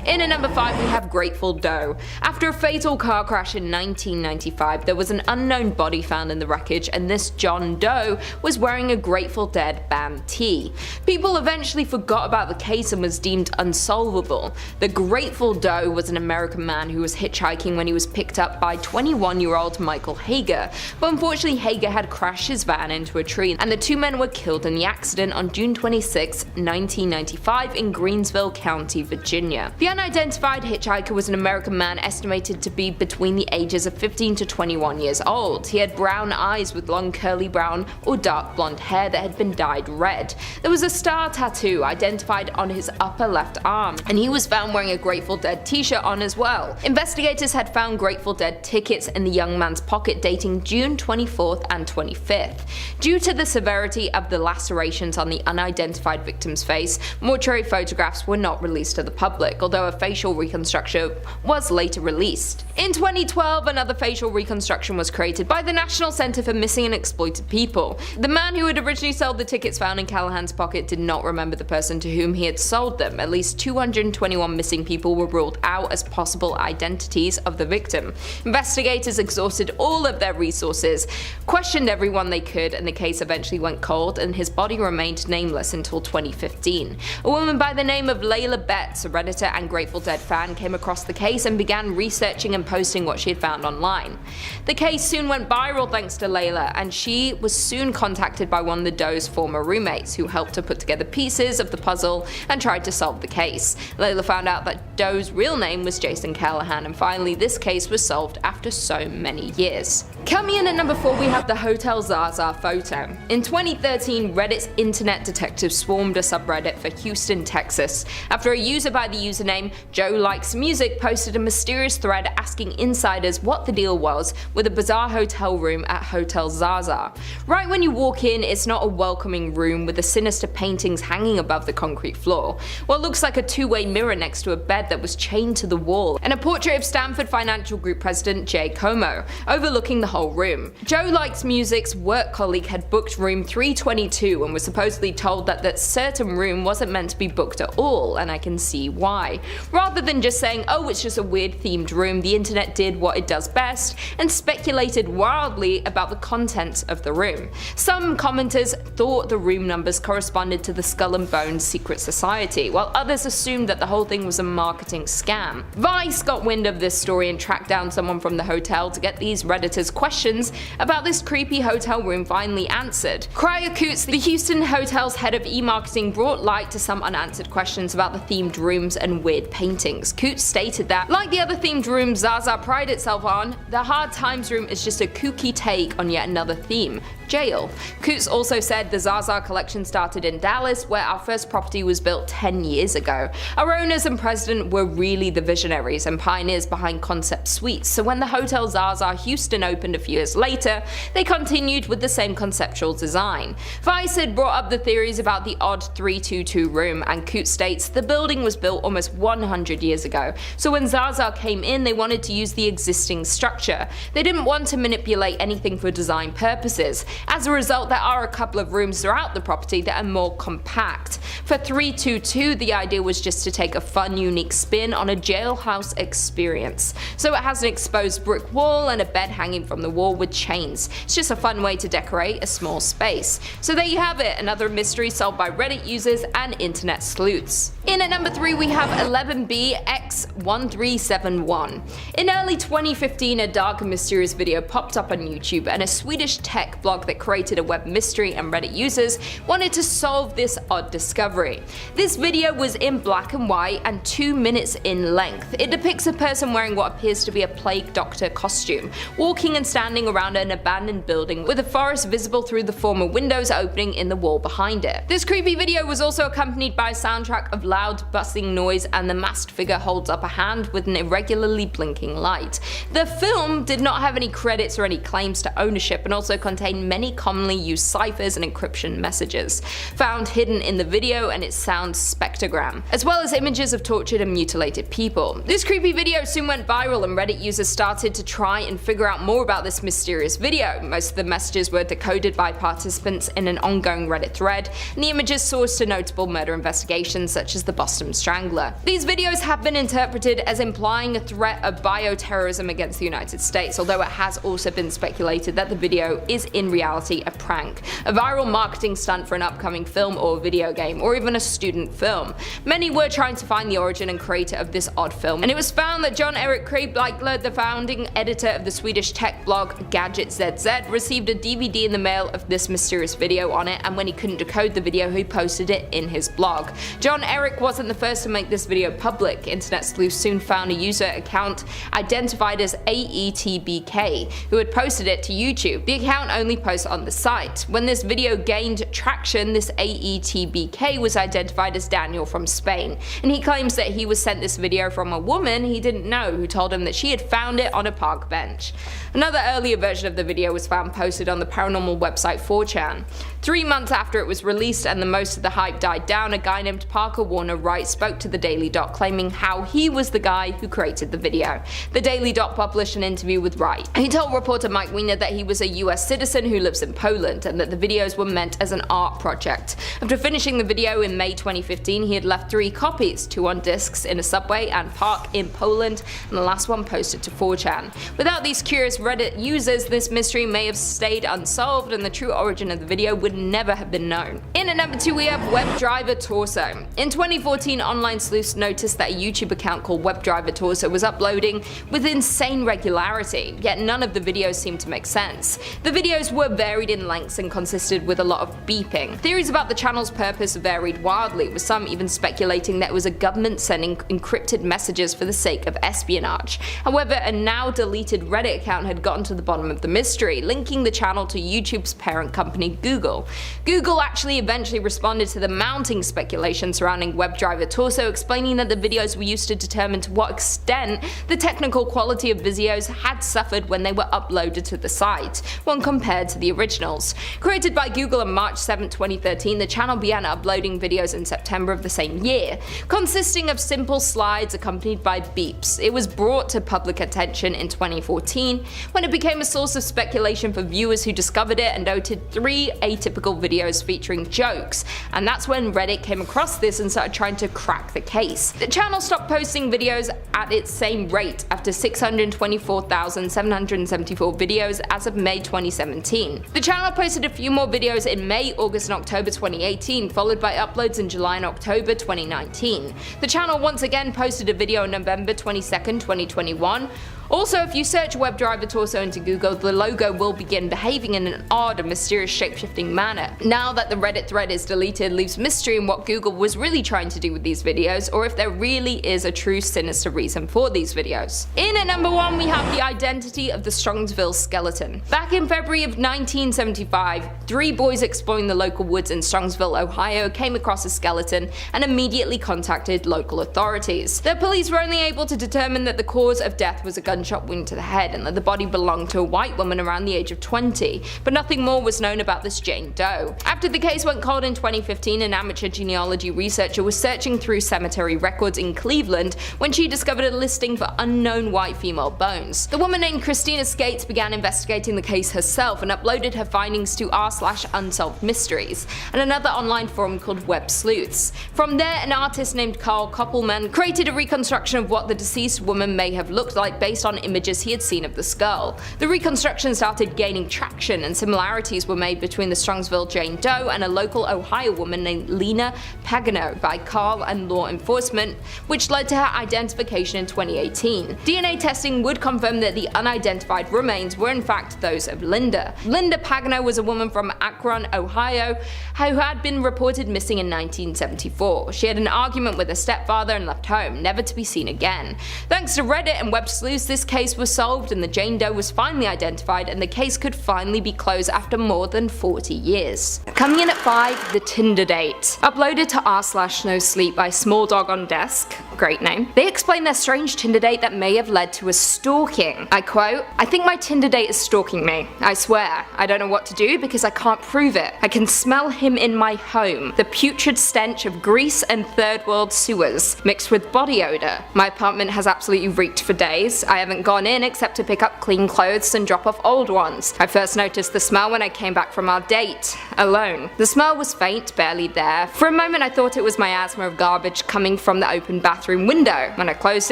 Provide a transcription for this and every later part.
In at number 5 we have Grateful Doe. After a fatal car crash in 1995, there was an unknown body found in the wreckage, and this John Doe was wearing a Grateful Dead band tee. People eventually forgot about the case and was deemed unsolvable. The Grateful Doe was an American man who was hitchhiking when he was picked up by 21-year-old Michael Hager, but unfortunately Hager had crashed his van into a tree, and the two men were killed in the accident on June 26, 1995 in Greensville County, Virginia. The unidentified hitchhiker was an American man estimated to be between the ages of 15 to 21 years old. He had brown eyes with long curly brown or dark blonde hair that had been dyed red. There was a star tattoo identified on his upper left arm, and he was found wearing a Grateful Dead t-shirt on as well. Investigators had found Grateful Dead tickets in the young man's pocket dating June 24th and 25th. Due to the severity of the lacerations on the unidentified victim's face, mortuary photographs were not released to the public, although a facial reconstruction was later released. In 2012, another facial reconstruction was created by the National Center for Missing and Exploited People. The man who had originally sold the tickets found in Callahan's pocket did not remember the person to whom he had sold them. At least 221 missing people were ruled out as possible identities of the victim. Investigators exhausted all of their resources, questioned everyone they could, and the case eventually went cold, and his body remained nameless until 2015. A woman by the name of Layla Betts, a Redditor and Grateful Dead fan, came across the case and began researching and posting what she had found online. The case soon went viral thanks to Layla, and she was soon contacted by one of the Doe's former roommates, who helped her put together pieces of the puzzle and tried to solve the case. Layla found out that Doe's real name was Jason Callahan, and finally this case was solved after so many years. Coming in at number 4 we have the Hotel ZaZa photo. In 2013, Reddit's internet detectives swarmed a subreddit for Houston, Texas, after a user by the username Joe Likes Music posted a mysterious thread asking insiders what the deal was with a bizarre hotel room at Hotel ZaZa. Right when you walk in, it's not a welcoming room with the sinister paintings hanging above the concrete floor, what looks like a two-way mirror next to a bed that was chained to the wall, and a portrait of Stanford Financial Group president Jay Como, overlooking the whole room. Joe Likes Music's work colleague had booked room 322 and was supposedly told that that certain room wasn't meant to be booked at all, and I can see why. Rather than just saying, oh, it's just a weird themed room, the internet did what it does best and speculated wildly about the contents of the room. Some commenters thought the room numbers corresponded to the Skull and Bones secret society, while others assumed that the whole thing was a marketing scam. Vice got wind of this story and tracked down someone from the hotel to get these Redditors' questions about this creepy hotel room finally answered. Cryer Coots, the Houston hotel's head of e-marketing, brought light to some unanswered questions about the themed rooms and weird paintings. Coots stated that, like the other themed rooms ZaZa pride itself on, the Hard Times room is just a kooky take on yet another theme, jail. Coots also said the ZaZa collection started in Dallas, where our first property was built 10 years ago. Our owners and president were really the visionaries and pioneers behind concept suites, so when the Hotel ZaZa Houston opened a few years later, they continued with the same conceptual design. Vice had brought up the theories about the odd 322 room, and Coots states the building was built almost 100 years ago, so when ZaZa came in they wanted to use the existing structure. They didn't want to manipulate anything for design purposes. As a result, there are a couple of rooms throughout the property that are more compact. For 322, the idea was just to take a fun, unique spin on a jailhouse experience. So it has an exposed brick wall and a bed hanging from the wall with chains. It's just a fun way to decorate a small space. So there you have it, another mystery solved by Reddit users and internet sleuths. In at number 3 we have 11BX1371. In early 2015, a dark and mysterious video popped up on YouTube, and a Swedish tech blog that created a web mystery and Reddit users wanted to solve this odd discovery. This video was in black and white and 2 minutes in length. It depicts a person wearing what appears to be a plague doctor costume, walking and standing around an abandoned building with a forest visible through the former windows opening in the wall behind it. This creepy video was also accompanied by a soundtrack of loud bustling noise, and the masked figure holds up a hand with an irregularly blinking light. The film did not have any credits or any claims to ownership, and also contained many commonly used ciphers and encryption messages found hidden in the video and its sound spectrogram, as well as images of tortured and mutilated people. This creepy video soon went viral and Reddit users started to try and figure out more about this mysterious video. Most of the messages were decoded by participants in an ongoing Reddit thread, and the images sourced to notable murder investigations such as the Boston Strangler. These videos have been interpreted as implying a threat of bioterrorism against the United States, although it has also been speculated that the video is in reality a prank, a viral marketing stunt for an upcoming film or video game, or even a student film. Many were trying to find the origin and creator of this odd film, and it was found that John Erik Kreibleichler, the founding editor of the Swedish tech blog Gadget ZaZa, received a DVD in the mail of this mysterious video on it, and when he couldn't decode the video, he posted it in his blog. John Erik wasn't the first to make this video public. Internet sleuths soon found a user account identified as AETBK, who had posted it to YouTube. The account only posts on the site. When this video gained traction, this AETBK was identified as Daniel from Spain, and he claims that he was sent this video from a woman he didn't know who told him that she had found it on a park bench. Another earlier version of the video was found posted on the paranormal website 4chan. 3 months after it was released and the most of the hype died down, a guy named Parker Warner Wright spoke to the Daily Dot claiming how he was the guy who created the video. The Daily Dot published an interview with Wright. He told reporter Mike Weiner that he was a US citizen who lives in Poland and that the videos were meant as an art project. After finishing the video in May 2015, he had left 3 copies, 2 on discs in a subway and park in Poland, and the last one posted to 4chan. Without these curious Reddit users, this mystery may have stayed unsolved and the true origin of the video would never have been known. In at number 2 we have WebDriver Torso. In 2014, online sleuths noticed that a YouTube account called WebDriver Torso was uploading with insane regularity, yet none of the videos seemed to make sense. The videos were varied in lengths and consisted with a lot of beeping. Theories about the channel's purpose varied wildly, with some even speculating that it was a government sending encrypted messages for the sake of espionage. However, a now deleted Reddit account had gotten to the bottom of the mystery, linking the channel to YouTube's parent company Google. Google actually eventually responded to the mounting speculation surrounding WebDriver Torso, explaining that the videos were used to determine to what extent the technical quality of videos had suffered when they were uploaded to the site, when compared to the originals. Created by Google on March 7, 2013, the channel began uploading videos in September of the same year, consisting of simple slides accompanied by beeps. It was brought to public attention in 2014, when it became a source of speculation for viewers who discovered it and noted 3 atypical videos featuring jokes, and that's when Reddit came across this and started trying to crack the case. The channel stopped posting videos at its same rate after 624,774 videos as of May 2017. The channel posted a few more videos in May, August and October 2018, followed by uploads in July and October 2019. The channel once again posted a video on November 22nd, 2021. Also, if you search WebDriver Torso into Google, the logo will begin behaving in an odd and mysterious shape-shifting manner. Now that the Reddit thread is deleted, leaves mystery in what Google was really trying to do with these videos, or if there really is a true sinister reason for these videos. In at number 1 we have the identity of the Strongsville Skeleton. Back in February of 1975, 3 boys exploring the local woods in Strongsville, Ohio came across a skeleton and immediately contacted local authorities. The police were only able to determine that the cause of death was a gunshot wound to the head and that the body belonged to a white woman around the age of 20, but nothing more was known about this Jane Doe. After the case went cold in 2015, an amateur genealogy researcher was searching through cemetery records in Cleveland when she discovered a listing for unknown white female bones. The woman named Christina Skates began investigating the case herself and uploaded her findings to r/unsolved mysteries and another online forum called Web Sleuths. From there, an artist named Carl Koppelman created a reconstruction of what the deceased woman may have looked like based on images he had seen of the skull. The reconstruction started gaining traction and similarities were made between the Strongsville Jane Doe and a local Ohio woman named Lena Pagano by Carl and law enforcement, which led to her identification in 2018. DNA testing would confirm that the unidentified remains were in fact those of Linda. Linda Pagano was a woman from Akron, Ohio, who had been reported missing in 1974. She had an argument with her stepfather and left home, never to be seen again. Thanks to Reddit and Web Sleuths, this case was solved and the Jane Doe was finally identified, and the case could finally be closed after more than 40 years. Coming in at 5, the Tinder Date. Uploaded to r/nosleep by Small Dog on Desk, great name. They explain their strange Tinder date that may have led to a stalking. I quote, "I think my Tinder date is stalking me. I swear. I don't know what to do because I can't prove it. I can smell him in my home. The putrid stench of grease and third world sewers, mixed with body odor. My apartment has absolutely reeked for days. I haven't gone in except to pick up clean clothes and drop off old ones. I first noticed the smell when I came back from our date, alone. The smell was faint, barely there. For a moment I thought it was my asthma of garbage coming from the open bathroom window. When I closed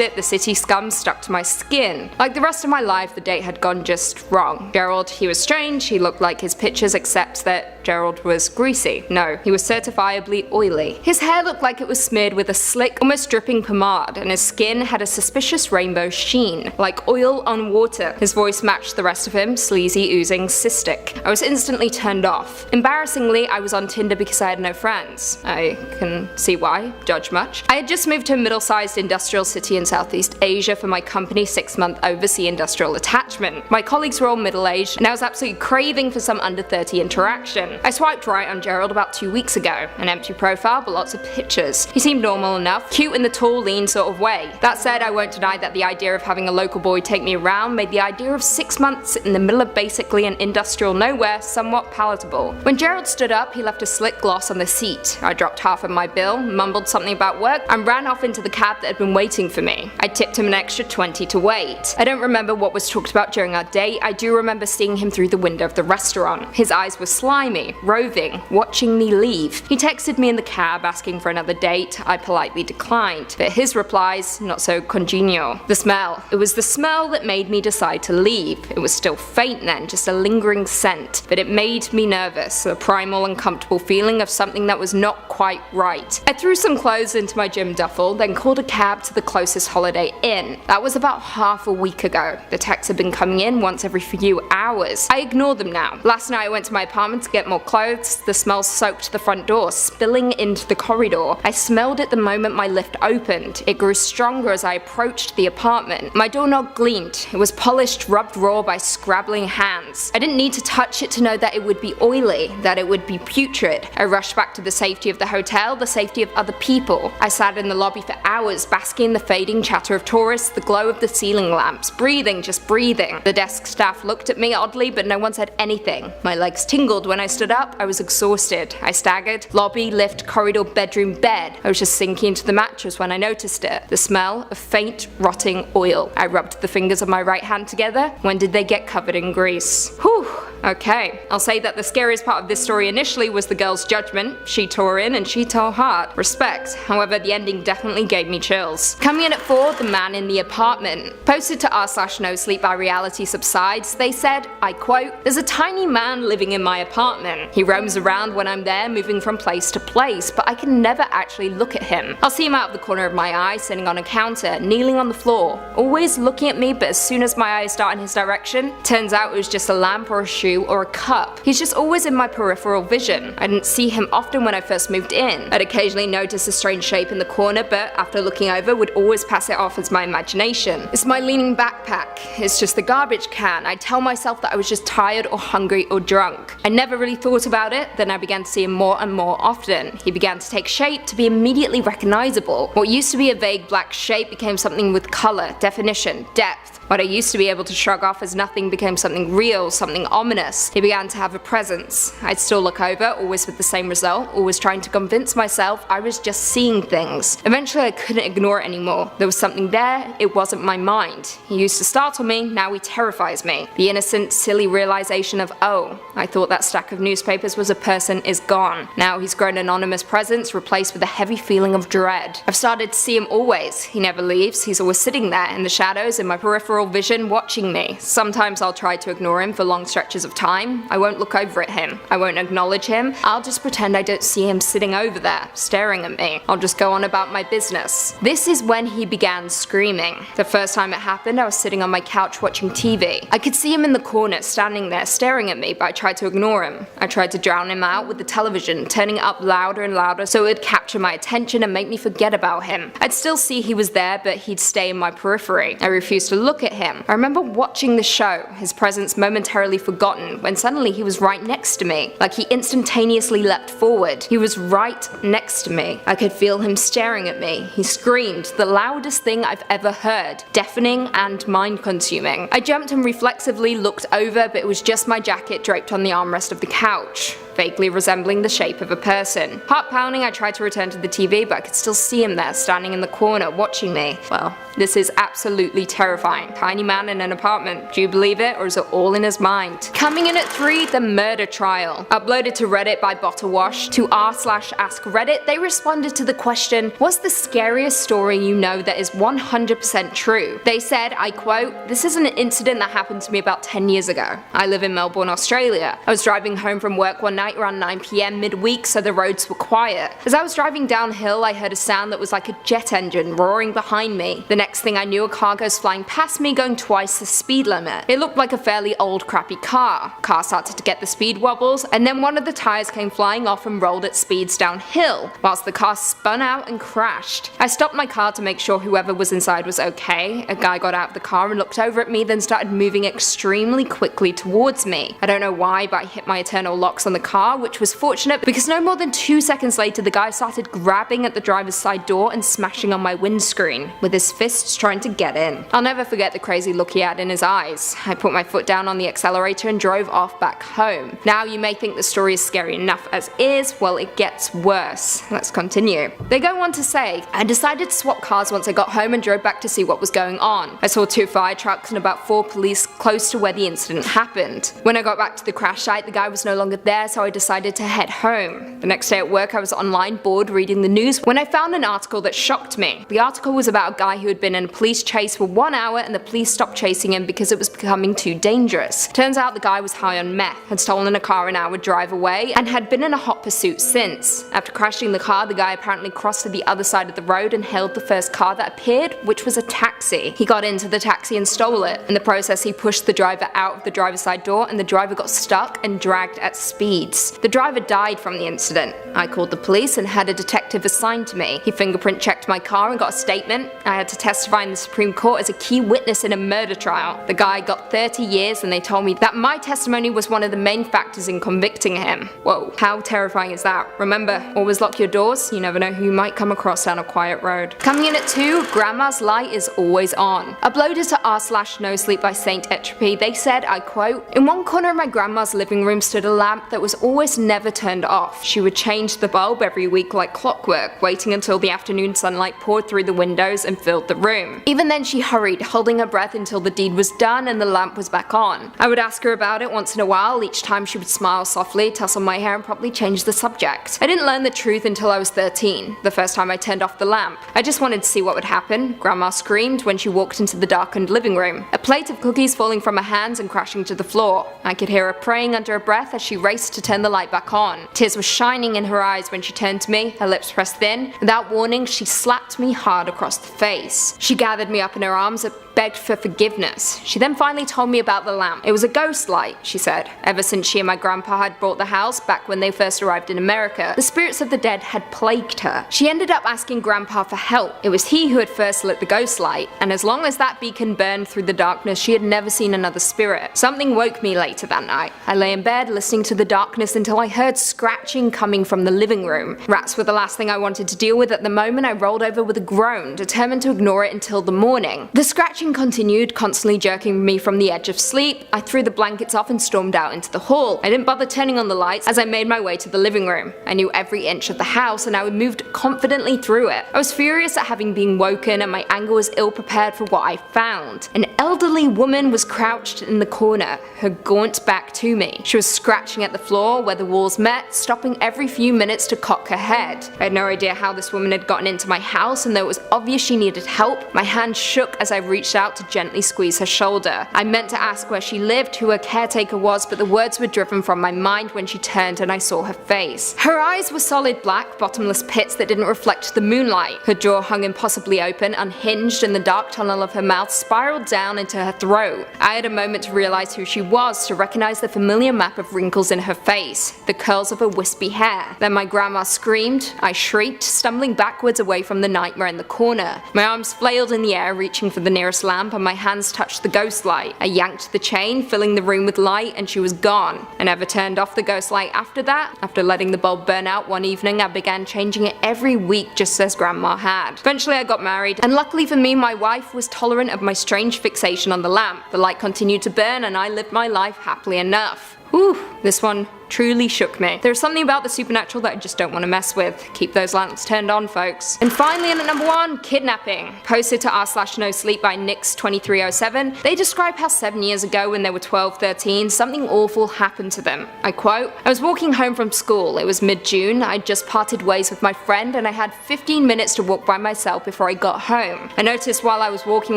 it, the city scum stuck to my skin. Like the rest of my life, the date had gone just wrong. Gerald, he was strange, he looked like his pictures except that Gerald was greasy. No, he was certifiably oily. His hair looked like it was smeared with a slick, almost dripping pomade, and his skin had a suspicious rainbow sheen, like oil on water. His voice matched the rest of him, sleazy, oozing, cystic. I was instantly turned off. Embarrassingly, I was on Tinder because I had no friends. I can see why, judge much. I had just moved to a middle-sized industrial city in Southeast Asia for my company's 6-month overseas industrial attachment. My colleagues were all middle-aged, and I was absolutely craving for some under 30 interaction. I swiped right on Gerald about 2 weeks ago. An empty profile, but lots of pictures. He seemed normal enough, cute in the tall, lean sort of way. That said, I won't deny that the idea of having a local boy take me around made the idea of 6 months in the middle of basically an industrial nowhere somewhat palatable. When Gerald stood up, he left a slick gloss on the seat. I dropped half of my bill, mumbled something about work, and ran off into the cab that had been waiting for me. I tipped him an extra 20 to wait. I don't remember what was talked about during our date. I do remember seeing him through the window of the restaurant. His eyes were slimy, roving, watching me leave. He texted me in the cab asking for another date. I politely declined, but his replies not so congenial. The smell. It was the smell that made me decide to leave. It was still faint then, just a lingering scent, but it made me nervous, a primal uncomfortable feeling of something that was not quite right. I threw some clothes into my gym duffel, then called a cab to the closest Holiday Inn. That was about half a week ago. The texts had been coming in once every few hours. I ignored them now. Last night I went to my apartment to get more clothes. The smell soaked the front door, spilling into the corridor. I smelled it the moment my lift opened. It grew stronger as I approached the apartment. My doorknob gleamed. It was polished, rubbed raw by scrabbling hands. I didn't need to touch it to know that it would be oily, that it would be putrid. I rushed back to the safety of the hotel, the safety of other people. I sat in the lobby for hours, basking in the fading chatter of tourists, the glow of the ceiling lamps, breathing, just breathing. The desk staff looked at me oddly, but no one said anything. My legs tingled when I stood up. I was exhausted. I staggered. Lobby, lift, corridor, bedroom, bed. I was just sinking into the mattress when I noticed it. The smell of faint, rotting oil. I rubbed the fingers of my right hand together. When did they get covered in grease? Whew. Okay, I'll say that the scariest part of this story initially was the girl's judgment. She tore in and she tore hard. Respect. However, the ending definitely gave me chills. Coming in at 4, the man in the apartment. Posted to r/nosleep by Reality Subsides, they said, I quote, "There's a tiny man living in my apartment. He roams around when I'm there, moving from place to place, but I can never actually look at him. I'll see him out of the corner of my eye, sitting on a counter, kneeling on the floor, always looking at me, but as soon as my eyes start in his direction, turns out it was just a lamp or a shoe or a cup. He's just always in my peripheral vision. I didn't see him often when I first moved in. I'd occasionally notice a strange shape in the corner, but after looking over, would always pass it off as my imagination. It's my leaning backpack. It's just the garbage can. I'd tell myself that I was just tired or hungry or drunk. I never really thought about it, then I began to see him more and more often. He began to take shape, to be immediately recognizable. What used to be a vague black shape became something with color, definition, depth. What I used to be able to shrug off as nothing became something real, something ominous. He began to have a presence. I'd still look over, always with the same result, always trying to convince myself I was just seeing things. Eventually I couldn't ignore it anymore. There was something there, it wasn't my mind. He used to startle me, now he terrifies me. The innocent, silly realization of, oh, I thought that stack of newspapers was a person is gone. Now he's grown an anonymous presence, replaced with a heavy feeling of dread. I've started to see him always. He never leaves, he's always sitting there in the shadows in my peripheral vision watching me. Sometimes I'll try to ignore him for long stretches of of time, I won't look over at him. I won't acknowledge him. I'll just pretend I don't see him sitting over there, staring at me. I'll just go on about my business. This is when he began screaming. The first time it happened, I was sitting on my couch watching TV. I could see him in the corner, standing there, staring at me, but I tried to ignore him. I tried to drown him out with the television, turning it up louder and louder so it would capture my attention and make me forget about him. I'd still see he was there, but he'd stay in my periphery. I refused to look at him. I remember watching the show, his presence momentarily forgotten, when suddenly he was right next to me. Like he instantaneously leapt forward. He was right next to me. I could feel him staring at me. He screamed, the loudest thing I've ever heard, deafening and mind-consuming. I jumped and reflexively looked over, but it was just my jacket draped on the armrest of the couch, vaguely resembling the shape of a person. Heart pounding, I tried to return to the TV, but I could still see him there, standing in the corner, watching me. Well, this is absolutely terrifying. Tiny man in an apartment. Do you believe it, or is it all in his mind? Coming in at 3, the murder trial. Uploaded to Reddit by Bottle Wash. To r/AskReddit, they responded to the question, what's the scariest story you know that is 100% true? They said, I quote, this is an incident that happened to me about 10 years ago. I live in Melbourne, Australia. I was driving home from work one night around 9 PM midweek, so the roads were quiet. As I was driving downhill, I heard a sound that was like a jet engine roaring behind me. The next thing I knew, a car goes flying past me going twice the speed limit. It looked like a fairly old crappy car. Car started to get the speed wobbles, and then one of the tires came flying off and rolled at speeds downhill, whilst the car spun out and crashed. I stopped my car to make sure whoever was inside was okay. A guy got out of the car and looked over at me, then started moving extremely quickly towards me. I don't know why, but I hit my eternal locks on the car, which was fortunate because no more than 2 seconds later the guy started grabbing at the driver's side door and smashing on my windscreen, with his fists trying to get in. I'll never forget the crazy look he had in his eyes. I put my foot down on the accelerator and drove off back home. Now you may think the story is scary enough as is, well it gets worse. Let's continue. They go on to say, I decided to swap cars once I got home and drove back to see what was going on. I saw 2 fire trucks and about 4 police close to where the incident happened. When I got back to the crash site, the guy was no longer there, so I decided to head home. The next day at work I was online bored reading the news when I found an article that shocked me. The article was about a guy who had been in a police chase for 1 hour and the police stopped chasing him because it was becoming too dangerous. Turns out the guy was high on meth, had stolen a car an hour drive away, and had been in a hot pursuit since. After crashing the car, the guy apparently crossed to the other side of the road and hailed the first car that appeared, which was a taxi. He got into the taxi and stole it. In the process he pushed the driver out of the driver's side door and the driver got stuck and dragged at speeds. The driver died from the incident. I called the police and had a detective assigned to me. He fingerprint checked my car and got a statement. I had to testify in the Supreme Court as a key witness in a murder trial. The guy got 30 years and they told me that my testimony was one of the main factors in convicting him. Whoa, how terrifying is that? Remember, always lock your doors, you never know who you might come across down a quiet road. Coming in at 2, Grandma's light is always on. Uploaded to r/NoSleep by Saint Entropy, they said, I quote, in one corner of my grandma's living room stood a lamp that was always never turned off. She would change the bulb every week like clockwork, waiting until the afternoon sunlight poured through the windows and filled the room. Even then she hurried, holding her breath until the deed was done and the lamp was back on. I would ask her about it once in a while. Each time she would smile softly, tussle my hair and probably change the subject. I didn't learn the truth until I was 13, the first time I turned off the lamp. I just wanted to see what would happen. Grandma screamed when she walked into the darkened living room, a plate of cookies falling from her hands and crashing to the floor. I could hear her praying under her breath as she raced to turn the light back on. Tears were shining in her eyes when she turned to me, her lips pressed thin. Without warning, she slapped me hard across the face. She gathered me up in her arms and begged for forgiveness. She then finally told me about the lamp. It was a ghost light, she said. Ever since she and my grandpa had bought the house back when they first arrived in America, the spirits of the dead had plagued her. She ended up asking grandpa for help. It was he who had first lit the ghost light, and as long as that beacon burned through the darkness, she had never seen another spirit. Something woke me later that night. I lay in bed listening to the darkness until I heard scratching coming from the living room. Rats were the last thing I wanted to deal with at the moment. I rolled over with a groan, determined to ignore it until the morning. The scratching continued, constantly jerking me from the edge of sleep. I threw the blankets off and stormed out into the hall. I didn't bother turning on the lights as I made my way to the living room. I knew every inch of the house and I moved confidently through it. I was furious at having been woken and my anger was ill prepared for what I found. An elderly woman was crouched in the corner, her gaunt back to me. She was scratching at the floor where the walls met, stopping every few minutes to cock her head. I had no idea how this woman had gotten into my house, and though it was obvious she needed help, my hand shook as I reached out out to gently squeeze her shoulder. I meant to ask where she lived, who her caretaker was, but the words were driven from my mind when she turned and I saw her face. Her eyes were solid black, bottomless pits that didn't reflect the moonlight. Her jaw hung impossibly open, unhinged, and the dark tunnel of her mouth spiraled down into her throat. I had a moment to realize who she was, to recognize the familiar map of wrinkles in her face, the curls of her wispy hair. Then my grandma screamed. I shrieked, stumbling backwards away from the nightmare in the corner. My arms flailed in the air, reaching for the nearest lamp, and my hands touched the ghost light. I yanked the chain, filling the room with light, and she was gone. I never turned off the ghost light after that. After letting the bulb burn out one evening, I began changing it every week just as grandma had. Eventually I got married, and luckily for me, my wife was tolerant of my strange fixation on the lamp. The light continued to burn, and I lived my life happily enough. Whew, this one truly shook me. There's something about the supernatural that I just don't want to mess with. Keep those lamps turned on, folks. And finally, in at number 1, Kidnapping. Posted to r/nosleep by Nix2307, they describe how 7 years ago when they were 12-13, something awful happened to them. I quote, "I was walking home from school. It was mid-June. I'd just parted ways with my friend and I had 15 minutes to walk by myself before I got home. I noticed while I was walking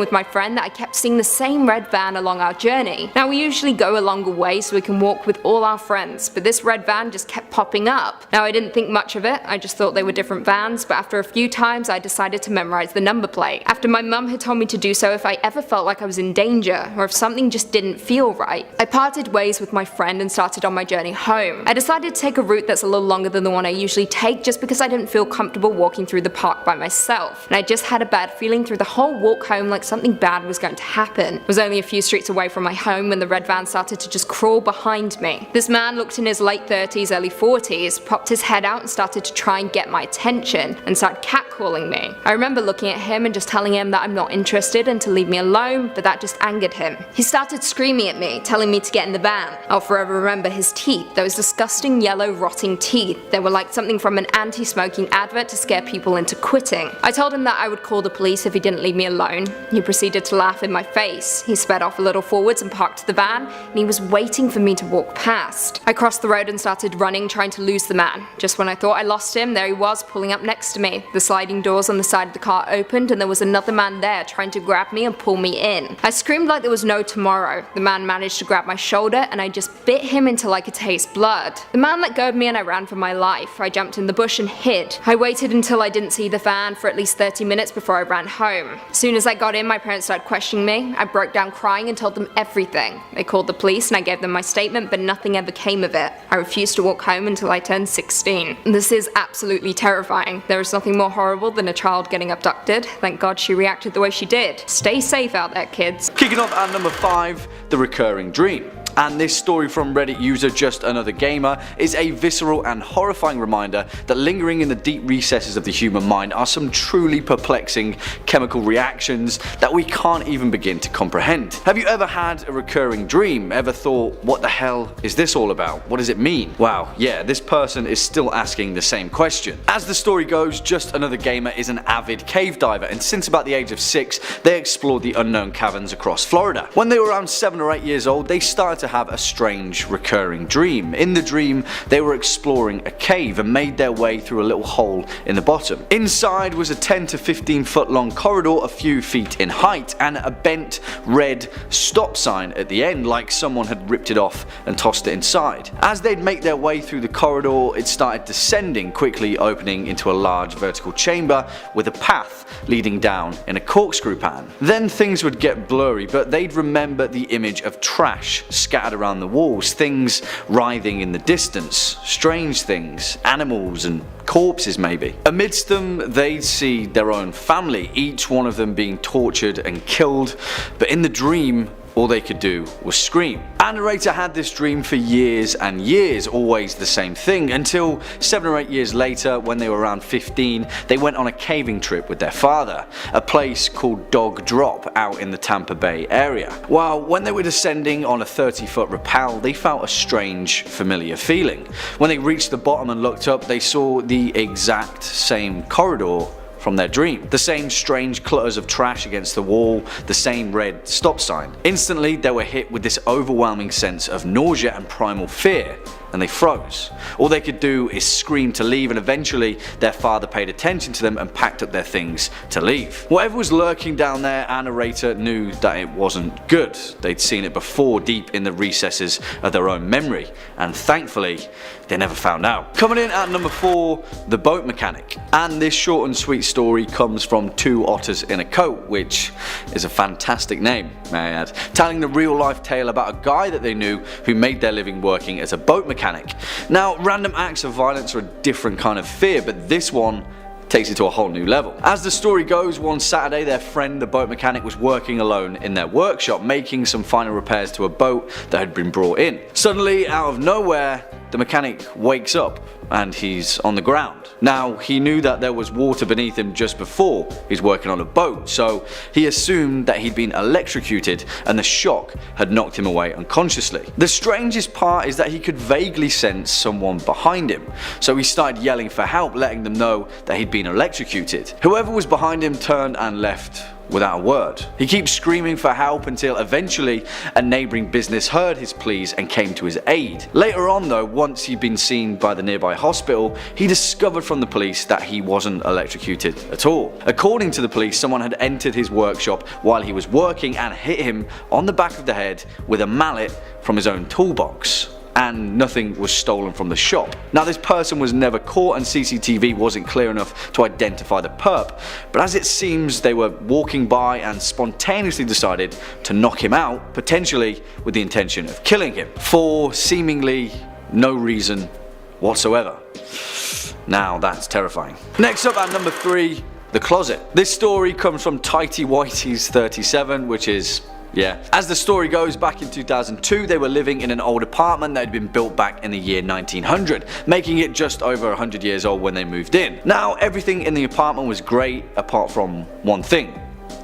with my friend that I kept seeing the same red van along our journey. Now we usually go a longer way so we can walk with all our friends, but this red van just kept popping up. Now I didn't think much of it, I just thought they were different vans, but after a few times I decided to memorize the number plate. After my mum had told me to do so if I ever felt like I was in danger, or if something just didn't feel right. I parted ways with my friend and started on my journey home. I decided to take a route that's a little longer than the one I usually take just because I didn't feel comfortable walking through the park by myself, and I just had a bad feeling through the whole walk home like something bad was going to happen. It was only a few streets away from my home when the red van started to just crawl behind me. This man looked in his late 30s, early 40s, popped his head out and started to try and get my attention, and started catcalling me. I remember looking at him and just telling him that I'm not interested and to leave me alone, but that just angered him. He started screaming at me, telling me to get in the van. I'll forever remember his teeth, those disgusting yellow rotting teeth. They were like something from an anti-smoking advert to scare people into quitting. I told him that I would call the police if he didn't leave me alone. He proceeded to laugh in my face. He sped off a little forwards and parked the van, and he was waiting for me to walk past. I crossed the road and started running, trying to lose the man. Just when I thought I lost him, there he was, pulling up next to me. The sliding doors on the side of the car opened and there was another man there trying to grab me and pull me in. I screamed like there was no tomorrow. The man managed to grab my shoulder and I just bit him until I could taste blood. The man let go of me and I ran for my life. I jumped in the bush and hid. I waited until I didn't see the van for at least 30 minutes before I ran home. As soon as I got in, my parents started questioning me. I broke down crying and told them everything. They called the police and I gave them my statement, but nothing ever came of it. I refused to walk home until I turned 16. This is absolutely terrifying. There is nothing more horrible than a child getting abducted. Thank God she reacted the way she did. Stay safe out there, kids. Kicking off at number 5, the recurring dream. And this story from Reddit user Just Another Gamer is a visceral and horrifying reminder that lingering in the deep recesses of the human mind are some truly perplexing chemical reactions that we can't even begin to comprehend. Have you ever had a recurring dream? Ever thought, what the hell is this all about? What does it mean? Wow, yeah, this person is still asking the same question. As the story goes, Just Another Gamer is an avid cave diver, and since about the age of 6, they explored the unknown caverns across Florida. When they were around 7 or 8 years old, they started to have a strange recurring dream. In the dream, they were exploring a cave and made their way through a little hole in the bottom. Inside was a 10 to 15 foot long corridor a few feet in height and a bent red stop sign at the end, like someone had ripped it off and tossed it inside. As they'd make their way through the corridor, it started descending, quickly opening into a large vertical chamber with a path leading down in a corkscrew pan. Then things would get blurry, but they'd remember the image of trash scattered around the walls, things writhing in the distance, strange things, animals and corpses maybe. Amidst them, they'd see their own family, each one of them being tortured and killed, but in the dream, all they could do was scream. Our narrator had this dream for years and years, always the same thing, until 7 or 8 years later, when they were around 15, they went on a caving trip with their father, a place called Dog Drop out in the Tampa Bay area. While when they were descending on a 30-foot rappel, they felt a strange, familiar feeling. When they reached the bottom and looked up, they saw the exact same corridor from their dream. The same strange clutters of trash against the wall, the same red stop sign. Instantly, they were hit with this overwhelming sense of nausea and primal fear, and they froze. All they could do is scream to leave, and eventually their father paid attention to them and packed up their things to leave. Whatever was lurking down there, our narrator knew that it wasn't good. They'd seen it before deep in the recesses of their own memory, and thankfully they never found out. Coming in at number 4, The Boat Mechanic. And this short and sweet story comes from Two Otters in a Coat, which is a fantastic name, may I add, telling the real life tale about a guy that they knew who made their living working as a boat mechanic. Now, random acts of violence are a different kind of fear, but this one takes it to a whole new level. As the story goes, one Saturday their friend, the boat mechanic, was working alone in their workshop making some final repairs to a boat that had been brought in. Suddenly, out of nowhere, the mechanic wakes up and he's on the ground. Now, he knew that there was water beneath him just before he's working on a boat, so he assumed that he'd been electrocuted and the shock had knocked him away unconsciously. The strangest part is that he could vaguely sense someone behind him, so he started yelling for help, letting them know that he'd been electrocuted. Whoever was behind him turned and left without a word. He keeps screaming for help until eventually a neighbouring business heard his pleas and came to his aid. Later on though, once he'd been seen by the nearby hospital, he discovered from the police that he wasn't electrocuted at all. According to the police, someone had entered his workshop while he was working and hit him on the back of the head with a mallet from his own toolbox. And nothing was stolen from the shop. Now, this person was never caught and CCTV wasn't clear enough to identify the perp, but as it seems they were walking by and spontaneously decided to knock him out, potentially with the intention of killing him, for seemingly no reason whatsoever. Now that's terrifying. Next up at number 3, The Closet. This story comes from Tighty Whitey's 37, which is as the story goes, back in 2002 they were living in an old apartment that had been built back in the year 1900, making it just over 100 years old when they moved in. Now, everything in the apartment was great apart from one thing: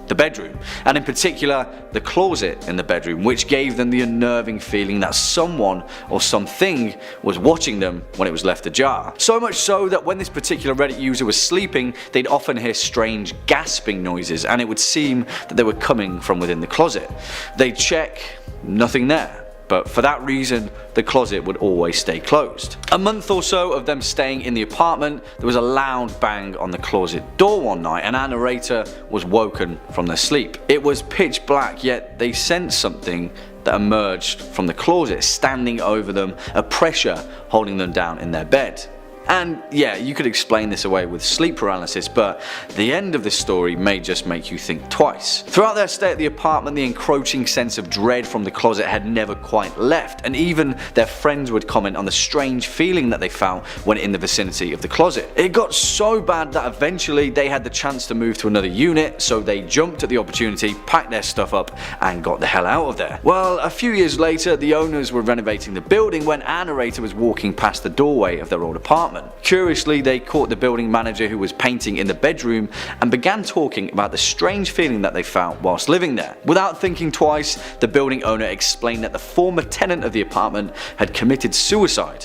the bedroom, and in particular the closet in the bedroom, which gave them the unnerving feeling that someone or something was watching them when it was left ajar. So much so that when this particular Reddit user was sleeping, they'd often hear strange gasping noises, and it would seem that they were coming from within the closet. They'd check, nothing there. But for that reason, the closet would always stay closed. A month or so of them staying in the apartment, there was a loud bang on the closet door one night, and our narrator was woken from their sleep. It was pitch black, yet they sensed something that emerged from the closet, standing over them, a pressure holding them down in their bed. And yeah, you could explain this away with sleep paralysis, but the end of this story may just make you think twice. Throughout their stay at the apartment, the encroaching sense of dread from the closet had never quite left, and even their friends would comment on the strange feeling that they felt when in the vicinity of the closet. It got so bad that eventually they had the chance to move to another unit, so they jumped at the opportunity, packed their stuff up, and got the hell out of there. Well, a few years later, the owners were renovating the building when our narrator was walking past the doorway of their old apartment. Curiously, they caught the building manager, who was painting in the bedroom, and began talking about the strange feeling that they felt whilst living there. Without thinking twice, the building owner explained that the former tenant of the apartment had committed suicide.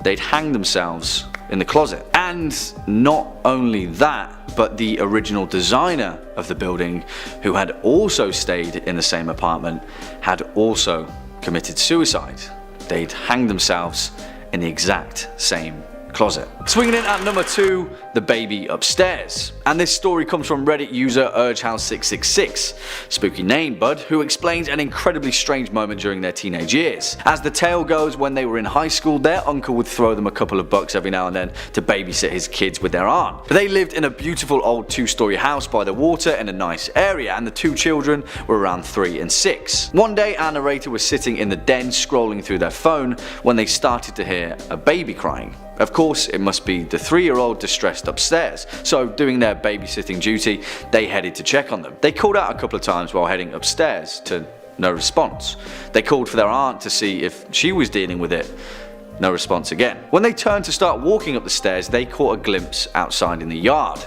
They'd hanged themselves in the closet. And not only that, but the original designer of the building, who had also stayed in the same apartment, had also committed suicide. They'd hanged themselves in the exact same closet. Swinging in at number 2, The Baby Upstairs. And this story comes from Reddit user UrgeHouse666, spooky name bud, who explains an incredibly strange moment during their teenage years. As the tale goes, when they were in high school, their uncle would throw them a couple of bucks every now and then to babysit his kids with their aunt. They lived in a beautiful old 2-story house by the water in a nice area, and the 2 children were around 3 and 6. One day, our narrator was sitting in the den scrolling through their phone when they started to hear a baby crying. Of course, it must be the 3-year-old distressed upstairs, so doing their babysitting duty, they headed to check on them. They called out a couple of times while heading upstairs, to no response. They called for their aunt to see if she was dealing with it. No response again. When they turned to start walking up the stairs, they caught a glimpse outside in the yard.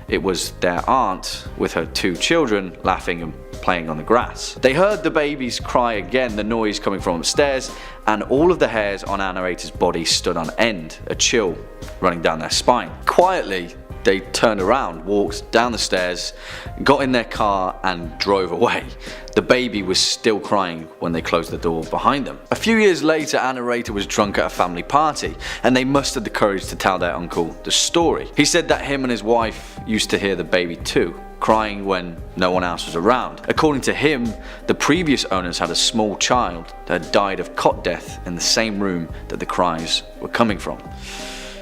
It was their aunt with her 2 children laughing and playing on the grass. They heard the babies cry again, the noise coming from upstairs, and all of the hairs on our narrator's body stood on end, a chill running down their spine. Quietly, they turned around, walked down the stairs, got in their car and drove away. The baby was still crying when they closed the door behind them. A few years later, Anna Rater was drunk at a family party and they mustered the courage to tell their uncle the story. He said that him and his wife used to hear the baby too, crying when no one else was around. According to him, the previous owners had a small child that had died of cot death in the same room that the cries were coming from.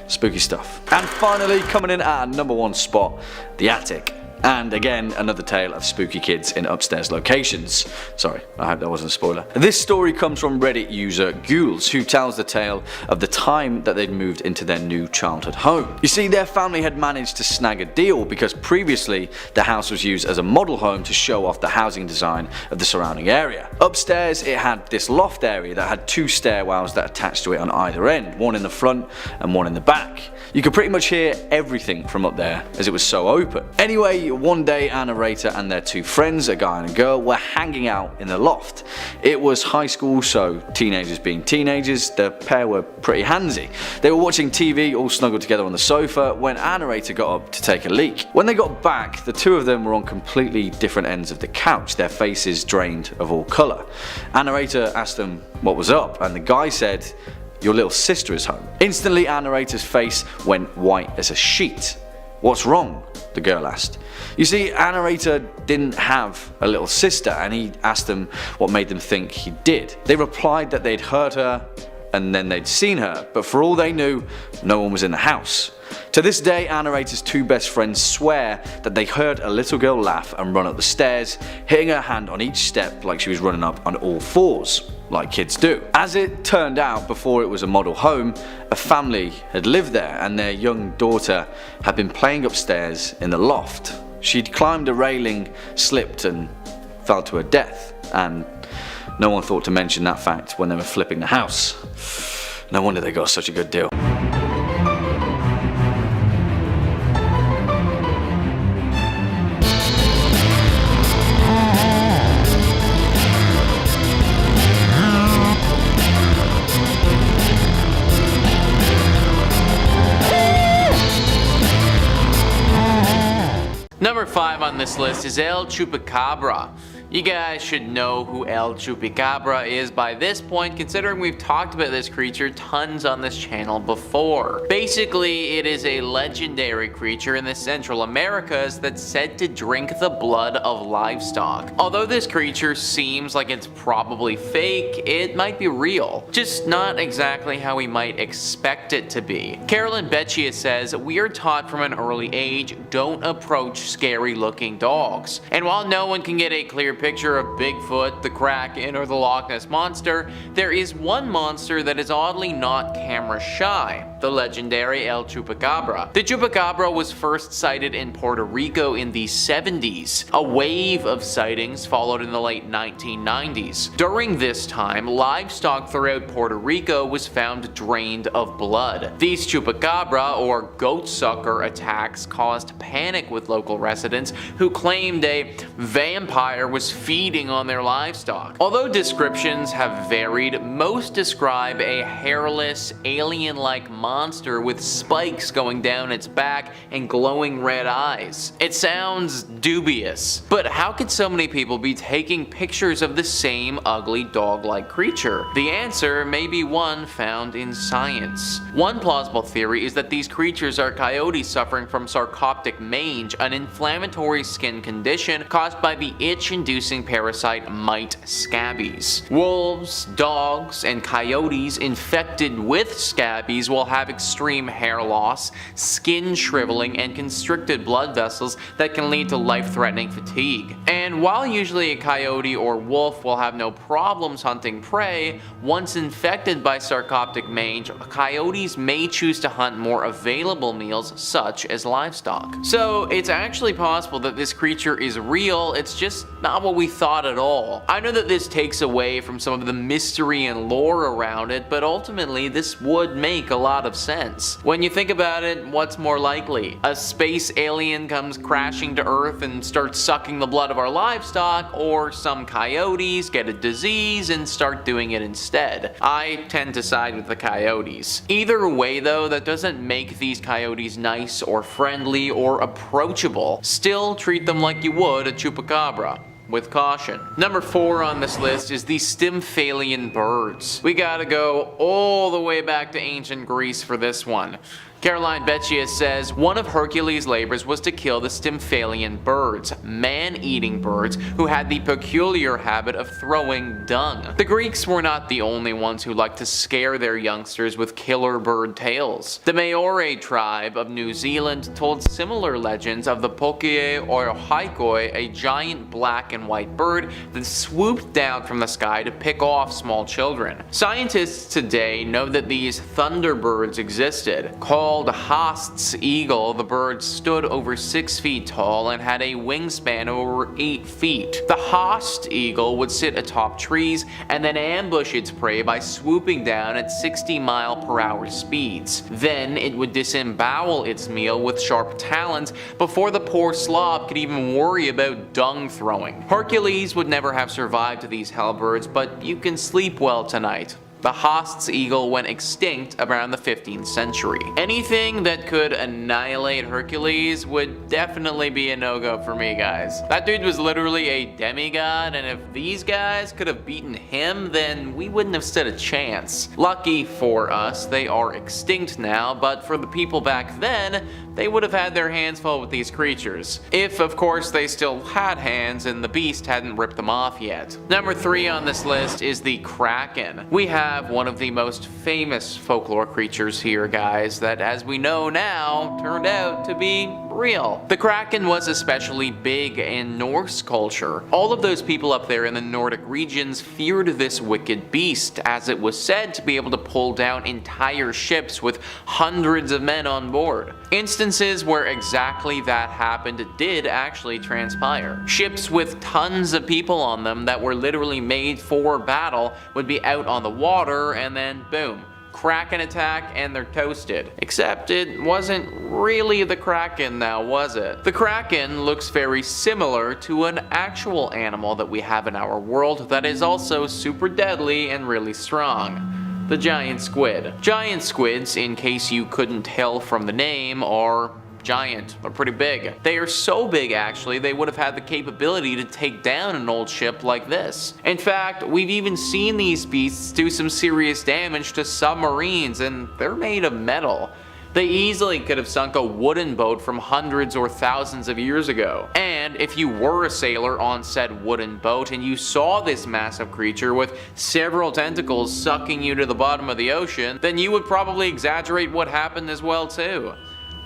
Spooky stuff. And finally, coming in at our number 1 spot, the attic. And again, another tale of spooky kids in upstairs locations. Sorry, I hope that wasn't a spoiler. This story comes from Reddit user Ghouls, who tells the tale of the time that they'd moved into their new childhood home. You see, their family had managed to snag a deal because previously the house was used as a model home to show off the housing design of the surrounding area. Upstairs, it had this loft area that had 2 stairwells that attached to it on either end, one in the front and one in the back. You could pretty much hear everything from up there as it was so open. Anyway, one day Anna Rater and their 2 friends, a guy and a girl, were hanging out in the loft. It was high school, so teenagers being teenagers, the pair were pretty handsy. They were watching TV all snuggled together on the sofa when Anna Rater got up to take a leak. When they got back, the 2 of them were on completely different ends of the couch, their faces drained of all colour. Anna Rater asked them what was up and the guy said, "Your little sister is home." Instantly, Anna Rater's face went white as a sheet. "What's wrong?" the girl asked. You see, Anna Rater didn't have a little sister and he asked them what made them think he did. They replied that they'd heard her and then they'd seen her, but for all they knew, no one was in the house. To this day, Anna Rater's 2 best friends swear that they heard a little girl laugh and run up the stairs, hitting her hand on each step like she was running up on all 4s, like kids do. As it turned out, before it was a model home, a family had lived there and their young daughter had been playing upstairs in the loft. She'd climbed a railing, slipped and fell to her death, and no one thought to mention that fact when they were flipping the house. No wonder they got such a good deal. Number 5 on this list is El Chupacabra. You guys should know who El Chupacabra is by this point, considering we've talked about this creature tons on this channel before. Basically, it is a legendary creature in the Central Americas that's said to drink the blood of livestock. Although this creature seems like it's probably fake, it might be real, just not exactly how we might expect it to be. Carolyn Beccia says, "We are taught from an early age, don't approach scary looking dogs. And while no one can get a clear picture of Bigfoot, the Kraken, or the Loch Ness Monster, there is one monster that is oddly not camera shy, the legendary El Chupacabra. The Chupacabra was first sighted in Puerto Rico in the 70s. A wave of sightings followed in the late 1990s. During this time, livestock throughout Puerto Rico was found drained of blood. These Chupacabra, or goat sucker attacks, caused panic with local residents who claimed a vampire was feeding on their livestock. Although descriptions have varied, most describe a hairless, alien-like monster with spikes going down its back and glowing red eyes. It sounds dubious, but how could so many people be taking pictures of the same ugly dog-like creature? The answer may be one found in science. One plausible theory is that these creatures are coyotes suffering from sarcoptic mange, an inflammatory skin condition caused by the itch-inducing parasite mite scabies. Wolves, dogs, and coyotes infected with scabies will have extreme hair loss, skin shriveling, and constricted blood vessels that can lead to life-threatening fatigue. And while usually a coyote or wolf will have no problems hunting prey, once infected by sarcoptic mange, coyotes may choose to hunt more available meals such as livestock. So it's actually possible that this creature is real, it's just not what we thought at all. I know that this takes away from some of the mystery and lore around it, but ultimately this would make a lot of of sense. When you think about it, what's more likely? A space alien comes crashing to Earth and starts sucking the blood of our livestock, or some coyotes get a disease and start doing it instead? I tend to side with the coyotes. Either way though, that doesn't make these coyotes nice or friendly or approachable. Still treat them like you would a chupacabra. With caution. Number 4 on this list is the Stymphalian birds. We gotta go all the way back to ancient Greece for this one. Caroline Bettius says, one of Hercules' labors was to kill the Stymphalian birds, man-eating birds who had the peculiar habit of throwing dung. The Greeks were not the only ones who liked to scare their youngsters with killer bird tales. The Maori tribe of New Zealand told similar legends of the Pokie or Haikoi, a giant black and white bird that swooped down from the sky to pick off small children. Scientists today know that these thunderbirds existed. Called Haast's eagle, the bird stood over 6 feet tall and had a wingspan of over 8 feet. The Haast eagle would sit atop trees and then ambush its prey by swooping down at 60-mile-per-hour speeds. Then it would disembowel its meal with sharp talons before the poor slob could even worry about dung throwing. Hercules would never have survived to these hellbirds, but you can sleep well tonight. The Haast's eagle went extinct around the 15th century. Anything that could annihilate Hercules would definitely be a no-go for me, guys. That dude was literally a demigod, and if these guys could have beaten him, then we wouldn't have stood a chance. Lucky for us, they are extinct now, but for the people back then, they would have had their hands full with these creatures. If, of course, they still had hands and the beast hadn't ripped them off yet. Number 3 on this list is the Kraken. We have one of the most famous folklore creatures here, guys, that as we know now, turned out to be real. The Kraken was especially big in Norse culture. All of those people up there in the Nordic regions feared this wicked beast, as it was said to be able to pull down entire ships with hundreds of men on board. Instances where exactly that happened did actually transpire. Ships with tons of people on them that were literally made for battle would be out on the water, and then boom, Kraken attack and they're toasted. Except it wasn't really the Kraken now, was it? The Kraken looks very similar to an actual animal that we have in our world that is also super deadly and really strong. The giant squid. Giant squids, in case you couldn't tell from the name, are giant. They're pretty big. They are so big actually they would have had the capability to take down an old ship like this. In fact, we've even seen these beasts do some serious damage to submarines, and they're made of metal. They easily could have sunk a wooden boat from hundreds or thousands of years ago. And if you were a sailor on said wooden boat and you saw this massive creature with several tentacles sucking you to the bottom of the ocean, then you would probably exaggerate what happened as well too.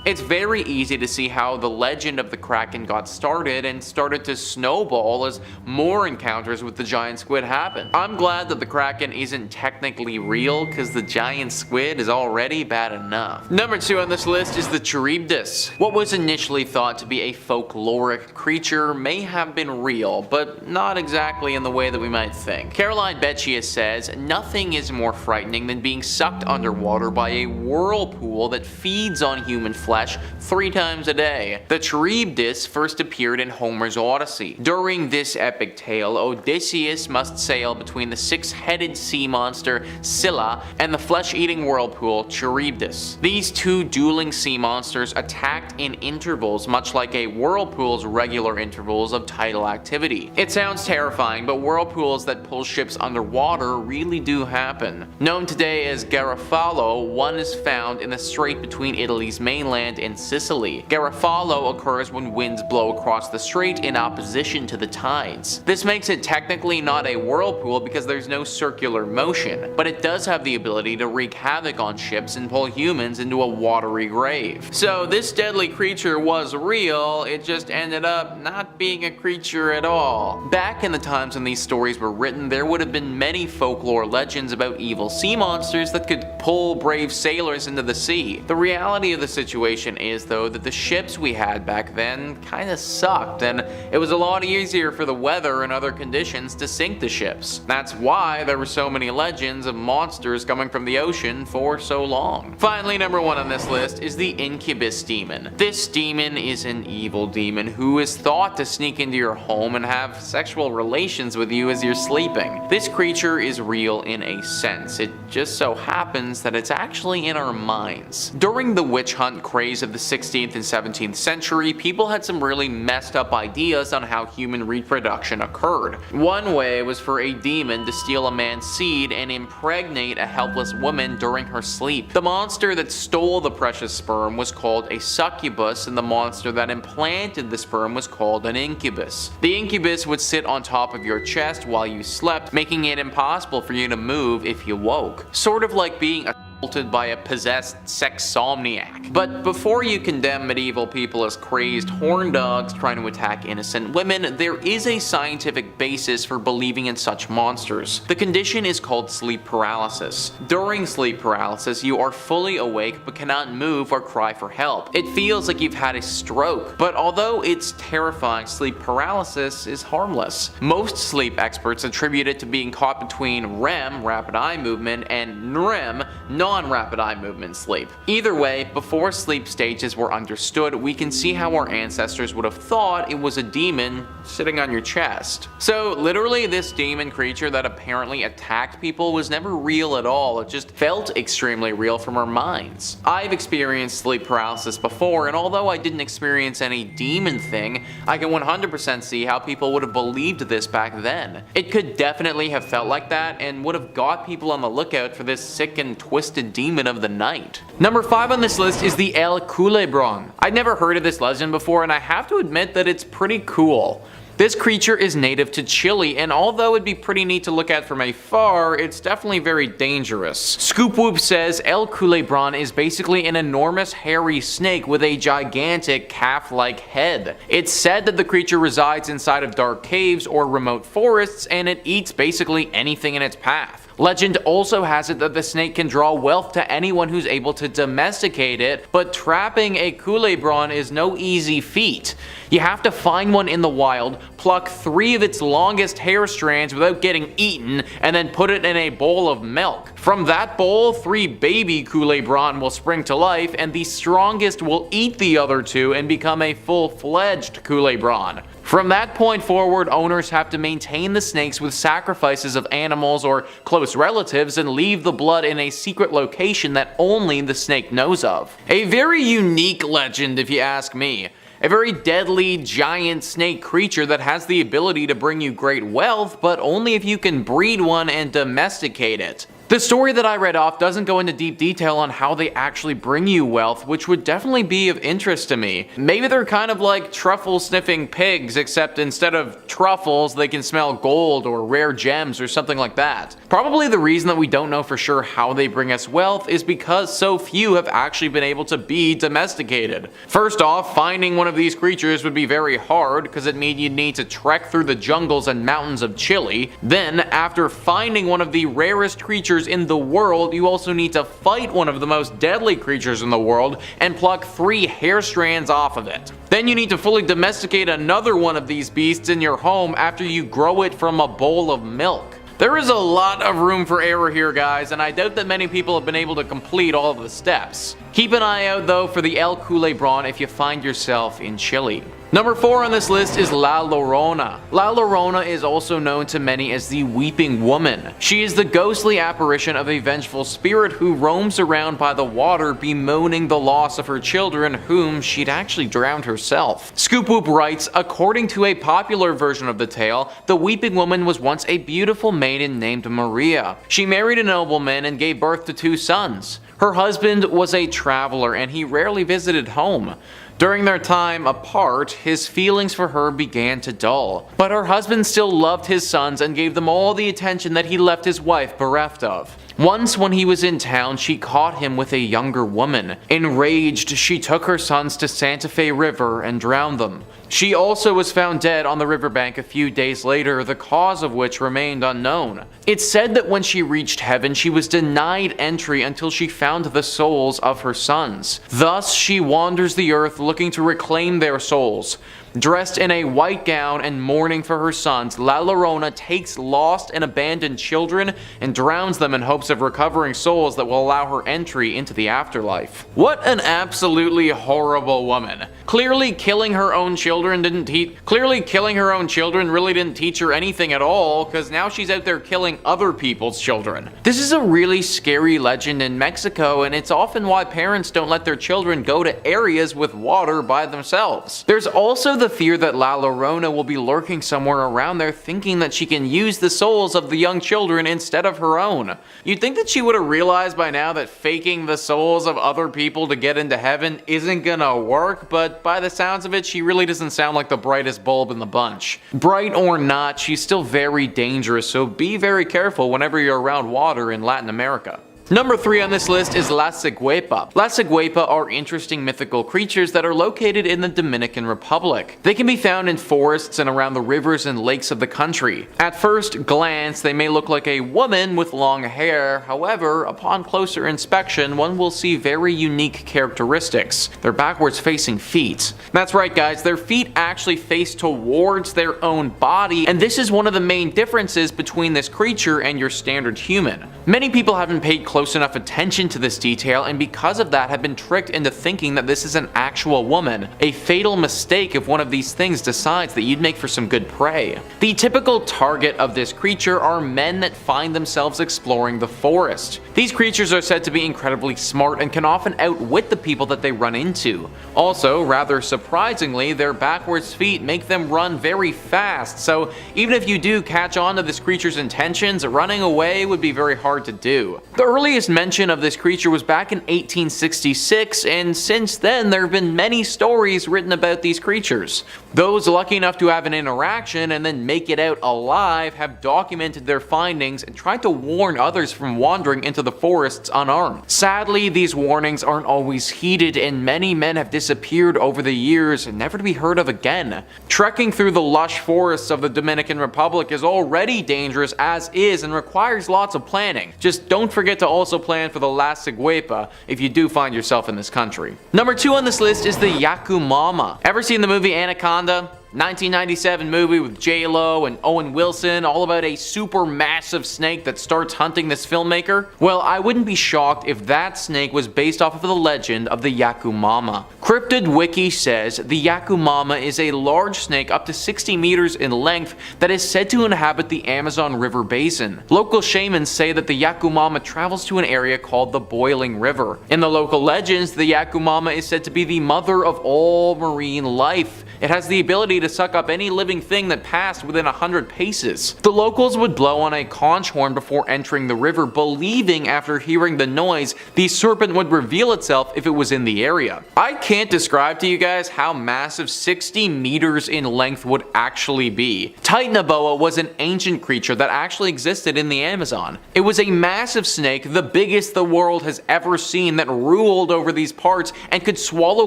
It's very easy to see how the legend of the Kraken got started and started to snowball as more encounters with the giant squid happened. I'm glad that the Kraken isn't technically real, because the giant squid is already bad enough. Number 2 on this list is the Tribus. What was initially thought to be a folkloric creature may have been real, but not exactly in the way that we might think. Caroline Bettius says, nothing is more frightening than being sucked underwater by a whirlpool that feeds on human flesh 3 times a day. The Tribus first appeared in Homer's Odyssey. During this epic tale, Odysseus must sail between the 6-headed sea monster Scylla and the flesh-eating whirlpool Charybdis. These 2 dueling sea monsters attacked in intervals, much like a whirlpool's regular intervals of tidal activity. It sounds terrifying, but whirlpools that pull ships underwater really do happen. Known today as Garofalo, one is found in the strait between Italy's mainland and Sicily. Garofalo occurs when winds blow across the strait in opposition to the tides. This makes it technically not a whirlpool because there's no circular motion, but it does have the ability to wreak havoc on ships and pull humans into a watery grave. So this deadly creature was real, it just ended up not being a creature at all. Back in the times when these stories were written, there would have been many folklore legends about evil sea monsters that could pull brave sailors into the sea. The reality of the situation situation is though that the ships we had back then kinda sucked, and it was a lot easier for the weather and other conditions to sink the ships. That's why there were so many legends of monsters coming from the ocean for so long. Finally, number 1 on this list is the Incubus Demon. This demon is an evil demon who is thought to sneak into your home and have sexual relations with you as you're sleeping. This creature is real in a sense. It just so happens that it's actually in our minds. During the witch hunt craze of the 16th and 17th century, people had some really messed up ideas on how human reproduction occurred. One way was for a demon to steal a man's seed and impregnate a helpless woman during her sleep. The monster that stole the precious sperm was called a succubus, and the monster that implanted the sperm was called an incubus. The incubus would sit on top of your chest while you slept, making it impossible for you to move if you woke. Sort of like being assaulted by a possessed sexomniac. But before you condemn medieval people as crazed horn dogs trying to attack innocent women, there is a scientific basis for believing in such monsters. The condition is called sleep paralysis. During sleep paralysis, you are fully awake but cannot move or cry for help. It feels like you've had a stroke, but although it's terrifying, sleep paralysis is harmless. Most sleep experts attribute it to being caught between REM, rapid eye movement, and NREM, non-rapid eye movement sleep. Either way, before sleep stages were understood, we can see how our ancestors would have thought it was a demon sitting on your chest. So literally, this demon creature that apparently attacked people was never real at all. It just felt extremely real from our minds. I've experienced sleep paralysis before, and although I didn't experience any demon thing, I can 100% see how people would have believed this back then. It could definitely have felt like that and would have got people on the lookout for this sick and twisted demon of the night. Number 5 on this list is the Koola Bron. I'd never heard of this legend before, and I have to admit that it's pretty cool. This creature is native to Chile, and although it'd be pretty neat to look at from afar, it's definitely very dangerous. Scoop Whoop says Koola Bron is basically an enormous hairy snake with a gigantic calf-like head. It's said that the creature resides inside of dark caves or remote forests, and it eats basically anything in its path. Legend also has it that the snake can draw wealth to anyone who's able to domesticate it, but trapping a Koola Bron is no easy feat. You have to find one in the wild, pluck 3 of its longest hair strands without getting eaten, and then put it in a bowl of milk. From that bowl, 3 baby Koola Bron will spring to life, and the strongest will eat the other 2 and become a full-fledged Koola Bron. From that point forward, owners have to maintain the snakes with sacrifices of animals or close relatives and leave the blood in a secret location that only the snake knows of. A very unique legend if you ask me. A very deadly, giant snake creature that has the ability to bring you great wealth, but only if you can breed one and domesticate it. The story that I read off doesn't go into deep detail on how they actually bring you wealth, which would definitely be of interest to me. Maybe they're kind of like truffle-sniffing pigs, except instead of truffles, they can smell gold or rare gems or something like that. Probably the reason that we don't know for sure how they bring us wealth is because so few have actually been able to be domesticated. First off, finding one of these creatures would be very hard, because it means you'd need to trek through the jungles and mountains of Chile. Then, after finding one of the rarest creatures in the world, you also need to fight one of the most deadly creatures in the world and pluck 3 hair strands off of it. Then you need to fully domesticate another one of these beasts in your home after you grow it from a bowl of milk. There is a lot of room for error here, guys, and I doubt that many people have been able to complete all of the steps. Keep an eye out though for the Koola Bron if you find yourself in Chile. Number 4 on this list is La Laona. La Laona is also known to many as the Weeping Woman. She is the ghostly apparition of a vengeful spirit who roams around by the water bemoaning the loss of her children whom she'd actually drowned herself. Scoop Whoop writes, according to a popular version of the tale, the Weeping Woman was once a beautiful maiden named Maria. She married a nobleman and gave birth to 2 sons. Her husband was a traveler and he rarely visited home. During their time apart, his feelings for her began to dull, but her husband still loved his sons and gave them all the attention that he left his wife bereft of. Once when he was in town, she caught him with a younger woman. Enraged, she took her sons to Santa Fe River and drowned them. She also was found dead on the riverbank a few days later, the cause of which remained unknown. It's said that when she reached heaven, she was denied entry until she found the souls of her sons. Thus, she wanders the earth looking to reclaim their souls. Dressed in a white gown and mourning for her sons, La Llorona takes lost and abandoned children and drowns them in hopes of recovering souls that will allow her entry into the afterlife. What an absolutely horrible woman. Clearly killing her own children really didn't teach her anything at all, because now she's out there killing other people's children. This is a really scary legend in Mexico, and it's often why parents don't let their children go to areas with water by themselves. There's also the fear that La Llorona will be lurking somewhere around there thinking that she can use the souls of the young children instead of her own. You'd think that she would have realized by now that faking the souls of other people to get into heaven isn't gonna work, but by the sounds of it, she really doesn't sound like the brightest bulb in the bunch. Bright or not, she's still very dangerous, so be very careful whenever you're around water in Latin America. Number 3 on this list is La Ciguepa. La Ciguepa are interesting mythical creatures that are located in the Dominican Republic. They can be found in forests and around the rivers and lakes of the country. At first glance, they may look like a woman with long hair. However, upon closer inspection, one will see very unique characteristics. Their backwards facing feet. That's right guys, their feet actually face towards their own body, and this is one of the main differences between this creature and your standard human. Many people haven't paid close enough attention to this detail, and because of that have been tricked into thinking that this is an actual woman. A fatal mistake if one of these things decides that you'd make for some good prey. The typical target of this creature are men that find themselves exploring the forest. These creatures are said to be incredibly smart and can often outwit the people that they run into. Also, rather surprisingly, their backwards feet make them run very fast, so even if you do catch on to this creature's intentions, running away would be very hard to do. The earliest mention of this creature was back in 1866, and since then there have been many stories written about these creatures. Those lucky enough to have an interaction and then make it out alive have documented their findings and tried to warn others from wandering into the forests unarmed. Sadly, these warnings aren't always heeded, and many men have disappeared over the years, never to be heard of again. Trekking through the lush forests of the Dominican Republic is already dangerous as is and requires lots of planning. Just don't forget to also plan for the La Ciguepa if you do find yourself in this country. Number 2 on this list is the Yakumama. Ever seen the movie Anaconda? 1997 movie with J-Lo and Owen Wilson, all about a super massive snake that starts hunting this filmmaker? Well, I wouldn't be shocked if that snake was based off of the legend of the Yakumama. Cryptid Wiki says the Yakumama is a large snake up to 60 meters in length that is said to inhabit the Amazon River basin. Local shamans say that the Yakumama travels to an area called the Boiling River. In the local legends, the Yakumama is said to be the mother of all marine life. It has the ability to suck up any living thing that passed within 100 paces. The locals would blow on a conch horn before entering the river, believing after hearing the noise, the serpent would reveal itself if it was in the area. I can't describe to you guys how massive 60 meters in length would actually be. Titanoboa was an ancient creature that actually existed in the Amazon. It was a massive snake, the biggest the world has ever seen, that ruled over these parts and could swallow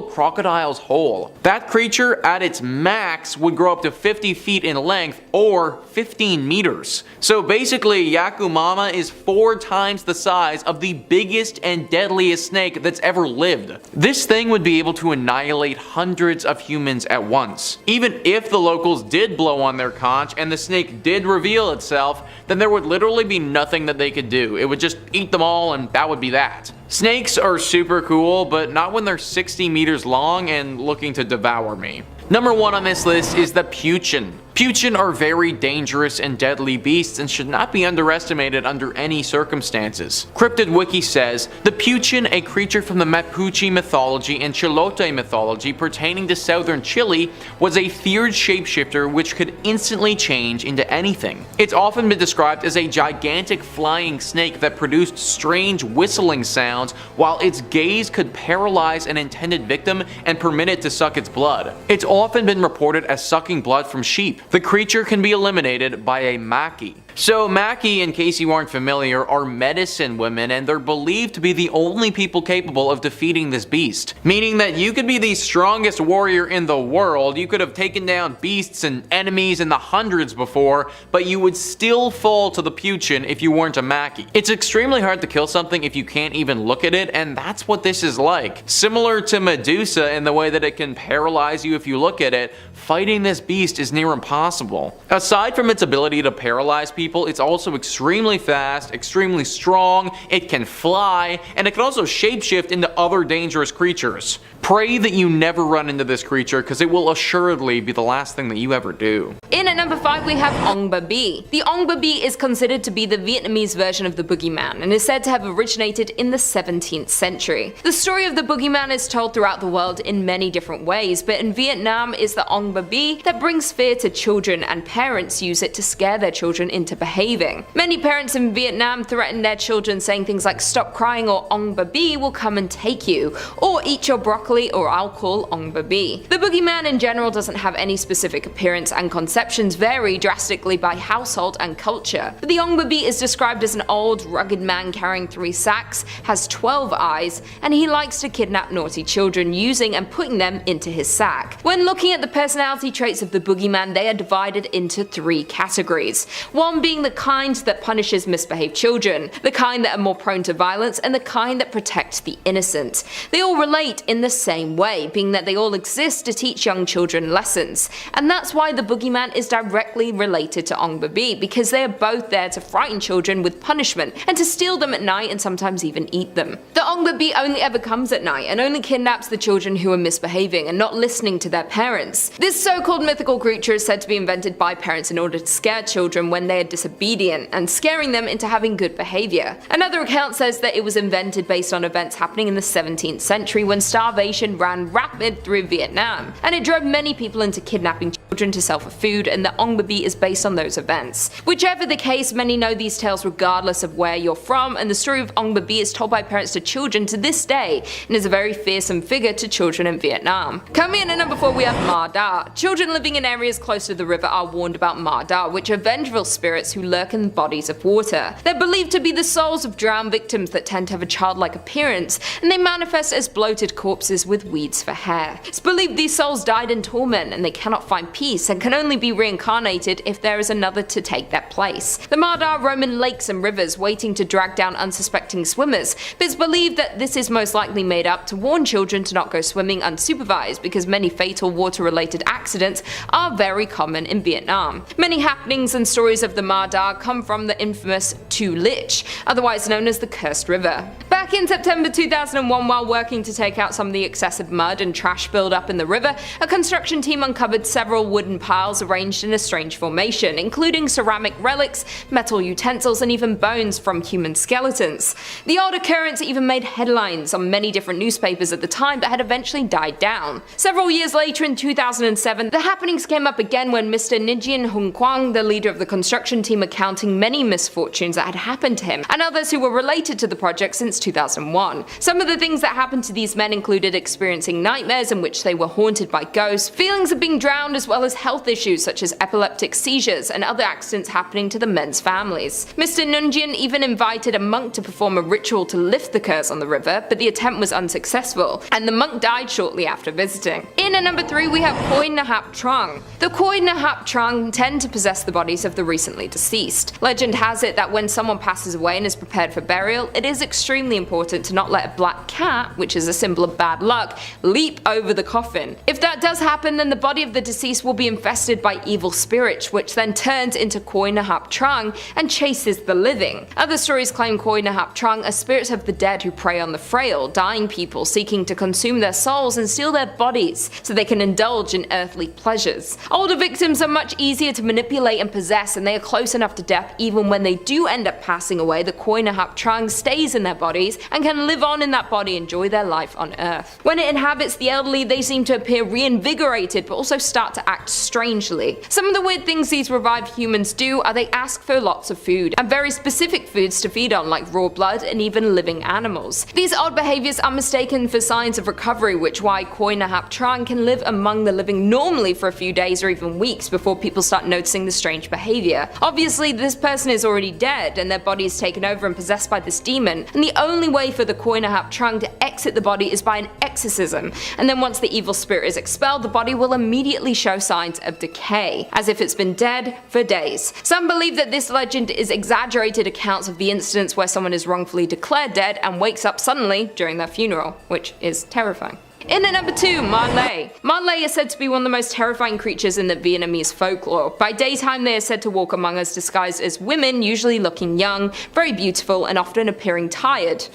crocodiles whole. That creature at its max would grow up to 50 feet in length or 15 meters. So basically, Yakumama is 4 times the size of the biggest and deadliest snake that's ever lived. This thing would be able to annihilate hundreds of humans at once. Even if the locals did blow on their conch and the snake did reveal itself, then there would literally be nothing that they could do. It would just eat them all, and that would be that. Snakes are super cool, but not when they're 60 meters long and looking to devour me. Number 1 on this list is the Puchin. Puchin are very dangerous and deadly beasts and should not be underestimated under any circumstances. Cryptid Wiki says, the Puchin, a creature from the Mapuche mythology and Chilote mythology pertaining to southern Chile, was a feared shapeshifter which could instantly change into anything. It's often been described as a gigantic flying snake that produced strange whistling sounds, while its gaze could paralyze an intended victim and permit it to suck its blood. It's often been reported as sucking blood from sheep. The creature can be eliminated by a maki. So Maki, in case you aren't familiar, are medicine women, and they're believed to be the only people capable of defeating this beast. Meaning that you could be the strongest warrior in the world, you could have taken down beasts and enemies in the hundreds before, but you would still fall to the Puchin if you weren't a Maki. It's extremely hard to kill something if you can't even look at it, and that's what this is like. Similar to Medusa in the way that it can paralyze you if you look at it, fighting this beast is near impossible. Aside from its ability to paralyze people, it's also extremely fast, extremely strong, it can fly, and it can also shapeshift into other dangerous creatures. Pray that you never run into this creature, because it will assuredly be the last thing that you ever do. In at number 5 we have Ong Babi. The Ong Babi is considered to be the Vietnamese version of the boogeyman and is said to have originated in the 17th century. The story of the boogeyman is told throughout the world in many different ways, but in Vietnam it's the Ong Babi that brings fear to children, and parents use it to scare their children into behaving. Many parents in Vietnam threaten their children saying things like "stop crying" or "Ong Babi will come and take you," or "eat your broccoli" or "I'll call Ong Babi." The boogeyman in general doesn't have any specific appearance, and conceptions vary drastically by household and culture. But the Ong Babi is described as an old, rugged man carrying 3 sacks, has 12 eyes, and he likes to kidnap naughty children using and putting them into his sack. When looking at the personality traits of the boogeyman, they are divided into 3 categories. One being the kind that punishes misbehaved children, the kind that are more prone to violence, and the kind that protect the innocent. They all relate in the same way, being that they all exist to teach young children lessons. And that's why the boogeyman is directly related to Ong Babi, because they are both there to frighten children with punishment and to steal them at night and sometimes even eat them. The Ong Babi only ever comes at night and only kidnaps the children who are misbehaving and not listening to their parents. This so-called mythical creature is said to be invented by parents in order to scare children when they are disobedient and scaring them into having good behavior. Another account says that it was invented based on events happening in the 17th century when starvation ran rapid through Vietnam, and it drove many people into kidnapping children to sell for food, and the Ong Babi is based on those events. Whichever the case, many know these tales regardless of where you're from, and the story of Ong Babi is told by parents to children to this day and is a very fearsome figure to children in Vietnam. Coming in at number 4 we have Ma Da. Children living in areas close to the river are warned about Ma Da, which are vengeful spirits who lurk in bodies of water. They're believed to be the souls of drowned victims that tend to have a childlike appearance, and they manifest as bloated corpses with weeds for hair. It's believed these souls died in torment and they cannot find peace and can only be reincarnated if there is another to take their place. The Ma Da roam in lakes and rivers waiting to drag down unsuspecting swimmers, but it's believed that this is most likely made up to warn children to not go swimming unsupervised, because many fatal water-related accidents are very common in Vietnam. Many happenings and stories of the Ma Da come from the infamous Tu Lich, otherwise known as the Cursed River. Back in September 2001, while working to take out some of the excessive mud and trash build-up in the river, a construction team uncovered several wooden piles arranged in a strange formation, including ceramic relics, metal utensils, and even bones from human skeletons. The odd occurrence even made headlines on many different newspapers at the time, but had eventually died down. Several years later, in 2007, the happenings came up again when Mr. Nijin Hung Kwang, the leader of the construction team, recounting many misfortunes that had happened to him, and others who were related to the project since 2001. Some of the things that happened to these men included experiencing nightmares in which they were haunted by ghosts, feelings of being drowned, as well as health issues such as epileptic seizures and other accidents happening to the men's families. Mr. Nunjian even invited a monk to perform a ritual to lift the curse on the river, but the attempt was unsuccessful, and the monk died shortly after visiting. In at number 3 we have Koi Nahap Trung. The Koi Nahap Trung tend to possess the bodies of the recently deceased. Legend has it that when someone passes away and is prepared for burial, it is extremely important to not let a black cat, which is a symbol of bad luck, leap over the coffin. If that does happen, then the body of the deceased will be infested by evil spirits, which then turns into Koi Nahap Trung and chases the living. Other stories claim Koi Nahap Trung are spirits of the dead who prey on the frail, dying people, seeking to consume their souls and steal their bodies so they can indulge in earthly pleasures. Older victims are much easier to manipulate and possess, and they are close enough to death even when they do end up passing away. The Koi Nahap Trung stays in their bodies and can live on in that body, enjoy their life on earth. When it inhabits the elderly, they seem to appear reinvigorated but also start to act act strangely. Some of the weird things these revived humans do are they ask for lots of food, and very specific foods to feed on, like raw blood and even living animals. These odd behaviors are mistaken for signs of recovery, which why Coap Trang can live among the living normally for a few days or even weeks before people start noticing the strange behavior. Obviously, this person is already dead and their body is taken over and possessed by this demon, and the only way for the Coap Trang to exit the body is by an exorcism, and then once the evil spirit is expelled, the body will immediately show signs of decay, as if it's been dead for days. Some believe that this legend is exaggerated accounts of the incidents where someone is wrongfully declared dead and wakes up suddenly during their funeral, which is terrifying. In at number 2, Malay. Malay is said to be one of the most terrifying creatures in the Vietnamese folklore. By daytime they are said to walk among us disguised as women, usually looking young, very beautiful, and often appearing tired.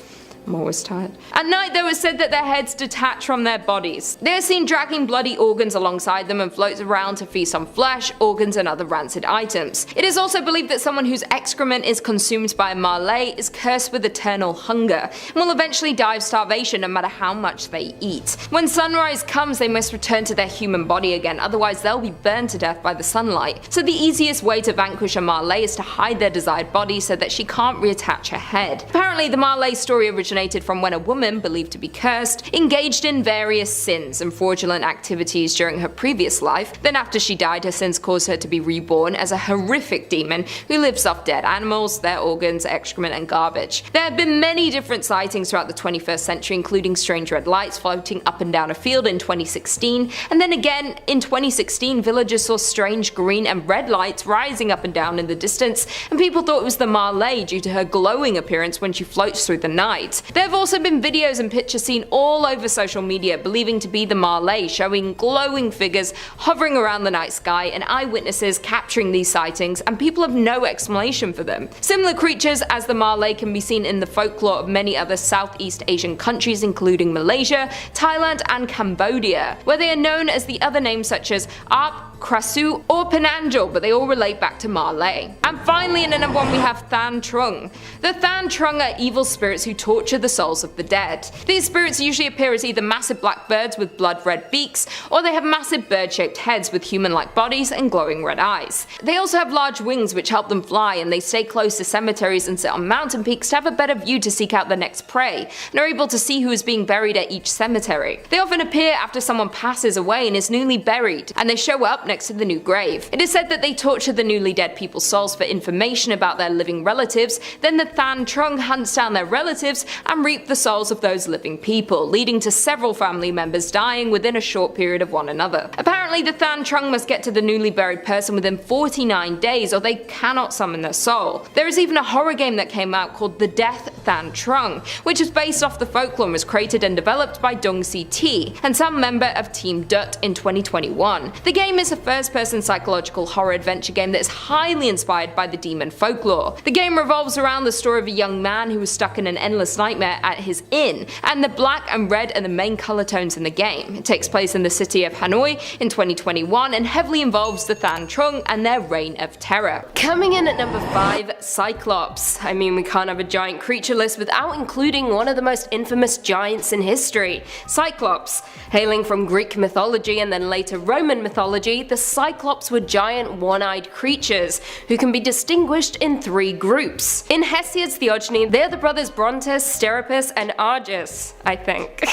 I'm always tired. At night, though, it's said that their heads detach from their bodies. They are seen dragging bloody organs alongside them and float around to feast on flesh, organs, and other rancid items. It is also believed that someone whose excrement is consumed by a Malay is cursed with eternal hunger and will eventually die of starvation no matter how much they eat. When sunrise comes, they must return to their human body again, otherwise they'll be burned to death by the sunlight. So the easiest way to vanquish a Malay is to hide their desired body so that she can't reattach her head. Apparently, the Malay story originated from when a woman, believed to be cursed, engaged in various sins and fraudulent activities during her previous life. Then after she died, her sins caused her to be reborn as a horrific demon who lives off dead animals, their organs, excrement, and garbage. There have been many different sightings throughout the 21st century, including strange red lights floating up and down a field in 2016, and then again in 2016 villagers saw strange green and red lights rising up and down in the distance, and people thought it was the Malay due to her glowing appearance when she floats through the night. There have also been videos and pictures seen all over social media believing to be the Malay, showing glowing figures hovering around the night sky and eyewitnesses capturing these sightings, and people have no explanation for them. Similar creatures as the Malay can be seen in the folklore of many other Southeast Asian countries including Malaysia, Thailand, and Cambodia, where they are known as the other names such as Arp, Krasu, or Penanjal, but they all relate back to Malay. And finally, in at number 1 we have Than Trung. The Than Trung are evil spirits who torture the souls of the dead. These spirits usually appear as either massive black birds with blood-red beaks, or they have massive bird-shaped heads with human-like bodies and glowing red eyes. They also have large wings which help them fly, and they stay close to cemeteries and sit on mountain peaks to have a better view to seek out their next prey, and are able to see who is being buried at each cemetery. They often appear after someone passes away and is newly buried, and they show up next to the new grave. It is said that they torture the newly dead people's souls for information about their living relatives, then the Than Trung hunts down their relatives and reap the souls of those living people, leading to several family members dying within a short period of one another. Apparently, the Than Trung must get to the newly buried person within 49 days or they cannot summon their soul. There is even a horror game that came out called The Death Than Trung, which is based off the folklore and was created and developed by Dong Si T and some member of Team Dut in 2021. The game is a first-person psychological horror adventure game that is highly inspired by the demon folklore. The game revolves around the story of a young man who was stuck in an endless nightmare at his inn, and the black and red are the main color tones in the game. It takes place in the city of Hanoi in 2021 and heavily involves the Than Trung and their reign of terror. Coming in at number 5, Cyclops. I mean, we can't have a giant creature list without including one of the most infamous giants in history, Cyclops. Hailing from Greek mythology and then later Roman mythology, the Cyclops were giant one-eyed creatures who can be distinguished in 3 groups. In Hesiod's theogony, they are the brothers Brontes, Steropus, and Argus, I think,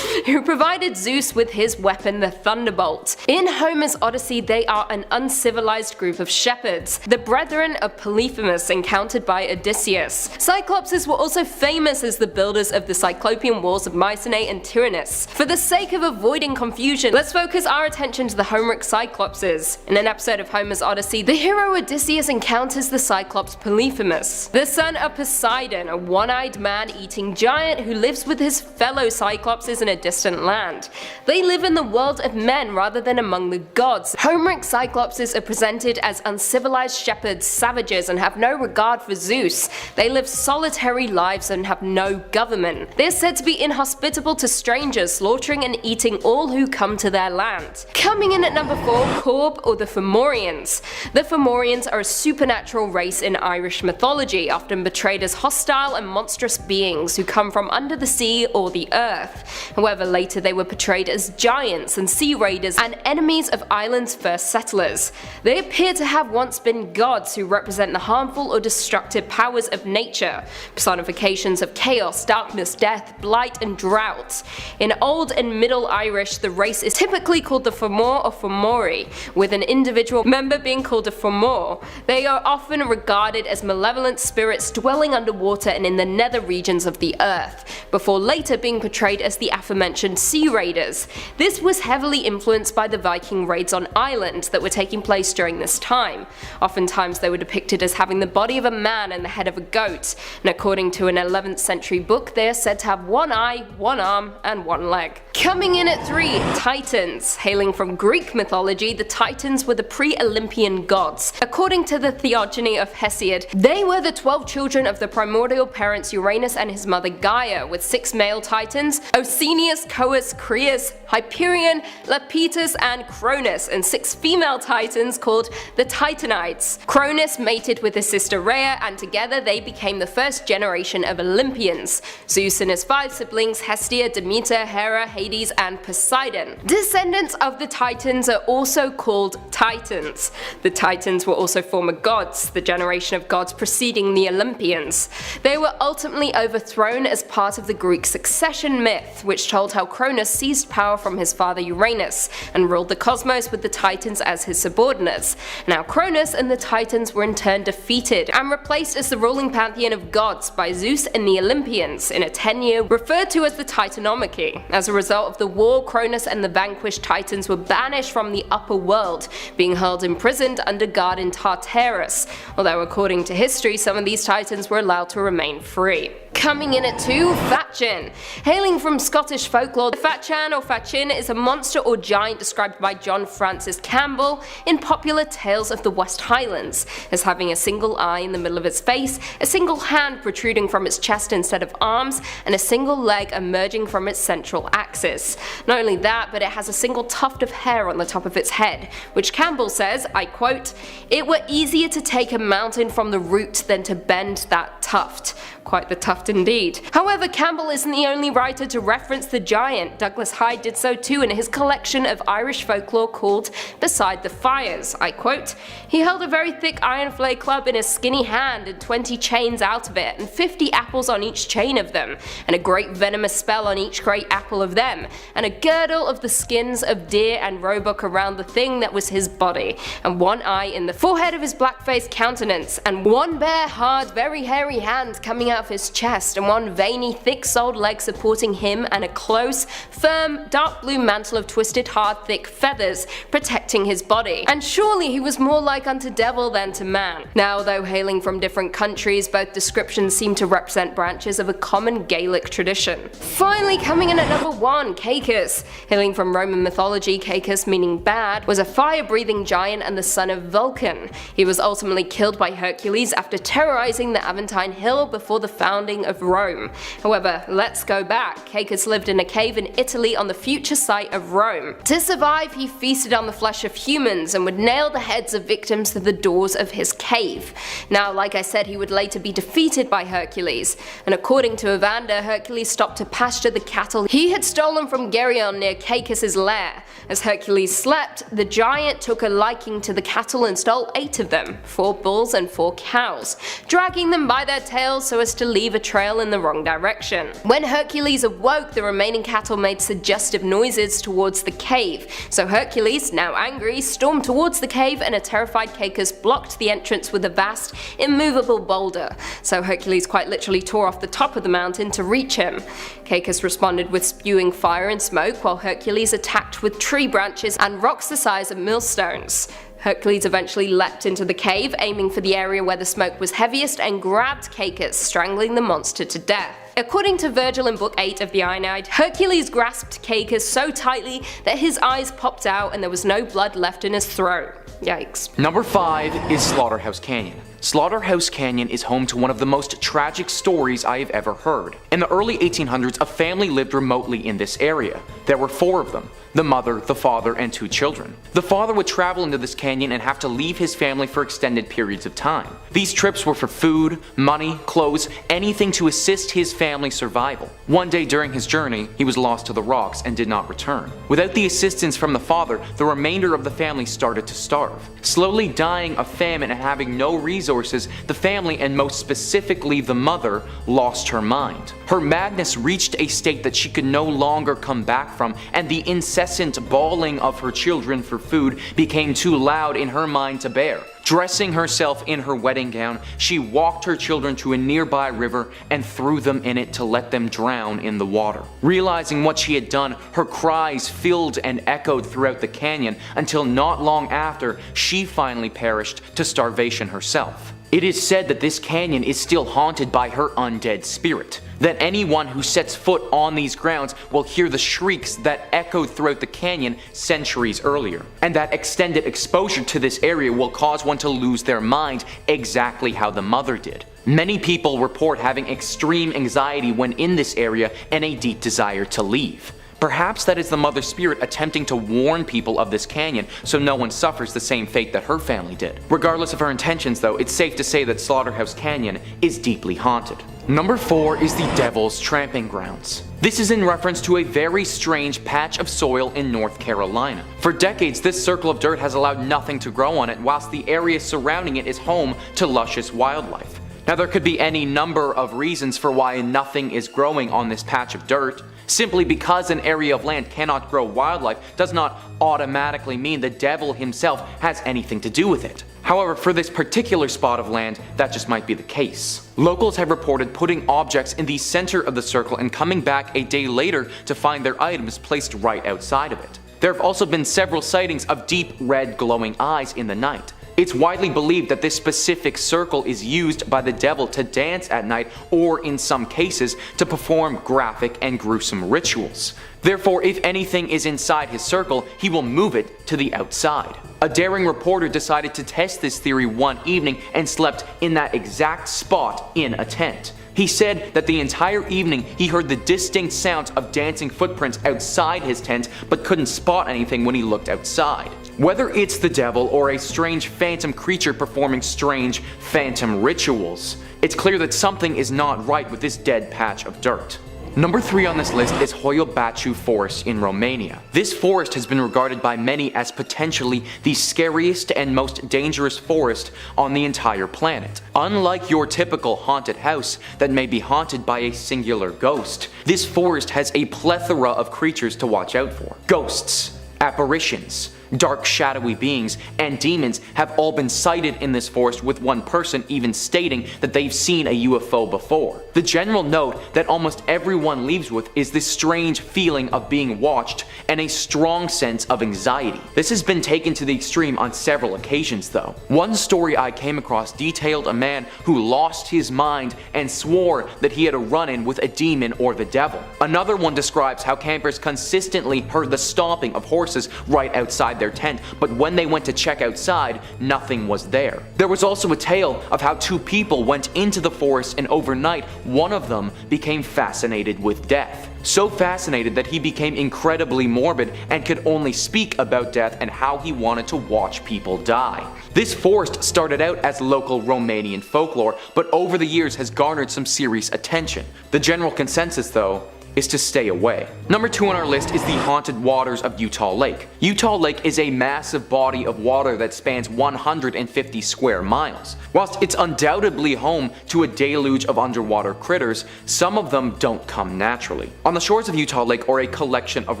who provided Zeus with his weapon, the Thunderbolt. In Homer's Odyssey, they are an uncivilized group of shepherds, the brethren of Polyphemus encountered by Odysseus. Cyclopses were also famous as the builders of the Cyclopean walls of Mycenae and Tyrannus. For the sake of avoiding confusion, let's focus our attention to the Homeric Cyclopses. In an episode of Homer's Odyssey, the hero Odysseus encounters the Cyclops Polyphemus, the son of Poseidon, a one-eyed man-eating giant who lives with his fellow Cyclopses in a distant land. They live in the world of men rather than among the gods. Homeric Cyclopses are presented as uncivilized shepherds, savages, and have no regard for Zeus. They live solitary lives and have no government. They are said to be inhospitable to strangers, slaughtering and eating all who come to their land. Coming in at number 4, Corb or the Fomorians. The Fomorians are a supernatural race in Irish mythology, often portrayed as hostile and monstrous beings who come from under the sea or the earth. However, later they were portrayed as giants and sea raiders and enemies of Ireland's first settlers. They appear to have once been gods who represent the harmful or destructive powers of nature, personifications of chaos, darkness, death, blight, and drought. In Old and Middle Irish, the race is typically called the Fomor or Fomori, with an individual member being called a Fomor. They are often regarded as malevolent spirits dwelling underwater and in the nether regions of the earth, before later being portrayed as the aforementioned Sea Raiders. This was heavily influenced by the Viking raids on Ireland that were taking place during this time. Oftentimes they were depicted as having the body of a man and the head of a goat, and according to an 11th century book they are said to have one eye, one arm, and one leg. Coming in at 3, Titans. Hailing from Greek mythology, the Titans were the pre-Olympian gods. According to the Theogony of Hesiod, they were the 12 children of the primordial parents Uranus and his mother Gaia, with 6 male Titans, Oceanus, Cous, Creus, Hyperion, Lapetus, and Cronus, and 6 female Titans called the Titanides. Cronus mated with his sister Rhea, and together they became the first generation of Olympians. Zeus and his 5 siblings Hestia, Demeter, Hera, Hades, and Poseidon. Descendants of the Titans are also called Titans. The Titans were also former gods, the generation of gods preceding the Olympians. They were ultimately overthrown as part of the Greek succession myth, which told how Cronus seized power from his father Uranus and ruled the cosmos with the Titans as his subordinates. Now Cronus and the Titans were in turn defeated and replaced as the ruling pantheon of gods by Zeus and the Olympians in a tenure referred to as the Titanomachy. As a result of the war, Cronus and the vanquished Titans were banished from the upper world, being held imprisoned under guard in Tartarus, although according to history some of these Titans were allowed to remain free. Coming in at 2, Fatchin. Hailing from Scottish folklore, the Fatchan or Fatchin is a monster or giant described by John Francis Campbell in popular tales of the West Highlands, as having a single eye in the middle of its face, a single hand protruding from its chest instead of arms, and a single leg emerging from its central axis. Not only that, but it has a single tuft of hair on the top of its head, which Campbell says, I quote, "It were easier to take a mountain from the root than to bend that tuft." Quite the tuft indeed. However, Campbell isn't the only writer to reference the giant. Douglas Hyde did so too in his collection of Irish folklore called Beside the Fires. I quote, "He held a very thick iron flay club in his skinny hand and 20 chains out of it, and 50 apples on each chain of them, and a great venomous spell on each great apple of them, and a girdle of the skins of deer and roebuck around the thing that was his body, and one eye in the forehead of his black-faced countenance, and one bare, hard, very hairy hand coming out of his chest, and one veiny, thick-soled leg supporting him, and a close, firm, dark blue mantle of twisted, hard, thick feathers protecting his body. And surely he was more like unto devil than to man." Now, though hailing from different countries, both descriptions seem to represent branches of a common Gaelic tradition. Finally, coming in at number 1, Caicus. Hailing from Roman mythology, Caicus, meaning bad, was a fire-breathing giant and the son of Vulcan. He was ultimately killed by Hercules after terrorizing the Aventine Hill before the founding of Rome. However, let's go back. Caicus lived in a cave in Italy on the future site of Rome. To survive, he feasted on the flesh of humans and would nail the heads of victims to the doors of his cave. Now, like I said, he would later be defeated by Hercules, and according to Evander, Hercules stopped to pasture the cattle he had stolen from Geryon near Caicus' lair. As Hercules slept, the giant took a liking to the cattle and stole 8 of them, 4 bulls and 4 cows, dragging them by their tails so as to leave a trail in the wrong direction. When Hercules awoke, the remaining cattle made suggestive noises towards the cave, so Hercules, now angry, stormed towards the cave, and a terrified Caicus blocked the entrance with a vast, immovable boulder, so Hercules quite literally tore off the top of the mountain to reach him. Caicus responded with spewing fire and smoke, while Hercules attacked with tree branches and rocks the size of millstones. Hercules eventually leapt into the cave, aiming for the area where the smoke was heaviest, and grabbed Caicus, strangling the monster to death. According to Virgil in Book 8 of the Aeneid, Hercules grasped Caicus so tightly that his eyes popped out and there was no blood left in his throat. Yikes. Number 5 is Slaughterhouse Canyon. Slaughterhouse Canyon is home to one of the most tragic stories I have ever heard. In the early 1800s, a family lived remotely in this area. There were 4 of them: the mother, the father, and 2 children. The father would travel into this canyon and have to leave his family for extended periods of time. These trips were for food, money, clothes, anything to assist his family's survival. One day during his journey, he was lost to the rocks and did not return. Without the assistance from the father, the remainder of the family started to starve. Slowly dying of famine and having no resources, the family, and most specifically the mother, lost her mind. Her madness reached a state that she could no longer come back from, and the incessant bawling of her children for food became too loud in her mind to bear. Dressing herself in her wedding gown, she walked her children to a nearby river and threw them in it to let them drown in the water. Realizing what she had done, her cries filled and echoed throughout the canyon until not long after, she finally perished to starvation herself. It is said that this canyon is still haunted by her undead spirit, that anyone who sets foot on these grounds will hear the shrieks that echoed throughout the canyon centuries earlier, and that extended exposure to this area will cause one to lose their mind exactly how the mother did. Many people report having extreme anxiety when in this area and a deep desire to leave. Perhaps that is the mother spirit attempting to warn people of this canyon so no one suffers the same fate that her family did. Regardless of her intentions though, it's safe to say that Slaughterhouse Canyon is deeply haunted. Number 4 is the Devil's Tramping Grounds. This is in reference to a very strange patch of soil in North Carolina. For decades, this circle of dirt has allowed nothing to grow on it, whilst the area surrounding it is home to luscious wildlife. Now there could be any number of reasons for why nothing is growing on this patch of dirt. Simply because an area of land cannot grow wildlife does not automatically mean the devil himself has anything to do with it. However, for this particular spot of land, that just might be the case. Locals have reported putting objects in the center of the circle and coming back a day later to find their items placed right outside of it. There have also been several sightings of deep red glowing eyes in the night. It's widely believed that this specific circle is used by the devil to dance at night, or in some cases, to perform graphic and gruesome rituals. Therefore, if anything is inside his circle, he will move it to the outside. A daring reporter decided to test this theory one evening and slept in that exact spot in a tent. He said that the entire evening he heard the distinct sounds of dancing footprints outside his tent, but couldn't spot anything when he looked outside. Whether it's the devil or a strange phantom creature performing strange phantom rituals, it's clear that something is not right with this dead patch of dirt. Number 3 on this list is Hoia Forest in Romania. This forest has been regarded by many as potentially the scariest and most dangerous forest on the entire planet. Unlike your typical haunted house that may be haunted by a singular ghost, this forest has a plethora of creatures to watch out for. Ghosts, apparitions, dark shadowy beings, and demons have all been sighted in this forest, with one person even stating that they've seen a UFO before. The general note that almost everyone leaves with is this strange feeling of being watched and a strong sense of anxiety. This has been taken to the extreme on several occasions though. One story I came across detailed a man who lost his mind and swore that he had a run-in with a demon or the devil. Another one describes how campers consistently heard the stomping of horses right outside their tent, but when they went to check outside, nothing was there. There was also a tale of how 2 people went into the forest and overnight, one of them became fascinated with death. So fascinated that he became incredibly morbid and could only speak about death and how he wanted to watch people die. This forest started out as local Romanian folklore, but over the years has garnered some serious attention. The general consensus though is to stay away. Number 2 on our list is the haunted waters of Utah Lake. Utah Lake is a massive body of water that spans 150 square miles. Whilst it's undoubtedly home to a deluge of underwater critters, some of them don't come naturally. On the shores of Utah Lake are a collection of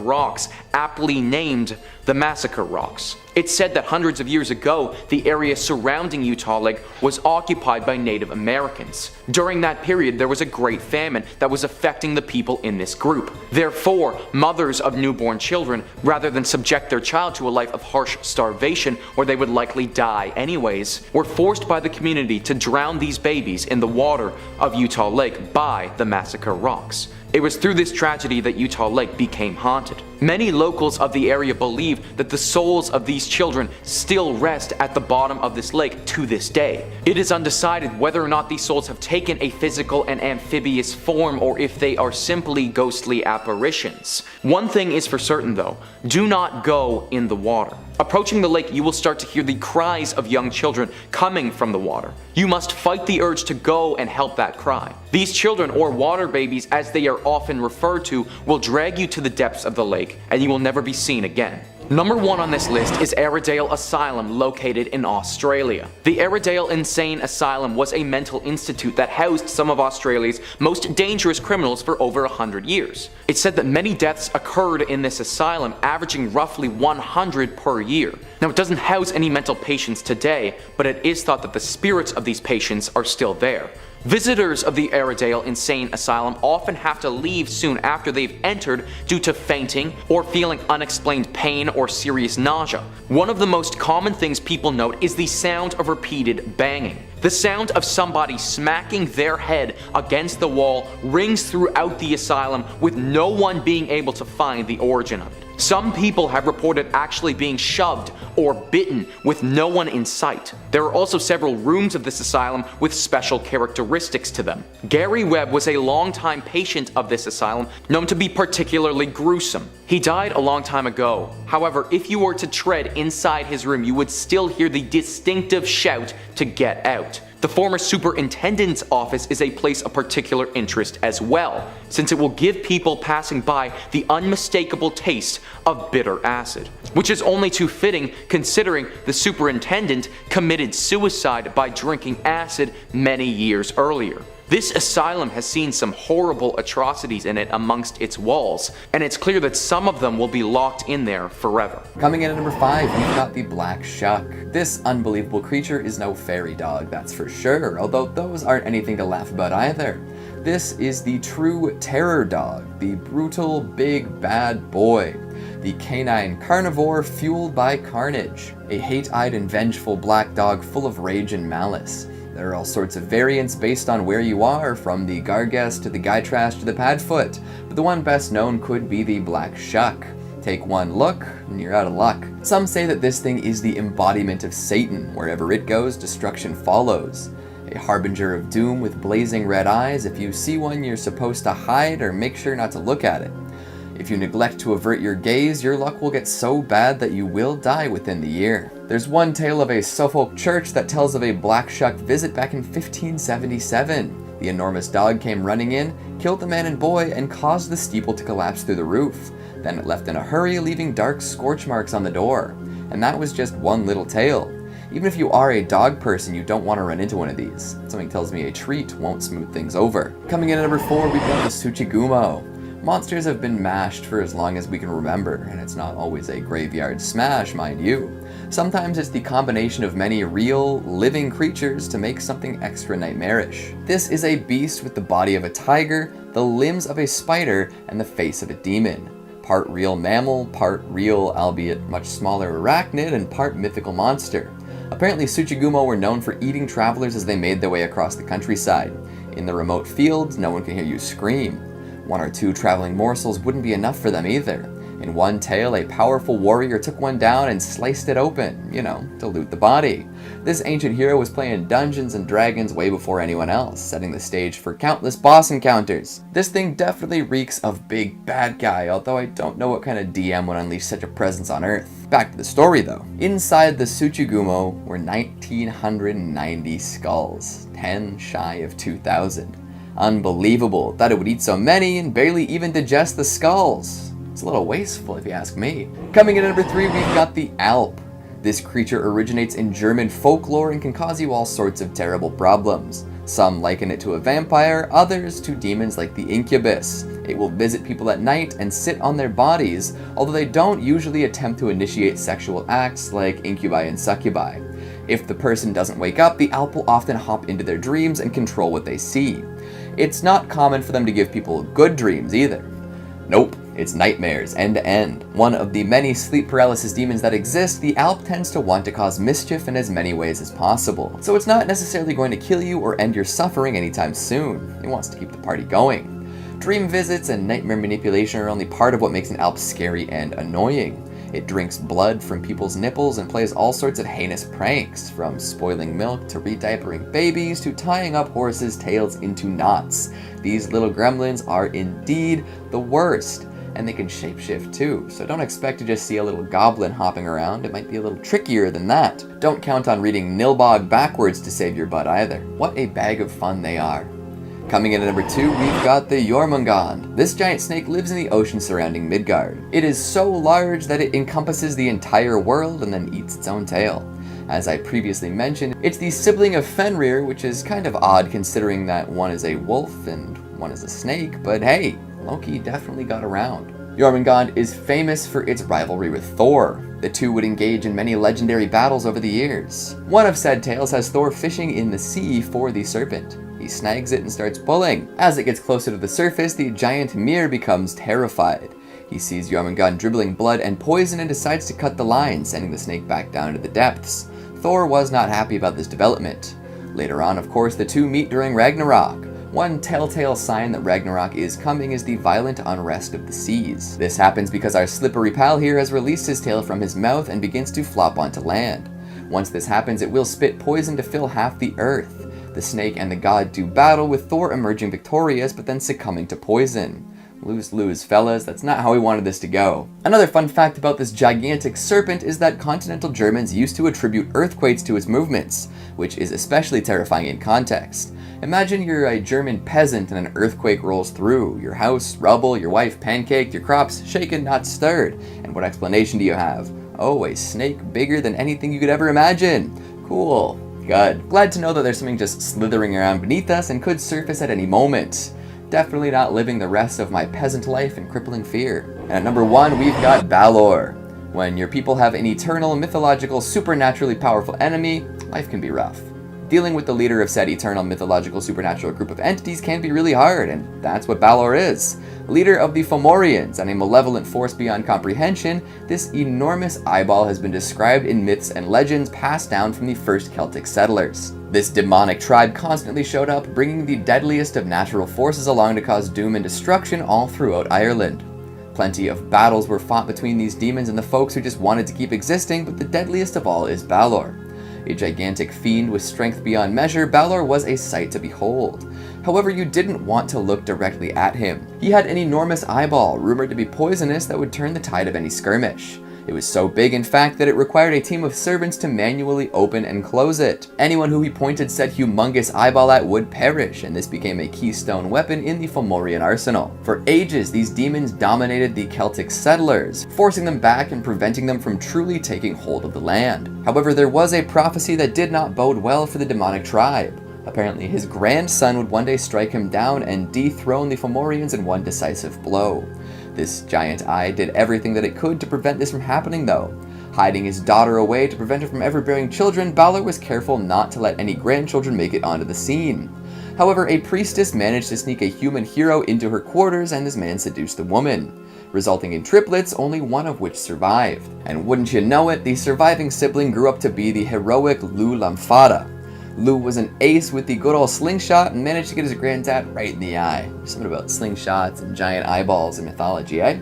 rocks, aptly named the Massacre Rocks. It's said that hundreds of years ago, the area surrounding Utah Lake was occupied by Native Americans. During that period, there was a great famine that was affecting the people in this group. Therefore, mothers of newborn children, rather than subject their child to a life of harsh starvation where they would likely die anyways, were forced by the community to drown these babies in the water of Utah Lake by the Massacre Rocks. It was through this tragedy that Utah Lake became haunted. Many locals of the area believe that the souls of these children still rest at the bottom of this lake to this day. It is undecided whether or not these souls have taken a physical and amphibious form or if they are simply ghostly apparitions. One thing is for certain though, do not go in the water. Approaching the lake, you will start to hear the cries of young children coming from the water. You must fight the urge to go and help that cry. These children, or water babies as they are often referred to, will drag you to the depths of the lake and you will never be seen again. Number 1 on this list is Airedale Asylum, located in Australia. The Airedale Insane Asylum was a mental institute that housed some of Australia's most dangerous criminals for over 100 years. It's said that many deaths occurred in this asylum, averaging roughly 100 per year. Now, it doesn't house any mental patients today, but it is thought that the spirits of these patients are still there. Visitors of the Airedale Insane Asylum often have to leave soon after they've entered due to fainting or feeling unexplained pain or serious nausea. One of the most common things people note is the sound of repeated banging. The sound of somebody smacking their head against the wall rings throughout the asylum, with no one being able to find the origin of it. Some people have reported actually being shoved or bitten with no one in sight. There are also several rooms of this asylum with special characteristics to them. Gary Webb was a longtime patient of this asylum, known to be particularly gruesome. He died a long time ago. However, if you were to tread inside his room, you would still hear the distinctive shout to get out. The former superintendent's office is a place of particular interest as well, since it will give people passing by the unmistakable taste of bitter acid, which is only too fitting considering the superintendent committed suicide by drinking acid many years earlier. This asylum has seen some horrible atrocities in it amongst its walls, and it's clear that some of them will be locked in there forever. Coming in at number 5, we've got the Black Shuck. This unbelievable creature is no fairy dog, that's for sure, although those aren't anything to laugh about either. This is the true terror dog, the brutal, big, bad boy. The canine carnivore fueled by carnage. A hate-eyed and vengeful black dog full of rage and malice. There are all sorts of variants based on where you are, from the Gargest to the Gytrash to the Padfoot, but the one best known could be the Black Shuck. Take one look, and you're out of luck. Some say that this thing is the embodiment of Satan. Wherever it goes, destruction follows. A harbinger of doom with blazing red eyes. If you see one, you're supposed to hide or make sure not to look at it. If you neglect to avert your gaze, your luck will get so bad that you will die within the year. There's one tale of a Suffolk church that tells of a Black Shuck visit back in 1577. The enormous dog came running in, killed the man and boy, and caused the steeple to collapse through the roof. Then it left in a hurry, leaving dark scorch marks on the door. And that was just one little tale. Even if you are a dog person, you don't want to run into one of these. Something tells me a treat won't smooth things over. Coming in at number 4, we've got the Tsuchigumo. Monsters have been mashed for as long as we can remember, and it's not always a graveyard smash, mind you. Sometimes it's the combination of many real, living creatures to make something extra nightmarish. This is a beast with the body of a tiger, the limbs of a spider, and the face of a demon. Part real mammal, part real, albeit much smaller arachnid, and part mythical monster. Apparently Tsuchigumo were known for eating travelers as they made their way across the countryside. In the remote fields, no one can hear you scream. 1 or 2 traveling morsels wouldn't be enough for them either. In one tale, a powerful warrior took one down and sliced it open, to loot the body. This ancient hero was playing Dungeons and Dragons way before anyone else, setting the stage for countless boss encounters. This thing definitely reeks of big bad guy, although I don't know what kind of DM would unleash such a presence on Earth. Back to the story though. Inside the Tsuchigumo were 1,990 skulls, 10 shy of 2,000. Unbelievable that it would eat so many and barely even digest the skulls. It's a little wasteful if you ask me. Coming in at number 3, we've got the Alp. This creature originates in German folklore and can cause you all sorts of terrible problems. Some liken it to a vampire, others to demons like the Incubus. It will visit people at night and sit on their bodies, although they don't usually attempt to initiate sexual acts like incubi and succubi. If the person doesn't wake up, the Alp will often hop into their dreams and control what they see. It's not common for them to give people good dreams either. Nope, it's nightmares end to end. One of the many sleep paralysis demons that exist, the Alp tends to want to cause mischief in as many ways as possible. So it's not necessarily going to kill you or end your suffering anytime soon. It wants to keep the party going. Dream visits and nightmare manipulation are only part of what makes an Alp scary and annoying. It drinks blood from people's nipples and plays all sorts of heinous pranks, from spoiling milk to rediapering babies to tying up horses' tails into knots. These little gremlins are indeed the worst, and they can shapeshift too, so don't expect to just see a little goblin hopping around. It might be a little trickier than that. Don't count on reading Nilbog backwards to save your butt either. What a bag of fun they are. Coming in at number 2, we've got the Jormungand. This giant snake lives in the ocean surrounding Midgard. It is so large that it encompasses the entire world and then eats its own tail. As I previously mentioned, it's the sibling of Fenrir, which is kind of odd considering that one is a wolf and one is a snake, but hey, Loki definitely got around. Jormungand is famous for its rivalry with Thor. The two would engage in many legendary battles over the years. One of said tales has Thor fishing in the sea for the serpent. He snags it and starts pulling. As it gets closer to the surface, the giant Mir becomes terrified. He sees Jormungand dribbling blood and poison and decides to cut the line, sending the snake back down to the depths. Thor was not happy about this development. Later on, of course, the two meet during Ragnarok. One telltale sign that Ragnarok is coming is the violent unrest of the seas. This happens because our slippery pal here has released his tail from his mouth and begins to flop onto land. Once this happens, it will spit poison to fill half the earth. The snake and the god do battle, with Thor emerging victorious but then succumbing to poison. Lose, fellas, that's not how we wanted this to go. Another fun fact about this gigantic serpent is that continental Germans used to attribute earthquakes to its movements, which is especially terrifying in context. Imagine you're a German peasant and an earthquake rolls through. Your house, rubble, your wife pancaked, your crops shaken, not stirred. And what explanation do you have? Oh, a snake bigger than anything you could ever imagine. Cool. Good. Glad to know that there's something just slithering around beneath us and could surface at any moment. Definitely not living the rest of my peasant life in crippling fear. And at number 1, we've got Balor. When your people have an eternal, mythological, supernaturally powerful enemy, life can be rough. Dealing with the leader of said eternal, mythological, supernatural group of entities can be really hard, and that's what Balor is. Leader of the Fomorians and a malevolent force beyond comprehension, this enormous eyeball has been described in myths and legends passed down from the first Celtic settlers. This demonic tribe constantly showed up, bringing the deadliest of natural forces along to cause doom and destruction all throughout Ireland. Plenty of battles were fought between these demons and the folks who just wanted to keep existing, but the deadliest of all is Balor. A gigantic fiend with strength beyond measure, Balor was a sight to behold. However, you didn't want to look directly at him. He had an enormous eyeball, rumored to be poisonous, that would turn the tide of any skirmish. It was so big, in fact, that it required a team of servants to manually open and close it. Anyone who he pointed said humongous eyeball at would perish, and this became a keystone weapon in the Fomorian arsenal. For ages, these demons dominated the Celtic settlers, forcing them back and preventing them from truly taking hold of the land. However, there was a prophecy that did not bode well for the demonic tribe. Apparently, his grandson would one day strike him down and dethrone the Fomorians in one decisive blow. This giant eye did everything that it could to prevent this from happening, though. Hiding his daughter away to prevent her from ever bearing children, Balor was careful not to let any grandchildren make it onto the scene. However, a priestess managed to sneak a human hero into her quarters, and this man seduced the woman, resulting in triplets, only one of which survived. And wouldn't you know it, the surviving sibling grew up to be the heroic Lou Lamfada. Lou was an ace with the good old slingshot and managed to get his granddad right in the eye. There's something about slingshots and giant eyeballs in mythology, eh?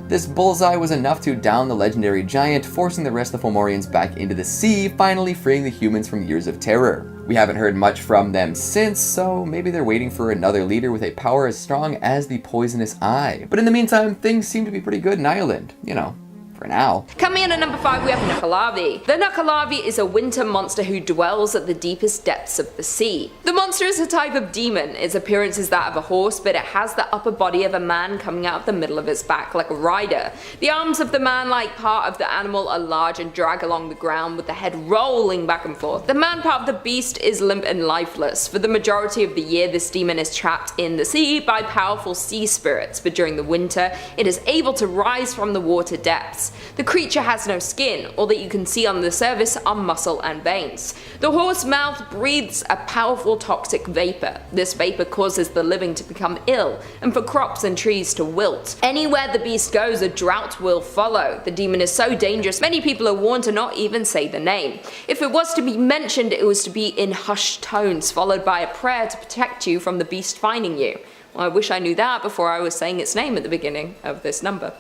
This bullseye was enough to down the legendary giant, forcing the rest of the Fomorians back into the sea, finally freeing the humans from years of terror. We haven't heard much from them since, so maybe they're waiting for another leader with a power as strong as the poisonous eye. But in the meantime, things seem to be pretty good in Ireland, you know. For now. Coming in at number 5, we have Nukkalavi. The Nukkalavi is a winter monster who dwells at the deepest depths of the sea. The monster is a type of demon. Its appearance is that of a horse, but it has the upper body of a man coming out of the middle of its back like a rider. The arms of the man-like part of the animal are large and drag along the ground, with the head rolling back and forth. The man part of the beast is limp and lifeless. For the majority of the year, this demon is trapped in the sea by powerful sea spirits, but during the winter, it is able to rise from the water depths. The creature has no skin. All that you can see on the surface are muscle and veins. The horse mouth breathes a powerful toxic vapor. This vapor causes the living to become ill, and for crops and trees to wilt. Anywhere the beast goes, a drought will follow. The demon is so dangerous, many people are warned to not even say the name. If it was to be mentioned, it was to be in hushed tones, followed by a prayer to protect you from the beast finding you. Well, I wish I knew that before I was saying its name at the beginning of this number.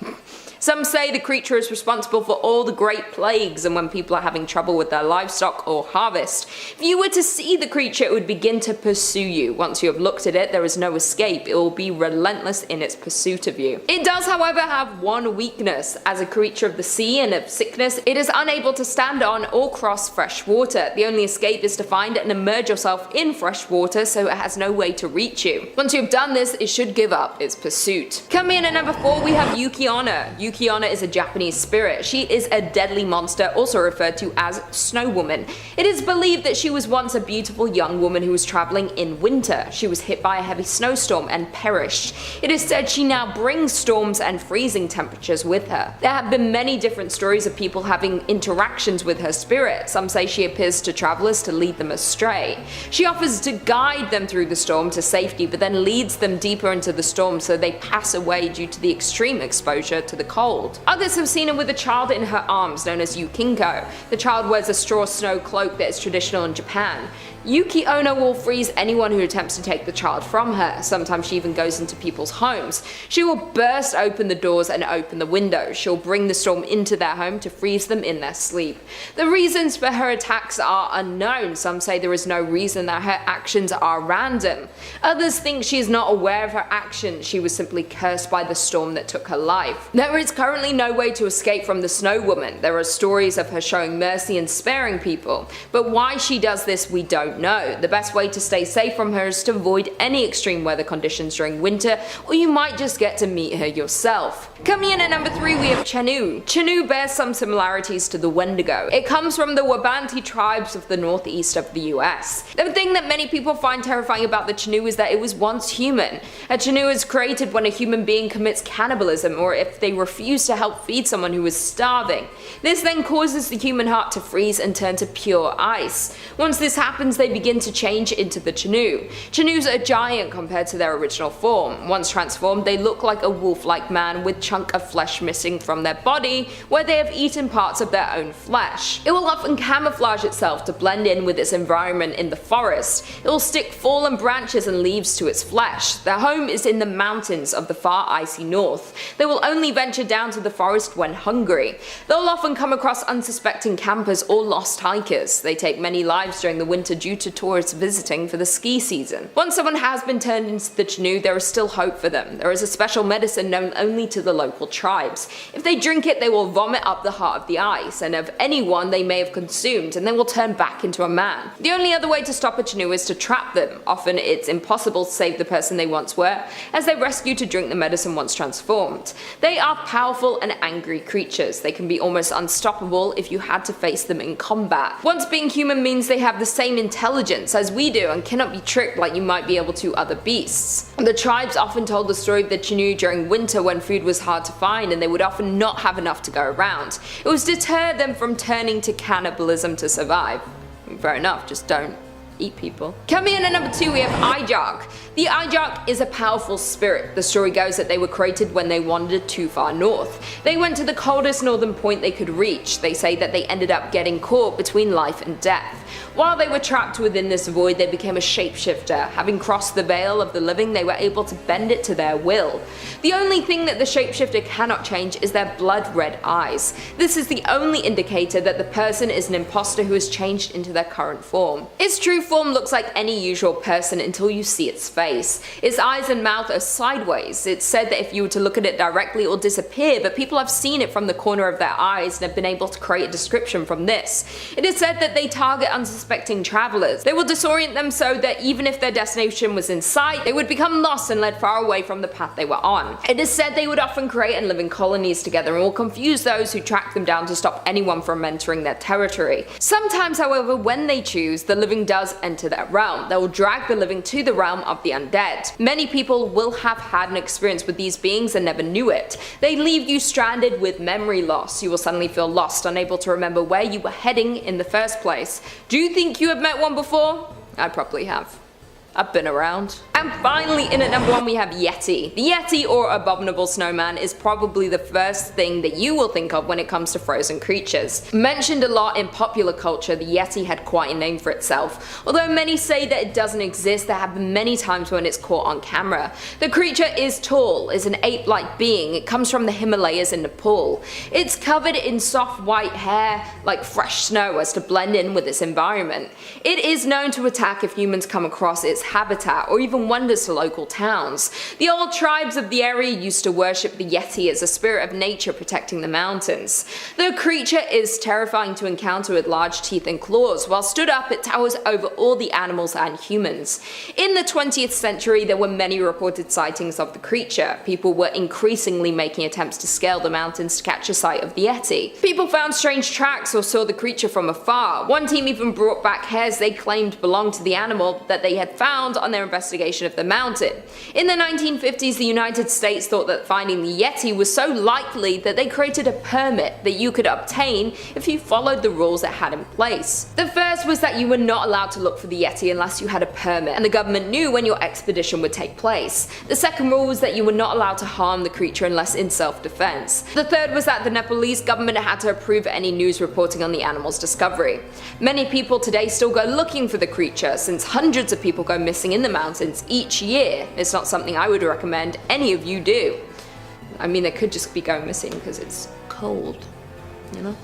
Some say the creature is responsible for all the great plagues and when people are having trouble with their livestock or harvest. If you were to see the creature, it would begin to pursue you. Once you have looked at it, there is no escape. It will be relentless in its pursuit of you. It does, however, have one weakness. As a creature of the sea and of sickness, it is unable to stand on or cross fresh water. The only escape is to find and immerse yourself in fresh water, so it has no way to reach you. Once you have done this, it should give up its pursuit. Coming in at number 4, we have Yuki-onna. Yuki-onna is a Japanese spirit. She is a deadly monster, also referred to as Snow Woman. It is believed that she was once a beautiful young woman who was traveling in winter. She was hit by a heavy snowstorm and perished. It is said she now brings storms and freezing temperatures with her. There have been many different stories of people having interactions with her spirit. Some say she appears to travelers to lead them astray. She offers to guide them through the storm to safety, but then leads them deeper into the storm so they pass away due to the extreme exposure to the cold. Others have seen her with a child in her arms known as Yukinko. The child wears a straw snow cloak that is traditional in Japan. Yuki-onna will freeze anyone who attempts to take the child from her. Sometimes she even goes into people's homes. She will burst open the doors and open the windows. She'll bring the storm into their home to freeze them in their sleep. The reasons for her attacks are unknown. Some say there is no reason, that her actions are random. Others think she is not aware of her actions. She was simply cursed by the storm that took her life. There is currently no way to escape from the Snow Woman. There are stories of her showing mercy and sparing people, but why she does this we don't know. The best way to stay safe from her is to avoid any extreme weather conditions during winter, or you might just get to meet her yourself. Coming in at number 3, we have Chenu. Chenu bears some similarities to the Wendigo. It comes from the Wabanti tribes of the northeast of the US. The thing that many people find terrifying about the Chenu is that it was once human. A Chenu is created when a human being commits cannibalism, or if they refuse to help feed someone who is starving. This then causes the human heart to freeze and turn to pure ice. Once this happens, they begin to change into the Chenu. Chenus are giant compared to their original form. Once transformed, they look like a wolf-like man with chunk of flesh missing from their body, where they have eaten parts of their own flesh. It will often camouflage itself to blend in with its environment in the forest. It will stick fallen branches and leaves to its flesh. Their home is in the mountains of the far icy north. They will only venture down to the forest when hungry. They'll often come across unsuspecting campers or lost hikers. They take many lives during the winter due to tourists visiting for the ski season. Once someone has been turned into the Chenu, there is still hope for them. There is a special medicine known only to the local tribes. If they drink it, they will vomit up the heart of the ice, and of anyone they may have consumed, and they will turn back into a man. The only other way to stop a Chenu is to trap them. Often it's impossible to save the person they once were, as they rescue to drink the medicine once transformed. They are powerful and angry creatures. They can be almost unstoppable if you had to face them in combat. Once being human means they have the same intelligence as we do and cannot be tricked like you might be able to other beasts. The tribes often told the story of the Chenu during winter when food was hard to find and they would often not have enough to go around. It was to deter them from turning to cannibalism to survive. Fair enough, just don't eat people. Coming in at number 2, we have Ijark. The Ijark is a powerful spirit. The story goes that they were created when they wandered too far north. They went to the coldest northern point they could reach. They say that they ended up getting caught between life and death. While they were trapped within this void, they became a shapeshifter. Having crossed the veil of the living, they were able to bend it to their will. The only thing that the shapeshifter cannot change is their blood red eyes. This is the only indicator that the person is an imposter who has changed into their current form. Its true form looks like any usual person until you see its face. Its eyes and mouth are sideways. It's said that if you were to look at it directly, it will disappear, but people have seen it from the corner of their eyes and have been able to create a description from this. It is said that they target unsuspecting travelers. They will disorient them so that even if their destination was in sight, they would become lost and led far away from the path they were on. It is said they would often create and live in colonies together and will confuse those who track them down to stop anyone from entering their territory. Sometimes, however, when they choose, the living does enter their realm. They will drag the living to the realm of the undead. Many people will have had an experience with these beings and never knew it. They leave you stranded with memory loss. You will suddenly feel lost, unable to remember where you were heading in the first place. Do you think you have met one before? I probably have. I've been around. And finally, in at number 1 we have Yeti. The Yeti, or abominable snowman, is probably the first thing that you will think of when it comes to frozen creatures. Mentioned a lot in popular culture, the Yeti had quite a name for itself. Although many say that it doesn't exist, there have been many times when it's caught on camera. The creature is tall, is an ape-like being. It comes from the Himalayas in Nepal. It's covered in soft white hair, like fresh snow, as to blend in with its environment. It is known to attack if humans come across its habitat, or even wanders to local towns. The old tribes of the area used to worship the Yeti as a spirit of nature protecting the mountains. The creature is terrifying to encounter with large teeth and claws. While stood up, it towers over all the animals and humans. In the 20th century, there were many reported sightings of the creature. People were increasingly making attempts to scale the mountains to catch a sight of the Yeti. People found strange tracks or saw the creature from afar. One team even brought back hairs they claimed belonged to the animal that they had found on their investigation of the mountain. In the 1950s, the United States thought that finding the Yeti was so likely that they created a permit that you could obtain if you followed the rules it had in place. The first was that you were not allowed to look for the Yeti unless you had a permit, and the government knew when your expedition would take place. The second rule was that you were not allowed to harm the creature unless in self-defense. The third was that the Nepalese government had to approve any news reporting on the animal's discovery. Many people today still go looking for the creature, since hundreds of people go missing in the mountains each year. It's not something I would recommend any of you do. I mean, they could just be going missing because it's cold, you know?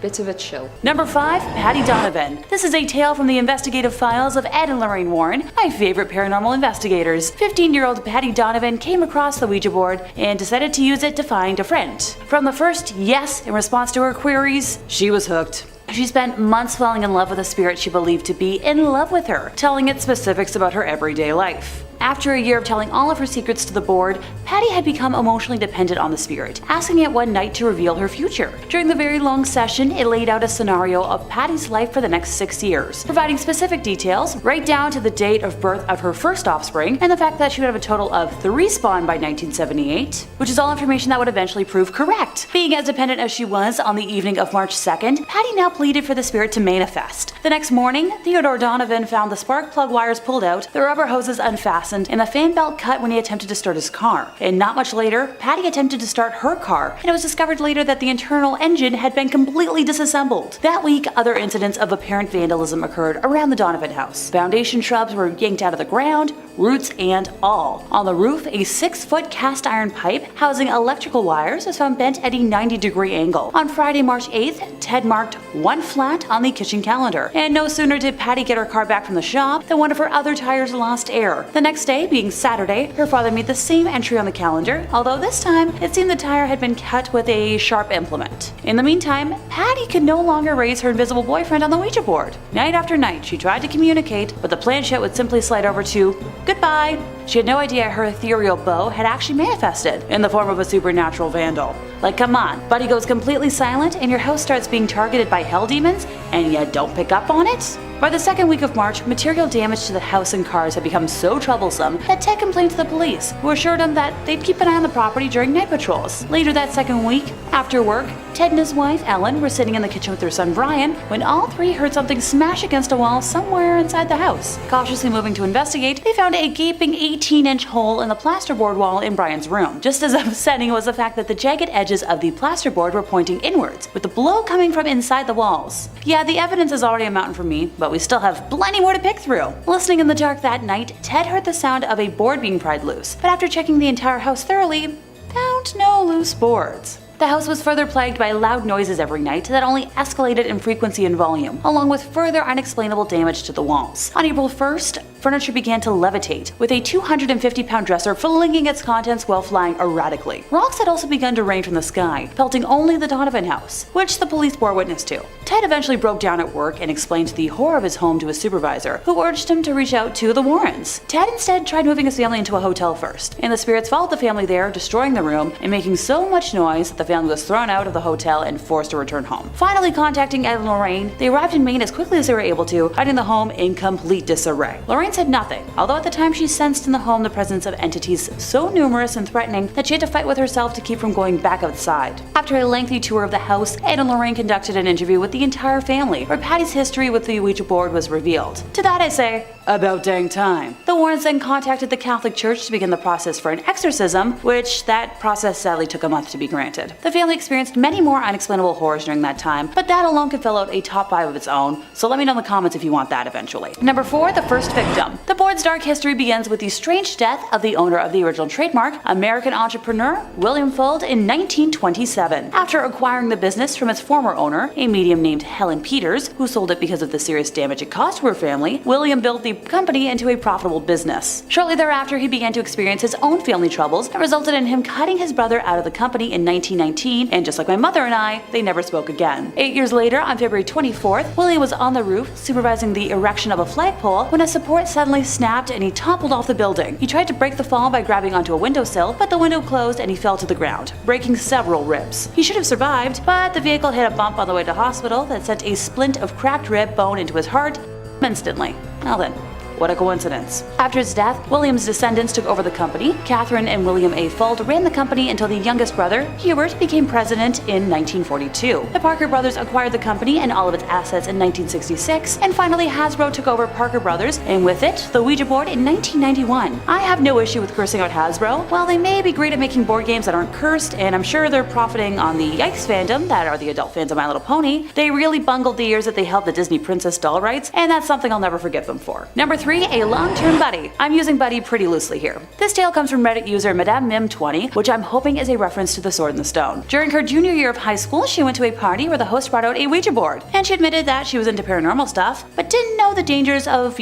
Bit of a chill. Number 5, Patty Donovan. This is a tale from the investigative files of Ed and Lorraine Warren, my favorite paranormal investigators. 15-year-old Patty Donovan came across the Ouija board and decided to use it to find a friend. From the first yes in response to her queries, she was hooked. She spent months falling in love with a spirit she believed to be in love with her, telling it specifics about her everyday life. After a year of telling all of her secrets to the board, Patty had become emotionally dependent on the spirit, asking it one night to reveal her future. During the very long session, it laid out a scenario of Patty's life for the next 6 years, providing specific details, right down to the date of birth of her first offspring, and the fact that she would have a total of 3 spawn by 1978, which is all information that would eventually prove correct. Being as dependent as she was, on the evening of March 2nd, Patty now pleaded for the spirit to manifest. The next morning, Theodore Donovan found the spark plug wires pulled out, the rubber hoses unfastened, and the fan belt cut when he attempted to start his car. And not much later, Patty attempted to start her car, and it was discovered later that the internal engine had been completely disassembled. That week, other incidents of apparent vandalism occurred around the Donovan house. Foundation shrubs were yanked out of the ground, roots and all. On the roof, a 6-foot cast iron pipe housing electrical wires was found bent at a 90-degree angle. On Friday, March 8th, Ted marked 1 flat on the kitchen calendar. And no sooner did Patty get her car back from the shop than one of her other tires lost air. The next day, being Saturday, her father made the same entry on the calendar, although this time it seemed the tire had been cut with a sharp implement. In the meantime, Patty could no longer raise her invisible boyfriend on the Ouija board. Night after night, she tried to communicate, but the planchette would simply slide over to goodbye. She had no idea her ethereal beau had actually manifested in the form of a supernatural vandal. Like, come on, Buddy goes completely silent and your house starts being targeted by hell demons and you don't pick up on it? By the second week of March, material damage to the house and cars had become so troublesome that Ted complained to the police, who assured him that they'd keep an eye on the property during night patrols. Later that second week, after work, Ted and his wife, Ellen, were sitting in the kitchen with their son Brian when all three heard something smash against a wall somewhere inside the house. Cautiously moving to investigate, they found a gaping 18-inch hole in the plasterboard wall in Brian's room. Just as upsetting was the fact that the jagged edges of the plasterboard were pointing inwards, with the blow coming from inside the walls. Yeah, the evidence is already a mountain for me, but we still have plenty more to pick through. Listening in the dark that night, Ted heard the sound of a board being pried loose, but after checking the entire house thoroughly, found no loose boards. The house was further plagued by loud noises every night that only escalated in frequency and volume, along with further unexplainable damage to the walls. On April 1st, furniture began to levitate, with a 250-pound dresser flinging its contents while flying erratically. Rocks had also begun to rain from the sky, pelting only the Donovan house, which the police bore witness to. Ted eventually broke down at work and explained the horror of his home to his supervisor, who urged him to reach out to the Warrens. Ted instead tried moving his family into a hotel first, and the spirits followed the family there, destroying the room and making so much noise that the family was thrown out of the hotel and forced to return home. Finally contacting Ed and Lorraine, they arrived in Maine as quickly as they were able to, finding the home in complete disarray. Lorraine said nothing, although at the time she sensed in the home the presence of entities so numerous and threatening that she had to fight with herself to keep from going back outside. After a lengthy tour of the house, Ed and Lorraine conducted an interview with the entire family, where Patty's history with the Ouija board was revealed. To that I say, About dang time. The Warrens then contacted the Catholic Church to begin the process for an exorcism, which that process sadly took a month to be granted. The family experienced many more unexplainable horrors during that time, but that alone could fill out a top 5 of its own, so let me know in the comments if you want that eventually. Number 4, the first victim. The board's dark history begins with the strange death of the owner of the original trademark, American entrepreneur William Fuld, in 1927. After acquiring the business from its former owner, a medium named Helen Peters, who sold it because of the serious damage it caused to her family, William built the company into a profitable business. Shortly thereafter, he began to experience his own family troubles that resulted in him cutting his brother out of the company in 1919, and just like my mother and I, they never spoke again. 8 years later, on February 24th, William was on the roof supervising the erection of a flagpole when a support suddenly snapped and he toppled off the building. He tried to break the fall by grabbing onto a windowsill, but the window closed and he fell to the ground, breaking several ribs. He should have survived, but the vehicle hit a bump on the way to hospital that sent a splint of cracked rib bone into his heart instantly. Well then, what a coincidence. After his death, William's descendants took over the company. Catherine and William A. Fuld ran the company until the youngest brother, Hubert, became president in 1942. The Parker brothers acquired the company and all of its assets in 1966, and finally Hasbro took over Parker Brothers, and with it, the Ouija board in 1991. I have no issue with cursing out Hasbro. While they may be great at making board games that aren't cursed, and I'm sure they're profiting on the Yikes fandom that are the adult fans of My Little Pony, they really bungled the years that they held the Disney Princess doll rights, and that's something I'll never forgive them for. Number 3, a long-term buddy. I'm using buddy pretty loosely here. This tale comes from Reddit user Madame Mim20, which I'm hoping is a reference to The Sword in the Stone. During her junior year of high school, she went to a party where the host brought out a Ouija board, and she admitted that she was into paranormal stuff, but didn't know the dangers of,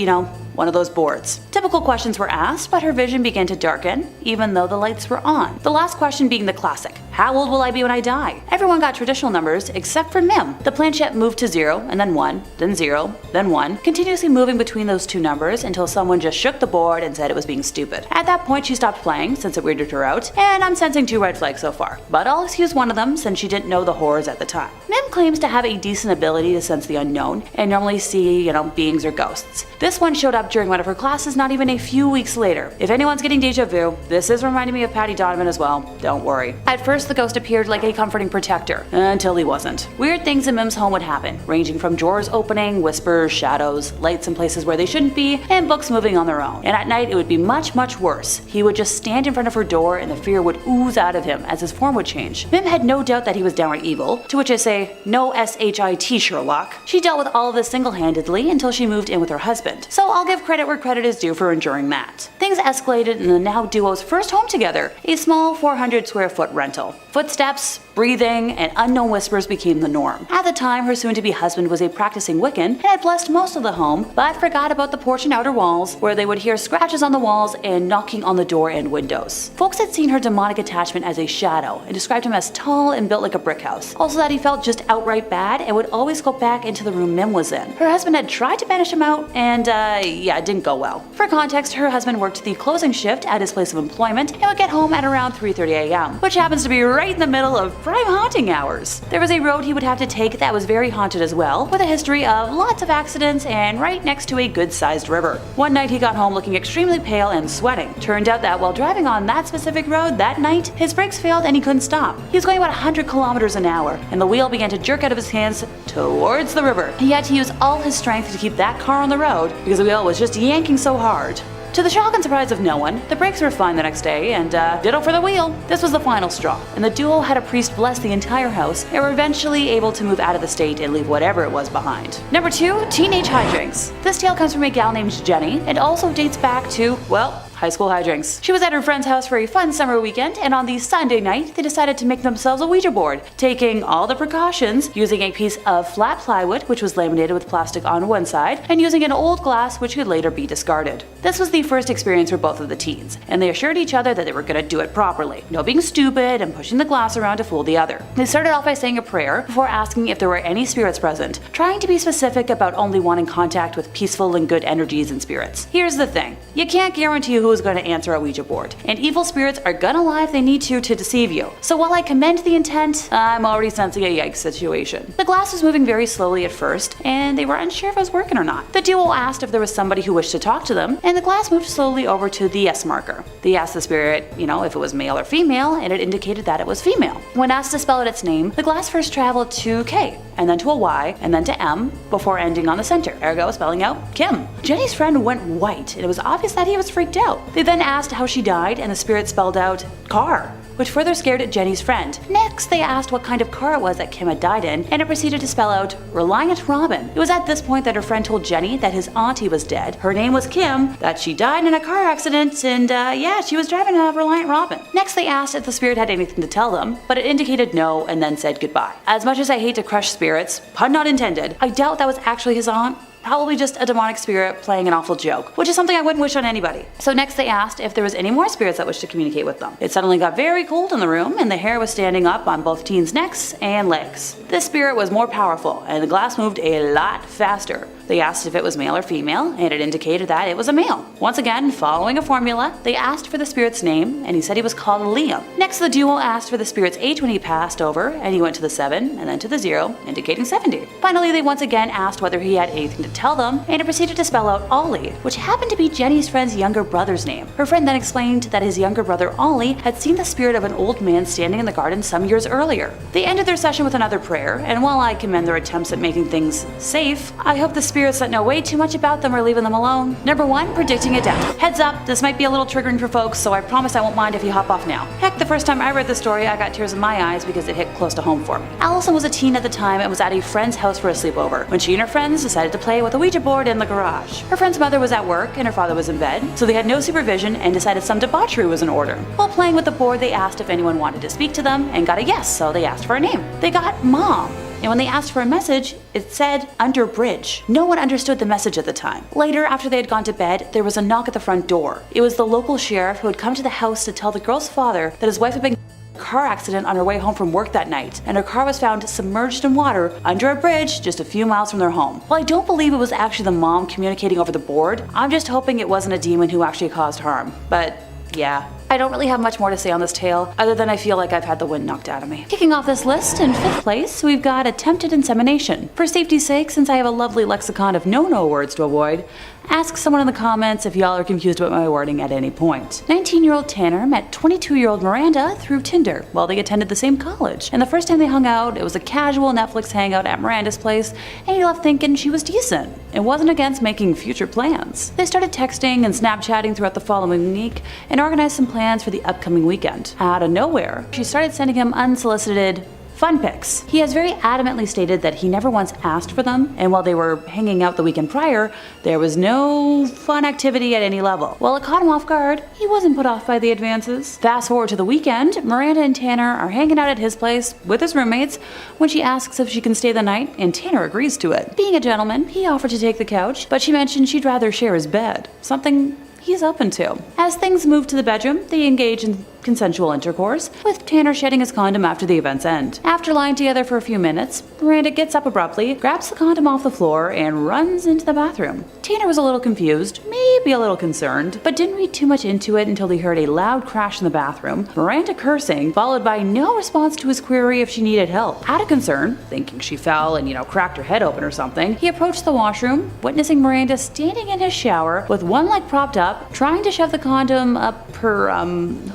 one of those boards. Typical questions were asked, but her vision began to darken, even though the lights were on. The last question being the classic, how old will I be when I die? Everyone got traditional numbers except for Mim. The planchette moved to 0, and then 1, then 0, then 1, continuously moving between those two numbers until someone just shook the board and said it was being stupid. At that point, she stopped playing since it weirded her out, and I'm sensing 2 red flags so far, but I'll excuse one of them since she didn't know the horrors at the time. Mim claims to have a decent ability to sense the unknown and normally see, beings or ghosts. This one showed up during one of her classes not even a few weeks later. If anyone's getting deja vu, this is reminding me of Patty Donovan as well, don't worry. At first, the ghost appeared like a comforting protector, until he wasn't. Weird things in Mim's home would happen, ranging from drawers opening, whispers, shadows, lights in places where they shouldn't be, and books moving on their own. And at night, it would be much, much worse. He would just stand in front of her door and the fear would ooze out of him as his form would change. Mim had no doubt that he was downright evil, to which I say, no S-H-I-T Sherlock. She dealt with all of this single-handedly until she moved in with her husband. So I'll give credit where credit is due for enduring that. Things escalated in the now duo's first home together, a small 400 square foot rental. Footsteps, breathing, and unknown whispers became the norm. At the time, her soon-to-be husband was a practicing Wiccan and had blessed most of the home, but forgot about the porch and outer walls, where they would hear scratches on the walls and knocking on the door and windows. Folks had seen her demonic attachment as a shadow and described him as tall and built like a brick house. Also that he felt just outright bad and would always go back into the room Mim was in. Her husband had tried to banish him out, and it didn't go well. For context, her husband worked the closing shift at his place of employment and would get home at around 3:30 a.m., which happens to be right in the middle of prime haunting hours. There was a road he would have to take that was very haunted as well, with a history of lots of accidents and right next to a good-sized river. One night he got home looking extremely pale and sweating. Turned out that while driving on that specific road that night, his brakes failed and he couldn't stop. He was going about 100 kilometers an hour, and the wheel began to jerk out of his hands towards the river. He had to use all his strength to keep that car on the road because the wheel was just yanking so hard. To the shock and surprise of no one, the brakes were fine the next day, and ditto for the wheel. This was the final straw, and the duo had a priest bless the entire house and were eventually able to move out of the state and leave whatever it was behind. Number 2, teenage hijinks. This tale comes from a gal named Jenny and also dates back to, high school hijinks. She was at her friend's house for a fun summer weekend, and on the Sunday night, they decided to make themselves a Ouija board, taking all the precautions, using a piece of flat plywood, which was laminated with plastic on one side, and using an old glass which could later be discarded. This was the first experience for both of the teens, and they assured each other that they were going to do it properly. No being stupid and pushing the glass around to fool the other. They started off by saying a prayer before asking if there were any spirits present, trying to be specific about only wanting contact with peaceful and good energies and spirits. Here's the thing, you can't guarantee who is going to answer a Ouija board, and evil spirits are gonna lie if they need to deceive you. So while I commend the intent, I'm already sensing a yikes situation. The glass was moving very slowly at first, and they were unsure if it was working or not. The duo asked if there was somebody who wished to talk to them, and the glass moved slowly over to the yes marker. They asked the spirit, if it was male or female, and it indicated that it was female. When asked to spell out its name, the glass first traveled to K, and then to a Y, and then to M, before ending on the center, ergo spelling out Kim. Jenny's friend went white, and it was obvious that he was freaked out. They then asked how she died, and the spirit spelled out car, which further scared Jenny's friend. Next, they asked what kind of car it was that Kim had died in, and it proceeded to spell out Reliant Robin. It was at this point that her friend told Jenny that his auntie was dead, her name was Kim, that she died in a car accident, and yeah, she was driving a Reliant Robin. Next, they asked if the spirit had anything to tell them, but it indicated no and then said goodbye. As much as I hate to crush spirits, pun not intended, I doubt that was actually his aunt. Probably just a demonic spirit playing an awful joke, which is something I wouldn't wish on anybody. So next they asked if there was any more spirits that wished to communicate with them. It suddenly got very cold in the room, and the hair was standing up on both teens' necks and legs. This spirit was more powerful, and the glass moved a lot faster. They asked if it was male or female, and it indicated that it was a male. Once again, following a formula, they asked for the spirit's name, and he said he was called Liam. Next, the duo asked for the spirit's age when he passed over, and he went to the 7 and then to the 0, indicating 70. Finally, they once again asked whether he had anything to tell them, and it proceeded to spell out Ollie, which happened to be Jenny's friend's younger brother's name. Her friend then explained that his younger brother Ollie had seen the spirit of an old man standing in the garden some years earlier. They ended their session with another prayer, and while I commend their attempts at making things safe, I hope the spirits that know way too much about them are leaving them alone. Number 1, predicting a death. Heads up, this might be a little triggering for folks, so I promise I won't mind if you hop off now. Heck, the first time I read the story, I got tears in my eyes because it hit close to home for me. Allison was a teen at the time and was at a friend's house for a sleepover when she and her friends decided to play with a Ouija board in the garage. Her friend's mother was at work and her father was in bed, so they had no supervision and decided some debauchery was in order. While playing with the board, they asked if anyone wanted to speak to them and got a yes, so they asked for a name. They got Mom. And when they asked for a message, it said under bridge. No one understood the message at the time. Later, after they had gone to bed, there was a knock at the front door. It was the local sheriff who had come to the house to tell the girl's father that his wife had been in a car accident on her way home from work that night, and her car was found submerged in water under a bridge just a few miles from their home. While I don't believe it was actually the mom communicating over the board, I'm just hoping it wasn't a demon who actually caused harm. But yeah, I don't really have much more to say on this tale, other than I feel like I've had the wind knocked out of me. Kicking off this list, in 5th place, we've got attempted insemination. For safety's sake, since I have a lovely lexicon of no-no words to avoid, ask someone in the comments if y'all are confused about my wording at any point. 19-year-old Tanner met 22-year-old Miranda through Tinder while they attended the same college, and the first time they hung out, it was a casual Netflix hangout at Miranda's place, and he left thinking she was decent and wasn't against making future plans. They started texting and Snapchatting throughout the following week and organized some plans for the upcoming weekend. Out of nowhere, she started sending him unsolicited fun pics. He has very adamantly stated that he never once asked for them, and while they were hanging out the weekend prior, there was no fun activity at any level. While it caught him off guard, he wasn't put off by the advances. Fast forward to the weekend, Miranda and Tanner are hanging out at his place with his roommates when she asks if she can stay the night, and Tanner agrees to it. Being a gentleman, he offered to take the couch, but she mentioned she'd rather share his bed, something he's open to. As things move to the bedroom, they engage in consensual intercourse, with Tanner shedding his condom after the event's end. After lying together for a few minutes, Miranda gets up abruptly, grabs the condom off the floor, and runs into the bathroom. Tanner was a little confused, maybe a little concerned, but didn't read too much into it until he heard a loud crash in the bathroom, Miranda cursing, followed by no response to his query if she needed help. Out of concern, thinking she fell and, cracked her head open or something, he approached the washroom, witnessing Miranda standing in his shower with one leg propped up, trying to shove the condom up her,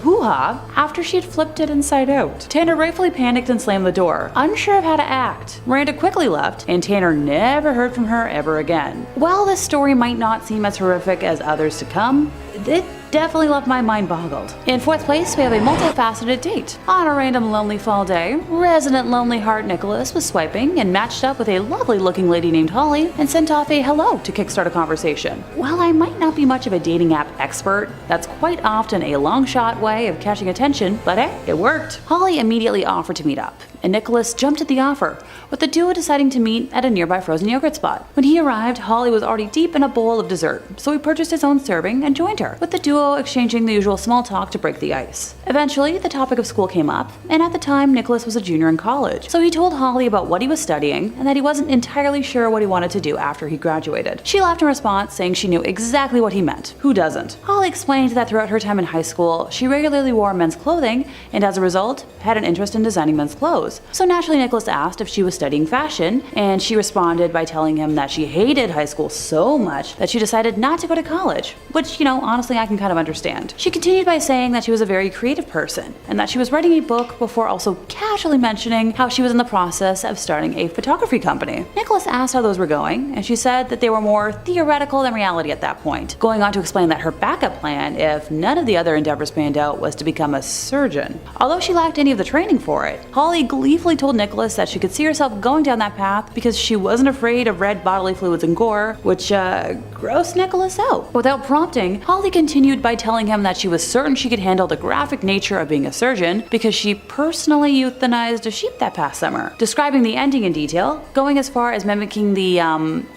hoo-ha after she had flipped it inside out. Tanner rightfully panicked and slammed the door, unsure of how to act. Miranda quickly left, and Tanner never heard from her ever again. While this story might not seem as horrific as others to come, it definitely left my mind boggled. In 4th place, we have a multifaceted date. On a random lonely fall day, resident lonely heart Nicholas was swiping and matched up with a lovely looking lady named Holly and sent off a hello to kickstart a conversation. While I might not be much of a dating app expert, that's quite often a long shot way of catching attention, but hey, it worked. Holly immediately offered to meet up, and Nicholas jumped at the offer, with the duo deciding to meet at a nearby frozen yogurt spot. When he arrived, Holly was already deep in a bowl of dessert, so he purchased his own serving and joined her, with the duo exchanging the usual small talk to break the ice. Eventually, the topic of school came up, and at the time, Nicholas was a junior in college, so he told Holly about what he was studying and that he wasn't entirely sure what he wanted to do after he graduated. She laughed in response, saying she knew exactly what he meant. Who doesn't? Holly explained that throughout her time in high school, she regularly wore men's clothing, and as a result, had an interest in designing men's clothes. So naturally, Nicholas asked if she was studying fashion, and she responded by telling him that she hated high school so much that she decided not to go to college, which, honestly, I can kind let him understand. She continued by saying that she was a very creative person, and that she was writing a book before also casually mentioning how she was in the process of starting a photography company. Nicholas asked how those were going, and she said that they were more theoretical than reality at that point, going on to explain that her backup plan, if none of the other endeavors panned out, was to become a surgeon. Although she lacked any of the training for it, Holly gleefully told Nicholas that she could see herself going down that path because she wasn't afraid of red bodily fluids and gore, which grossed Nicholas out. Without prompting, Holly continued by telling him that she was certain she could handle the graphic nature of being a surgeon because she personally euthanized a sheep that past summer, describing the ending in detail, going as far as mimicking the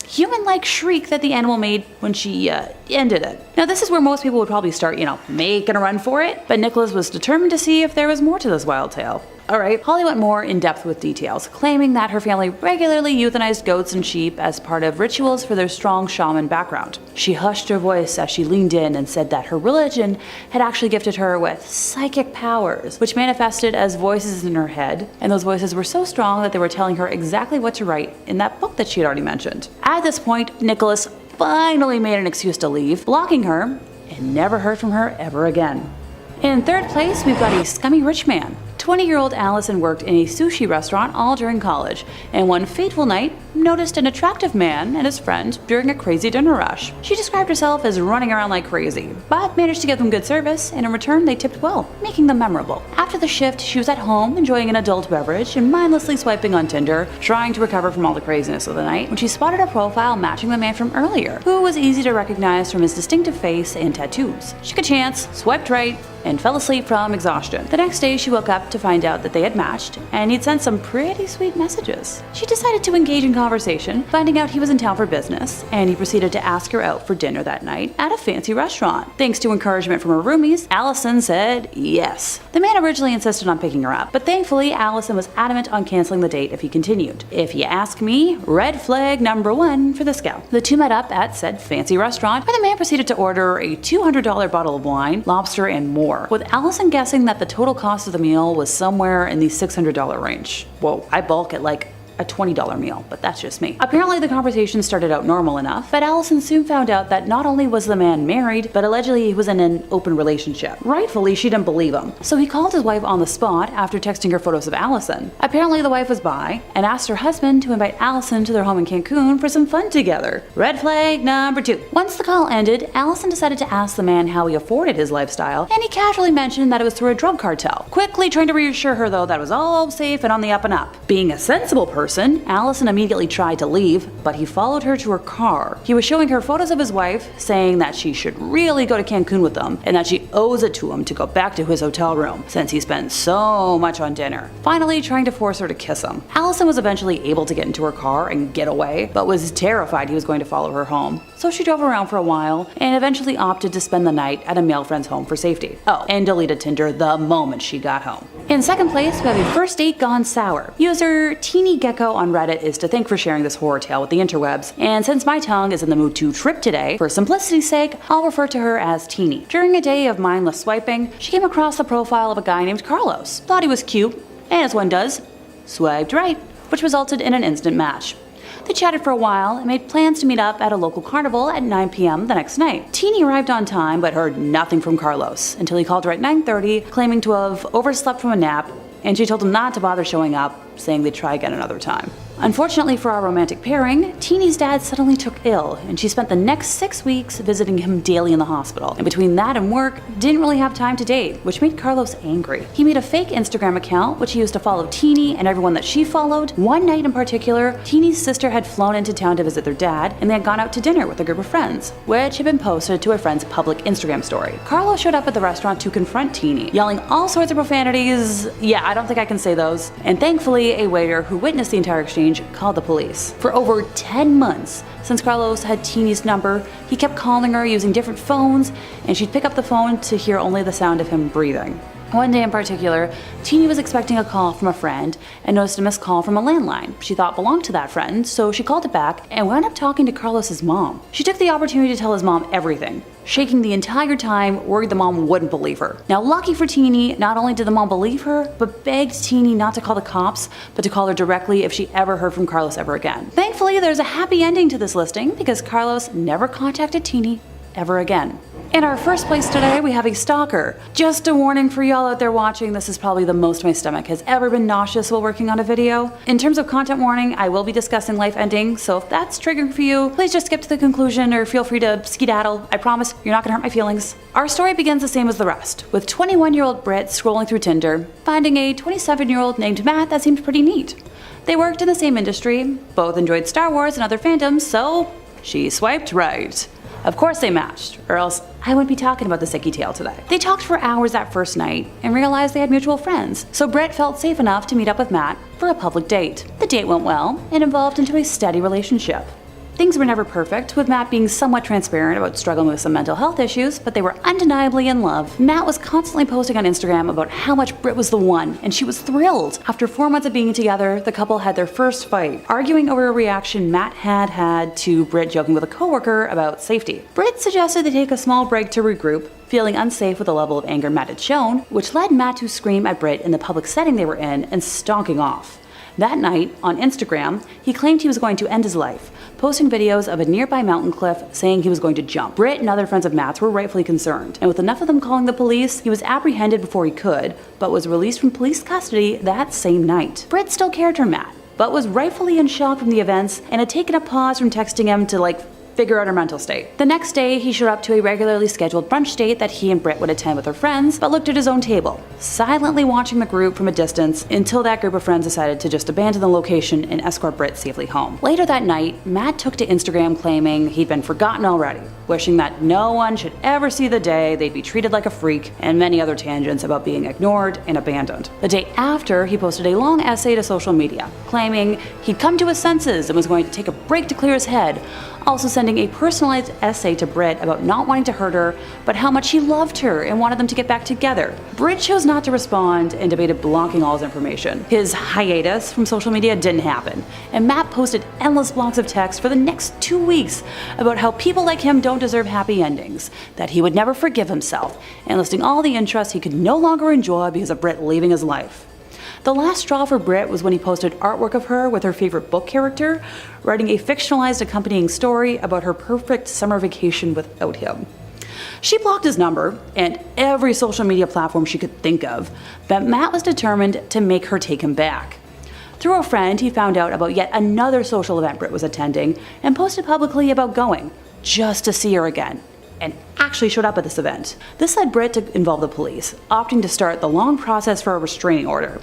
human-like shriek that the animal made when she ended it. Now this is where most people would probably start, making a run for it, but Nicholas was determined to see if there was more to this wild tale. Alright, Holly went more in depth with details, claiming that her family regularly euthanized goats and sheep as part of rituals for their strong shaman background. She hushed her voice as she leaned in and said that her religion had actually gifted her with psychic powers, which manifested as voices in her head, and those voices were so strong that they were telling her exactly what to write in that book that she had already mentioned. At this point, Nicholas finally made an excuse to leave, blocking her, and never heard from her ever again. In third place, we've got a scummy rich man. 20-year-old Allison worked in a sushi restaurant all during college, and one fateful night, noticed an attractive man and his friend during a crazy dinner rush. She described herself as running around like crazy, but managed to give them good service, and in return they tipped well, making them memorable. After the shift, she was at home enjoying an adult beverage and mindlessly swiping on Tinder, trying to recover from all the craziness of the night, when she spotted a profile matching the man from earlier, who was easy to recognize from his distinctive face and tattoos. She took a chance, swiped right, and fell asleep from exhaustion. The next day, she woke up to find out that they had matched, and he'd sent some pretty sweet messages. She decided to engage in conversation, finding out he was in town for business, and he proceeded to ask her out for dinner that night at a fancy restaurant. Thanks to encouragement from her roomies, Allison said yes. The man originally insisted on picking her up, but thankfully, Allison was adamant on canceling the date if he continued. If you ask me, red flag number 1 for this gal. The two met up at said fancy restaurant, where the man proceeded to order a $200 bottle of wine, lobster, and more, with Allison guessing that the total cost of the meal was somewhere in the $600 range. Whoa, I balk at like a $20 meal, but that's just me. Apparently the conversation started out normal enough, but Allison soon found out that not only was the man married, but allegedly he was in an open relationship. Rightfully, she didn't believe him, so he called his wife on the spot after texting her photos of Allison. Apparently the wife was bi, and asked her husband to invite Allison to their home in Cancun for some fun together. Red flag number 2. Once the call ended, Allison decided to ask the man how he afforded his lifestyle, and he casually mentioned that it was through a drug cartel, quickly trying to reassure her though that it was all safe and on the up and up. Being a sensible person, Allison immediately tried to leave, but he followed her to her car. He was showing her photos of his wife, saying that she should really go to Cancun with them, and that she owes it to him to go back to his hotel room, since he spent so much on dinner. Finally, trying to force her to kiss him. Allison was eventually able to get into her car and get away, but was terrified he was going to follow her home. So she drove around for a while, and eventually opted to spend the night at a male friend's home for safety. Oh, and deleted Tinder the moment she got home. In second place, we have a first date gone sour. User Teeny Gecko on Reddit is to thank for sharing this horror tale with the interwebs, and since my tongue is in the mood to trip today, for simplicity's sake, I'll refer to her as Teeny. During a day of mindless swiping, she came across the profile of a guy named Carlos, thought he was cute, and as one does, swiped right, which resulted in an instant match. They chatted for a while and made plans to meet up at a local carnival at 9 p.m. the next night. Teeny arrived on time but heard nothing from Carlos until he called her at 9:30, claiming to have overslept from a nap, and she told him not to bother showing up, saying they'd try again another time. Unfortunately for our romantic pairing, Teeny's dad suddenly took ill, and she spent the next 6 weeks visiting him daily in the hospital. And between that and work, didn't really have time to date, which made Carlos angry. He made a fake Instagram account, which he used to follow Teeny and everyone that she followed. One night in particular, Teeny's sister had flown into town to visit their dad, and they had gone out to dinner with a group of friends, which had been posted to a friend's public Instagram story. Carlos showed up at the restaurant to confront Teeny, yelling all sorts of profanities. Yeah, I don't think I can say those. And thankfully, a waiter who witnessed the entire exchange called the police. For over 10 months, since Carlos had Teeny's number, he kept calling her using different phones, and she'd pick up the phone to hear only the sound of him breathing. One day in particular, Teeny was expecting a call from a friend and noticed a missed call from a landline she thought belonged to that friend, so she called it back and wound up talking to Carlos's mom. She took the opportunity to tell his mom everything, shaking the entire time, worried the mom wouldn't believe her. Now, lucky for Teeny, not only did the mom believe her, but begged Teeny not to call the cops, but to call her directly if she ever heard from Carlos ever again. Thankfully, there's a happy ending to this listing because Carlos never contacted Teeny ever again. In our first place today, we have a stalker. Just a warning for y'all out there watching, this is probably the most my stomach has ever been nauseous while working on a video. In terms of content warning, I will be discussing life ending, so if that's triggering for you, please just skip to the conclusion or feel free to skedaddle. I promise, you're not gonna hurt my feelings. Our story begins the same as the rest, with 21-year-old Britt scrolling through Tinder, finding a 27-year-old named Matt that seemed pretty neat. They worked in the same industry, both enjoyed Star Wars and other fandoms, so she swiped right. Of course they matched, or else I wouldn't be talking about this icky tale today. They talked for hours that first night and realized they had mutual friends, so Britt felt safe enough to meet up with Matt for a public date. The date went well and evolved into a steady relationship. Things were never perfect, with Matt being somewhat transparent about struggling with some mental health issues, but they were undeniably in love. Matt was constantly posting on Instagram about how much Britt was the one, and she was thrilled. After 4 months of being together, the couple had their first fight, arguing over a reaction Matt had to Britt joking with a coworker about safety. Britt suggested they take a small break to regroup, feeling unsafe with the level of anger Matt had shown, which led Matt to scream at Britt in the public setting they were in and stalking off. That night, on Instagram, he claimed he was going to end his life, posting videos of a nearby mountain cliff saying he was going to jump. Britt and other friends of Matt's were rightfully concerned, and with enough of them calling the police, he was apprehended before he could, but was released from police custody that same night. Britt still cared for Matt, but was rightfully in shock from the events and had taken a pause from texting him to figure out her mental state. The next day, he showed up to a regularly scheduled brunch date that he and Britt would attend with her friends, but looked at his own table, silently watching the group from a distance until that group of friends decided to just abandon the location and escort Britt safely home. Later that night, Matt took to Instagram claiming he'd been forgotten already, wishing that no one should ever see the day they'd be treated like a freak, and many other tangents about being ignored and abandoned. The day after, he posted a long essay to social media, claiming he'd come to his senses and was going to take a break to clear his head, also sending a personalized essay to Britt about not wanting to hurt her, but how much he loved her and wanted them to get back together. Britt chose not to respond and debated blocking all his information. His hiatus from social media didn't happen, and Matt posted endless blocks of text for the next 2 weeks about how people like him don't deserve happy endings, that he would never forgive himself, and listing all the interests he could no longer enjoy because of Britt leaving his life. The last straw for Britt was when he posted artwork of her with her favorite book character, writing a fictionalized accompanying story about her perfect summer vacation without him. She blocked his number and every social media platform she could think of, but Matt was determined to make her take him back. Through a friend, he found out about yet another social event Britt was attending and posted publicly about going, just to see her again, and actually showed up at this event. This led Britt to involve the police, opting to start the long process for a restraining order.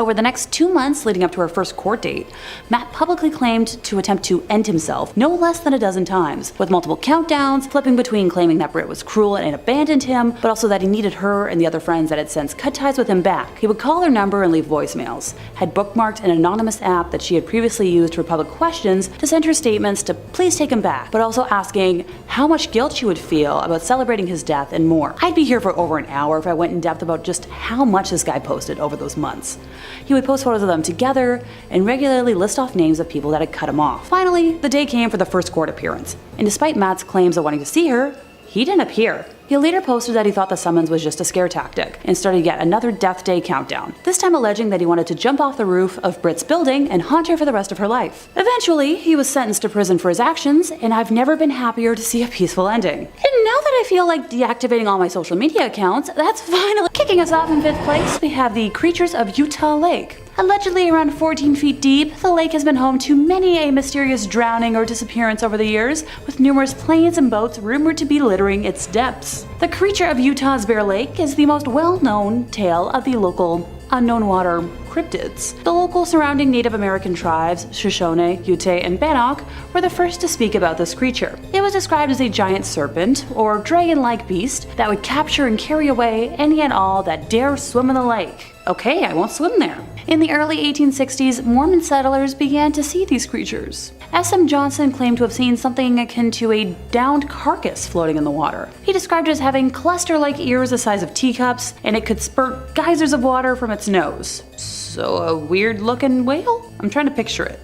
Over the next 2 months leading up to her first court date, Matt publicly claimed to attempt to end himself no less than a dozen times, with multiple countdowns, flipping between claiming that Britt was cruel and abandoned him, but also that he needed her and the other friends that had since cut ties with him back. He would call her number and leave voicemails, had bookmarked an anonymous app that she had previously used for public questions to send her statements to please take him back, but also asking how much guilt she would feel about celebrating his death and more. I'd be here for over an hour if I went in depth about just how much this guy posted over those months. He would post photos of them together and regularly list off names of people that had cut him off. Finally, the day came for the first court appearance, and despite Matt's claims of wanting to see her, he didn't appear. He later posted that he thought the summons was just a scare tactic and started yet another death day countdown, this time alleging that he wanted to jump off the roof of Britt's building and haunt her for the rest of her life. Eventually, he was sentenced to prison for his actions, and I've never been happier to see a peaceful ending. And now that I feel like deactivating all my social media accounts, that's finally kicking us off in 5th place. We have the creatures of Utah Lake. Allegedly around 14 feet deep, the lake has been home to many a mysterious drowning or disappearance over the years, with numerous planes and boats rumored to be littering its depths. The creature of Utah's Bear Lake is the most well-known tale of the local unknown water cryptids. The local surrounding Native American tribes, Shoshone, Ute, and Bannock, were the first to speak about this creature. It was described as a giant serpent, or dragon-like beast, that would capture and carry away any and all that dare swim in the lake. Okay, I won't swim there. In the early 1860s, Mormon settlers began to see these creatures. S.M. Johnson claimed to have seen something akin to a downed carcass floating in the water. He described it as having cluster-like ears the size of teacups, and it could spurt geysers of water from its nose. So a weird-looking whale? I'm trying to picture it.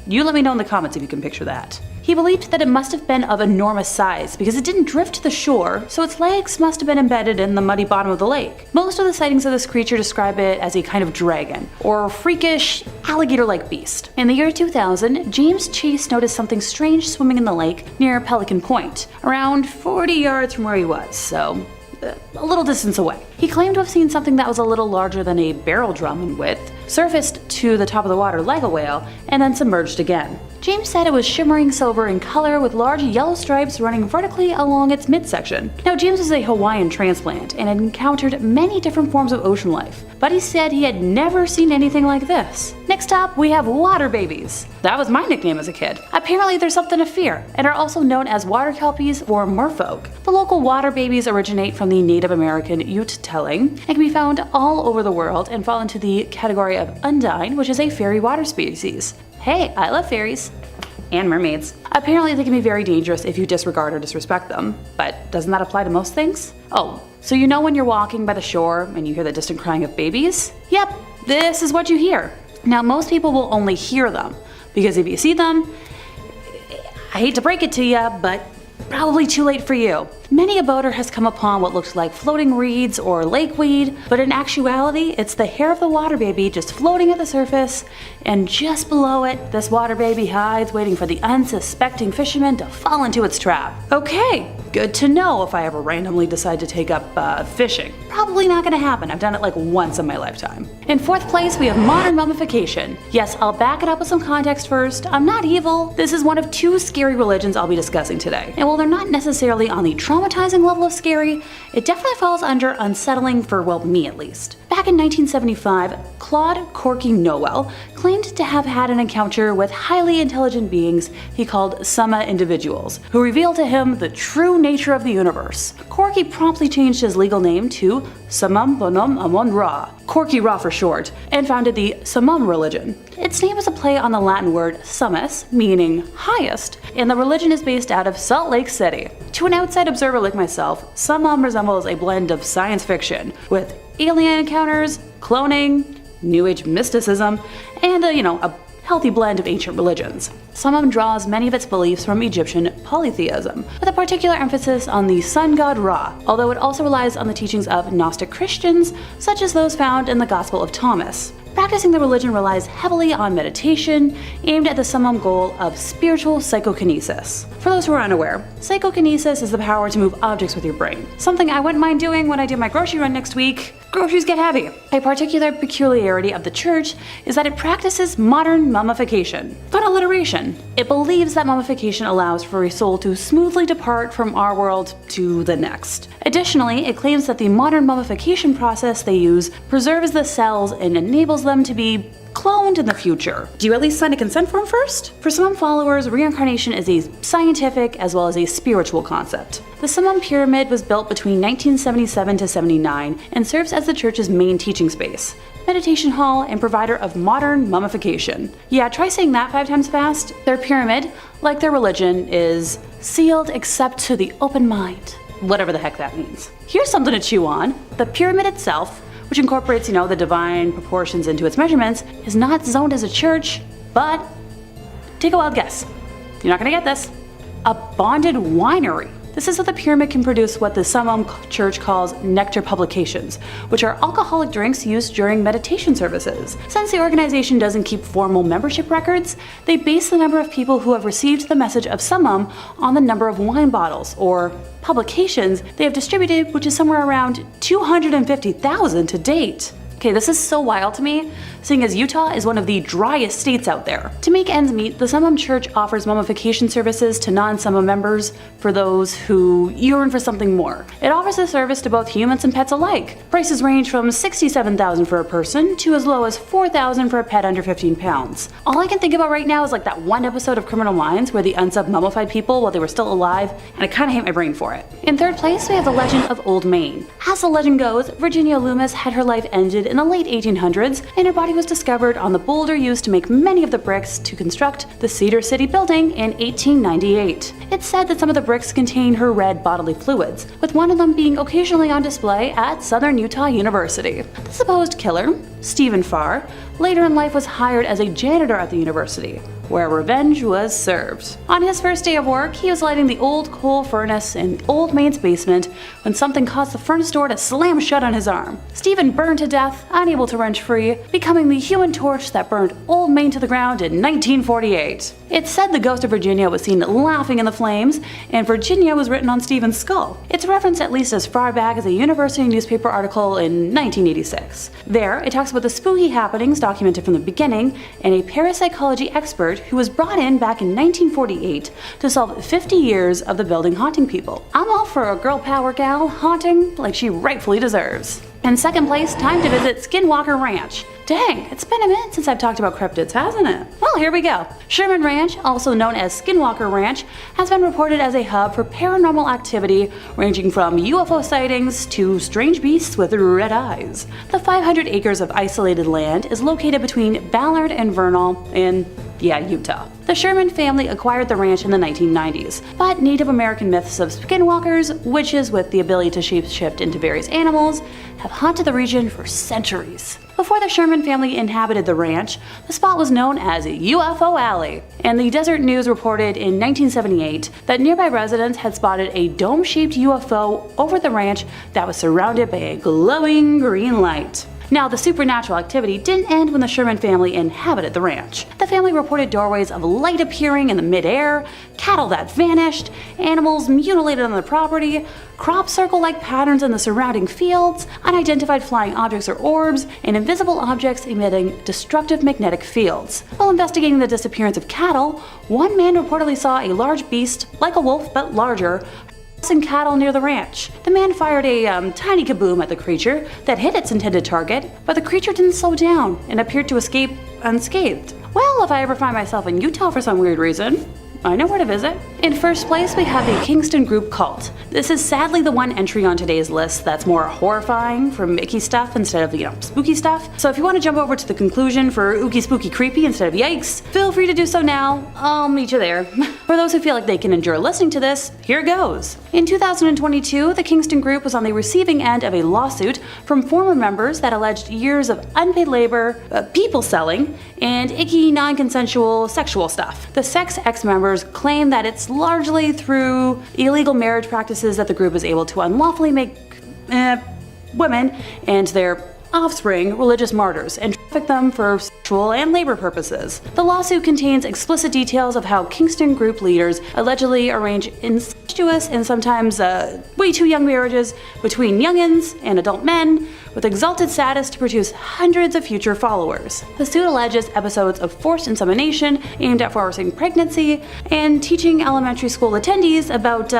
You let me know in the comments if you can picture that. He believed that it must have been of enormous size because it didn't drift to the shore, so its legs must have been embedded in the muddy bottom of the lake. Most of the sightings of this creature describe it as a kind of dragon, or freakish, alligator-like beast. In the year 2000, James Chase noticed something strange swimming in the lake near Pelican Point, around 40 yards from where he was, so a little distance away. He claimed to have seen something that was a little larger than a barrel drum in width, surfaced to the top of the water like a whale, and then submerged again. James said it was shimmering silver in color with large yellow stripes running vertically along its midsection. Now, James was a Hawaiian transplant and had encountered many different forms of ocean life, but he said he had never seen anything like this. Next up, we have water babies. That was my nickname as a kid. Apparently they're something to fear, and are also known as water kelpies or merfolk. The local water babies originate from the Native American Ute telling and can be found all over the world and fall into the category of undine, which is a fairy water species. Hey, I love fairies. And mermaids. Apparently they can be very dangerous if you disregard or disrespect them, but doesn't that apply to most things? Oh, so you know when you're walking by the shore and you hear the distant crying of babies? Yep, this is what you hear. Now most people will only hear them, because if you see them, I hate to break it to you, but probably too late for you. Many a boater has come upon what looks like floating reeds or lakeweed, but in actuality, it's the hair of the water baby just floating at the surface, and just below it, this water baby hides waiting for the unsuspecting fisherman to fall into its trap. Okay, good to know if I ever randomly decide to take up fishing. Probably not gonna happen, I've done it like once in my lifetime. In fourth place, we have modern mummification. Yes, I'll back it up with some context first. I'm not evil. This is one of two scary religions I'll be discussing today. And while they're not necessarily on the traumatizing level of scary, it definitely falls under unsettling for, well, me at least. Back in 1975, Claude Corky Noel claimed to have had an encounter with highly intelligent beings he called Summa individuals, who revealed to him the true nature of the universe. Corky promptly changed his legal name to Samam Bonum Amon Ra, Corky Ra for short, and founded the Samam religion. Its name is a play on the Latin word summus, meaning highest, and the religion is based out of Salt Lake City. To an outside observer like myself, Samam resembles a blend of science fiction, with alien encounters, cloning, New Age mysticism, and a healthy blend of ancient religions. Samam draws many of its beliefs from Egyptian polytheism, with a particular emphasis on the sun god Ra, although it also relies on the teachings of Gnostic Christians, such as those found in the Gospel of Thomas. Practicing the religion relies heavily on meditation, aimed at the Samam goal of spiritual psychokinesis. For those who are unaware, psychokinesis is the power to move objects with your brain, something I wouldn't mind doing when I do my grocery run next week. Groceries get heavy. A particular peculiarity of the church is that it practices modern mummification. Fun alliteration. It believes that mummification allows for a soul to smoothly depart from our world to the next. Additionally, it claims that the modern mummification process they use preserves the cells and enables them to be cloned in the future. Do you at least sign a consent form first? For some followers, reincarnation is a scientific as well as a spiritual concept. The Samam Pyramid was built between 1977 to 79 and serves as the church's main teaching space, meditation hall, and provider of modern mummification. Yeah, try saying that 5 times fast. Their pyramid, like their religion, is sealed except to the open mind. Whatever the heck that means. Here's something to chew on. The pyramid itself, which incorporates, the divine proportions into its measurements, is not zoned as a church, but take a wild guess. You're not gonna get this. A bonded winery. This is so the pyramid can produce what the Samam Church calls nectar publications, which are alcoholic drinks used during meditation services. Since the organization doesn't keep formal membership records, they base the number of people who have received the message of Samam on the number of wine bottles, or publications, they have distributed, which is somewhere around 250,000 to date. Okay, this is so wild to me, seeing as Utah is one of the driest states out there. To make ends meet, the Samam Church offers mummification services to non-Samam members for those who yearn for something more. It offers the service to both humans and pets alike. Prices range from $67,000 for a person to as low as $4,000 for a pet under 15 pounds. All I can think about right now is like that one episode of Criminal Minds where the unsub mummified people while they were still alive, and I kinda hate my brain for it. In third place, we have the legend of Old Main. As the legend goes, Virginia Loomis had her life ended in the late 1800s, and her body was discovered on the boulder used to make many of the bricks to construct the Cedar City building in 1898. It's said that some of the bricks contain her red bodily fluids, with one of them being occasionally on display at Southern Utah University. The supposed killer, Stephen Farr, later in life was hired as a janitor at the university, where revenge was served. On his first day of work, he was lighting the old coal furnace in Old Main's basement when something caused the furnace door to slam shut on his arm. Stephen burned to death, unable to wrench free, becoming the human torch that burned Old Main to the ground in 1948. It's said the ghost of Virginia was seen laughing in the flames, and Virginia was written on Stephen's skull. It's referenced at least as far back as a university newspaper article in 1986. There, it talks about the spooky happenings documented from the beginning, and a parapsychology expert who was brought in back in 1948 to solve 50 years of the building haunting people. I'm all for a girl power gal haunting like she rightfully deserves. In second place, time to visit Skinwalker Ranch. Dang, it's been a minute since I've talked about cryptids, hasn't it? Well, here we go. Sherman Ranch, also known as Skinwalker Ranch, has been reported as a hub for paranormal activity ranging from UFO sightings to strange beasts with red eyes. The 500 acres of isolated land is located between Ballard and Vernal in Utah. The Sherman family acquired the ranch in the 1990s, but Native American myths of skinwalkers, witches with the ability to shapeshift into various animals, have haunted the region for centuries. Before the Sherman family inhabited the ranch, the spot was known as UFO Alley, and the Desert News reported in 1978 that nearby residents had spotted a dome-shaped UFO over the ranch that was surrounded by a glowing green light. Now, the supernatural activity didn't end when the Sherman family inhabited the ranch. The family reported doorways of light appearing in the midair, cattle that vanished, animals mutilated on the property, crop circle-like patterns in the surrounding fields, unidentified flying objects or orbs, and invisible objects emitting destructive magnetic fields. While investigating the disappearance of cattle, one man reportedly saw a large beast, like a wolf but larger, and cattle near the ranch. The man fired a tiny kaboom at the creature that hit its intended target, but the creature didn't slow down and appeared to escape unscathed. Well, if I ever find myself in Utah for some weird reason, I know where to visit. In first place, we have the Kingston Group Cult. This is sadly the one entry on today's list that's more horrifying from icky stuff instead of, spooky stuff. So if you want to jump over to the conclusion for ooky spooky creepy instead of yikes, feel free to do so now. I'll meet you there. For those who feel like they can endure listening to this, here goes. In 2022, the Kingston Group was on the receiving end of a lawsuit from former members that alleged years of unpaid labor, people selling, and icky non-consensual sexual stuff. The sex ex-members claim that it's largely through illegal marriage practices that the group is able to unlawfully make women and their offspring religious martyrs and traffic them for sexual and labor purposes. The lawsuit contains explicit details of how Kingston Group leaders allegedly arrange incestuous and sometimes way too young marriages between youngins and adult men with exalted status to produce hundreds of future followers. The suit alleges episodes of forced insemination aimed at forcing pregnancy and teaching elementary school attendees about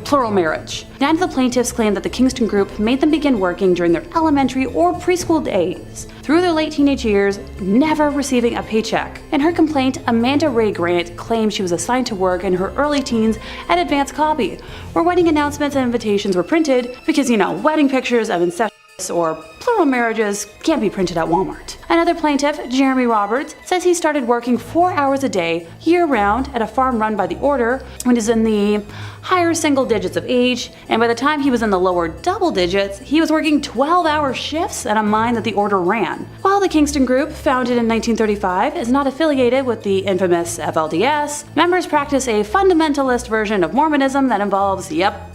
plural marriage. 9 of the plaintiffs claim that the Kingston Group made them begin working during their elementary or preschool days, through their late teenage years, never receiving a paycheck. In her complaint, Amanda Ray Grant claimed she was assigned to work in her early teens at Advanced Copy, where wedding announcements and invitations were printed because, wedding pictures of incestuous or plural marriages can't be printed at Walmart. Another plaintiff, Jeremy Roberts, says he started working 4 hours a day, year-round, at a farm run by the Order when he was in the higher single digits of age, and by the time he was in the lower double digits, he was working 12-hour shifts at a mine that the Order ran. While the Kingston Group, founded in 1935, is not affiliated with the infamous FLDS, members practice a fundamentalist version of Mormonism that involves,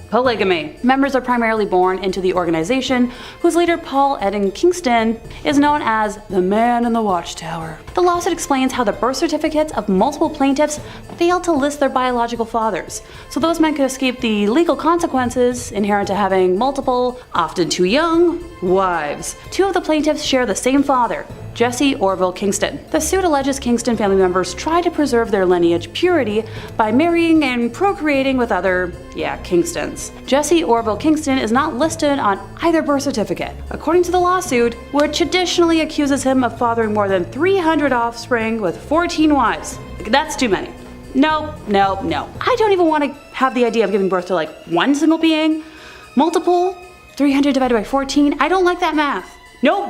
polygamy. Members are primarily born into the organization, whose leader, Paul Eden Kingston, is known as the Man in the Watchtower. The lawsuit explains how the birth certificates of multiple plaintiffs failed to list their biological fathers, so those men could escape the legal consequences inherent to having multiple, often too young, wives. 2 of the plaintiffs share the same father, Jesse Orville Kingston. The suit alleges Kingston family members try to preserve their lineage purity by marrying and procreating with other, Kingstons. Jesse Orville Kingston is not listed on either birth certificate, according to the lawsuit, which additionally accuses him of fathering more than 300 offspring with 14 wives. That's too many. No. I don't even want to have the idea of giving birth to one single being. Multiple? 300 divided by 14? I don't like that math. No.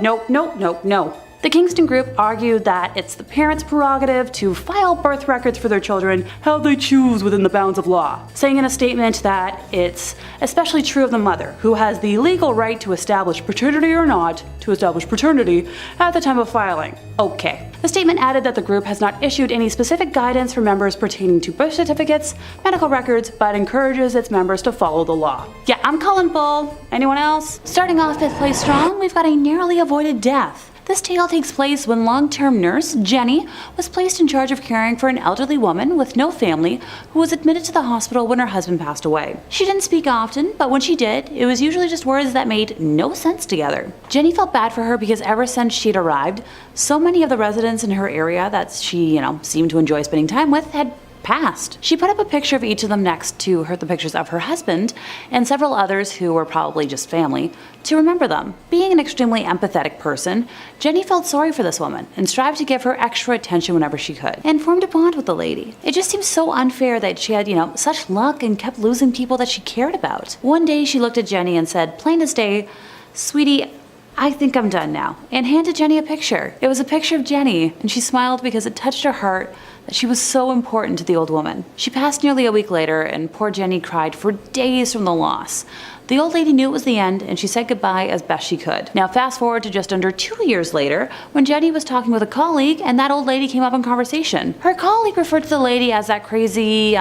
The Kingston group argued that it's the parents' prerogative to file birth records for their children how they choose within the bounds of law, saying in a statement that it's especially true of the mother, who has the legal right to establish paternity or not to establish paternity at the time of filing. Okay. The statement added that the group has not issued any specific guidance for members pertaining to birth certificates, medical records, but encourages its members to follow the law. Yeah, I'm calling bull. Anyone else? Starting off 5th place strong, we've got a narrowly avoided death. This tale takes place when long-term nurse Jenny was placed in charge of caring for an elderly woman with no family who was admitted to the hospital when her husband passed away. She didn't speak often, but when she did, it was usually just words that made no sense together. Jenny felt bad for her because ever since she'd arrived, so many of the residents in her area that she, seemed to enjoy spending time with had passed. She put up a picture of each of them next to the pictures of her husband and several others who were probably just family to remember them. Being an extremely empathetic person, Jenny felt sorry for this woman and strived to give her extra attention whenever she could, and formed a bond with the lady. It just seemed so unfair that she had, such luck and kept losing people that she cared about. One day she looked at Jenny and said, plain as day, "Sweetie, I think I'm done now," and handed Jenny a picture. It was a picture of Jenny, and she smiled because it touched her heart that she was so important to the old woman. She passed nearly a week later, and poor Jenny cried for days from the loss. The old lady knew it was the end, and she said goodbye as best she could. Now fast forward to just under 2 years later, when Jenny was talking with a colleague, and that old lady came up in conversation. Her colleague referred to the lady as that crazy,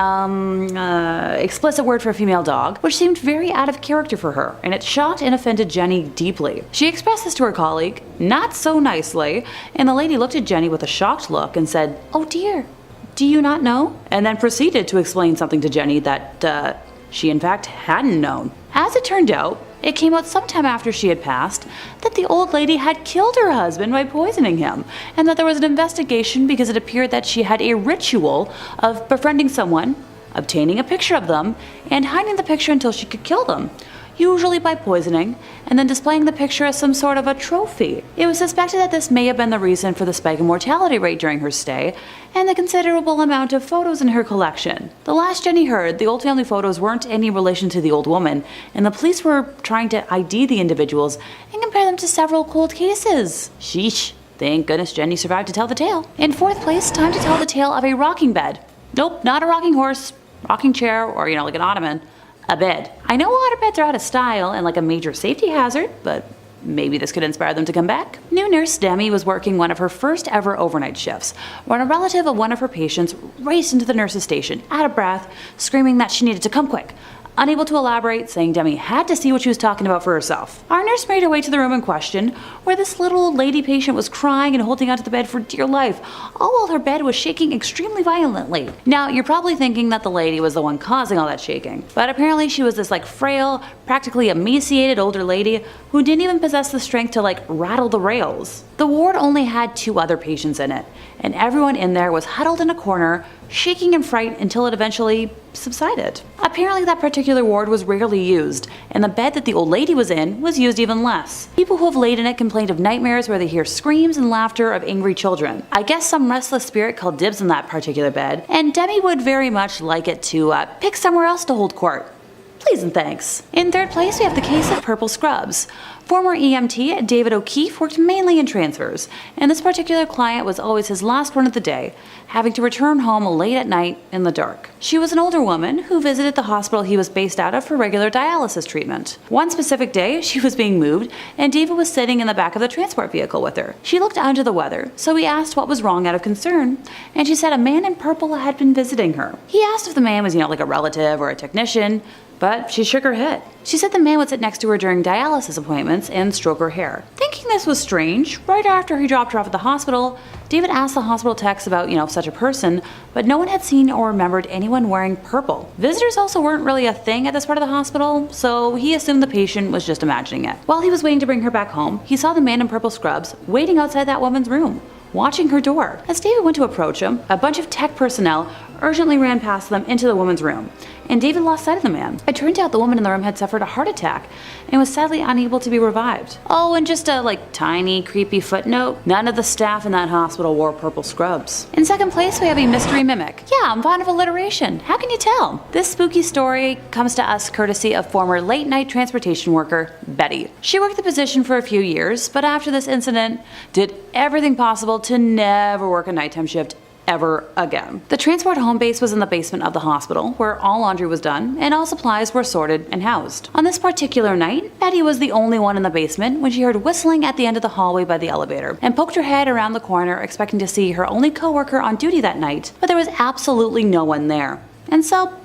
explicit word for a female dog, which seemed very out of character for her, and it shocked and offended Jenny deeply. She expressed this to her colleague, not so nicely, and the lady looked at Jenny with a shocked look and said, "Oh dear, do you not know?" And then proceeded to explain something to Jenny that, she in fact hadn't known. As it turned out, it came out sometime after she had passed that the old lady had killed her husband by poisoning him, and that there was an investigation because it appeared that she had a ritual of befriending someone, obtaining a picture of them, and hiding the picture until she could kill them, usually by poisoning, and then displaying the picture as some sort of a trophy. It was suspected that this may have been the reason for the spike in mortality rate during her stay, and the considerable amount of photos in her collection. The last Jenny heard, the old family photos weren't any relation to the old woman, and the police were trying to ID the individuals and compare them to several cold cases. Sheesh. Thank goodness Jenny survived to tell the tale. In 4th place, time to tell the tale of a rocking bed. Nope, not a rocking horse, rocking chair, or like an ottoman. A bed. I know waterbeds are out of style and like a major safety hazard, but maybe this could inspire them to come back. New nurse Demi was working one of her first ever overnight shifts when a relative of one of her patients raced into the nurse's station, out of breath, screaming that she needed to come quick. Unable to elaborate, saying Demi had to see what she was talking about for herself. Our nurse made her way to the room in question, where this little old lady patient was crying and holding onto the bed for dear life, all while her bed was shaking extremely violently. Now, you're probably thinking that the lady was the one causing all that shaking, but apparently she was this frail, practically emaciated older lady who didn't even possess the strength to rattle the rails. The ward only had 2 other patients in it, and everyone in there was huddled in a corner, shaking in fright until it eventually subsided. Apparently that particular ward was rarely used, and the bed that the old lady was in was used even less. People who have laid in it complained of nightmares where they hear screams and laughter of angry children. I guess some restless spirit called dibs on that particular bed, and Demi would very much like it to pick somewhere else to hold court. Please and thanks. In 3rd place, we have the case of purple scrubs. Former EMT David O'Keefe worked mainly in transfers, and this particular client was always his last one of the day, having to return home late at night in the dark. She was an older woman who visited the hospital he was based out of for regular dialysis treatment. One specific day, she was being moved, and David was sitting in the back of the transport vehicle with her. She looked under the weather, so he asked what was wrong out of concern, and she said a man in purple had been visiting her. He asked if the man was, like a relative or a technician, but she shook her head. She said the man would sit next to her during dialysis appointments and stroke her hair. Thinking this was strange, right after he dropped her off at the hospital, David asked the hospital techs about, such a person, but no one had seen or remembered anyone wearing purple. Visitors also weren't really a thing at this part of the hospital, so he assumed the patient was just imagining it. While he was waiting to bring her back home, he saw the man in purple scrubs waiting outside that woman's room, watching her door. As David went to approach him, a bunch of tech personnel urgently ran past them into the woman's room, and David lost sight of the man. It turned out the woman in the room had suffered a heart attack and was sadly unable to be revived. Oh, and just a tiny creepy footnote, none of the staff in that hospital wore purple scrubs. In second place, we have a mystery mimic. Yeah, I'm fond of alliteration. How can you tell? This spooky story comes to us courtesy of former late night transportation worker Betty. She worked the position for a few years, but after this incident, did everything possible to never work a nighttime shift ever again. The transport home base was in the basement of the hospital, where all laundry was done and all supplies were sorted and housed. On this particular night, Betty was the only one in the basement when she heard whistling at the end of the hallway by the elevator and poked her head around the corner expecting to see her only coworker on duty that night, but there was absolutely no one there. And so,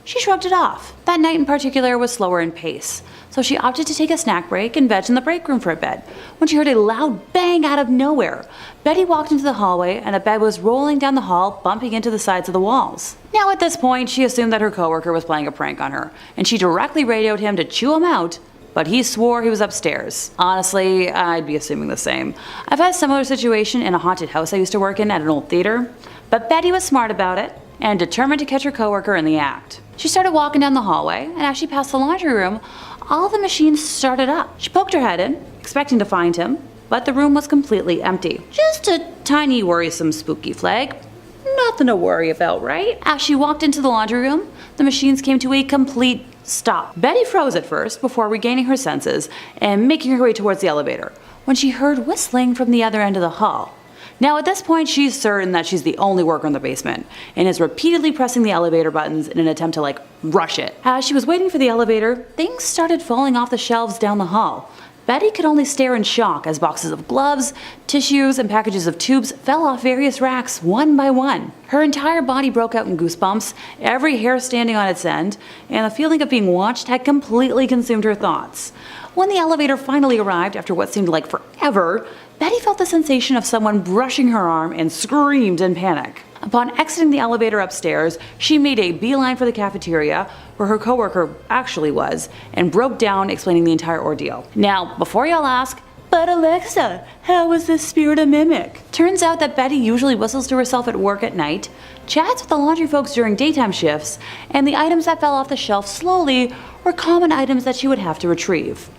she shrugged it off. That night in particular was slower in pace, so she opted to take a snack break and veg in the break room for a bit, when she heard a loud bang out of nowhere. Betty walked into the hallway and a bed was rolling down the hall, bumping into the sides of the walls. Now at this point, she assumed that her coworker was playing a prank on her, and she directly radioed him to chew him out, but he swore he was upstairs. Honestly, I'd be assuming the same. I've had a similar situation in a haunted house I used to work in at an old theater, but Betty was smart about it and determined to catch her coworker in the act. She started walking down the hallway, and as she passed the laundry room, all the machines started up. She poked her head in, expecting to find him, but the room was completely empty. Just a tiny worrisome spooky flag. Nothing to worry about, right? As she walked into the laundry room, the machines came to a complete stop. Betty froze at first before regaining her senses and making her way towards the elevator, when she heard whistling from the other end of the hall. Now at this point, she's certain that she's the only worker in the basement and is repeatedly pressing the elevator buttons in an attempt to rush it. As she was waiting for the elevator, things started falling off the shelves down the hall. Betty could only stare in shock as boxes of gloves, tissues, and packages of tubes fell off various racks one by one. Her entire body broke out in goosebumps, every hair standing on its end, and the feeling of being watched had completely consumed her thoughts. When the elevator finally arrived after what seemed like forever, Betty felt the sensation of someone brushing her arm and screamed in panic. Upon exiting the elevator upstairs, she made a beeline for the cafeteria, where her coworker actually was, and broke down explaining the entire ordeal. Now, before y'all ask, but Alexa, how was this spirit a mimic? Turns out that Betty usually whistles to herself at work at night, chats with the laundry folks during daytime shifts, and the items that fell off the shelf slowly were common items that she would have to retrieve.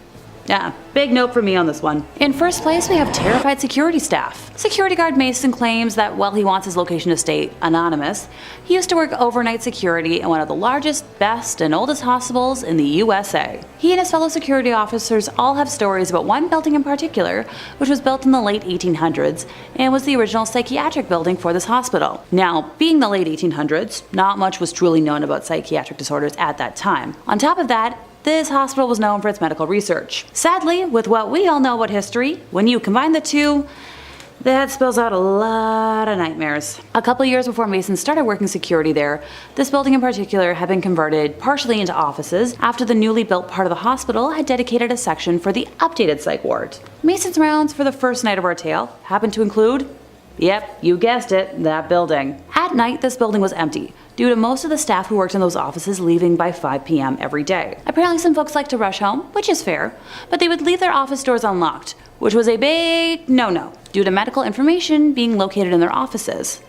Yeah, big note for me on this one. In first place, we have terrified security staff. Security guard Mason claims that while he wants his location to stay anonymous, he used to work overnight security in one of the largest, best, and oldest hospitals in the USA. He and his fellow security officers all have stories about one building in particular, which was built in the late 1800s and was the original psychiatric building for this hospital. Now, being the late 1800s, not much was truly known about psychiatric disorders at that time. On top of that, this hospital was known for its medical research. Sadly, with what we all know about history, when you combine the two, that spells out a lot of nightmares. A couple years before Mason started working security there, this building in particular had been converted partially into offices after the newly built part of the hospital had dedicated a section for the updated psych ward. Mason's rounds for the first night of our tale happened to include, yep, you guessed it, that building. At night, this building was empty, due to most of the staff who worked in those offices leaving by 5 p.m. every day. Apparently some folks like to rush home, which is fair, but they would leave their office doors unlocked, which was a big no-no, due to medical information being located in their offices.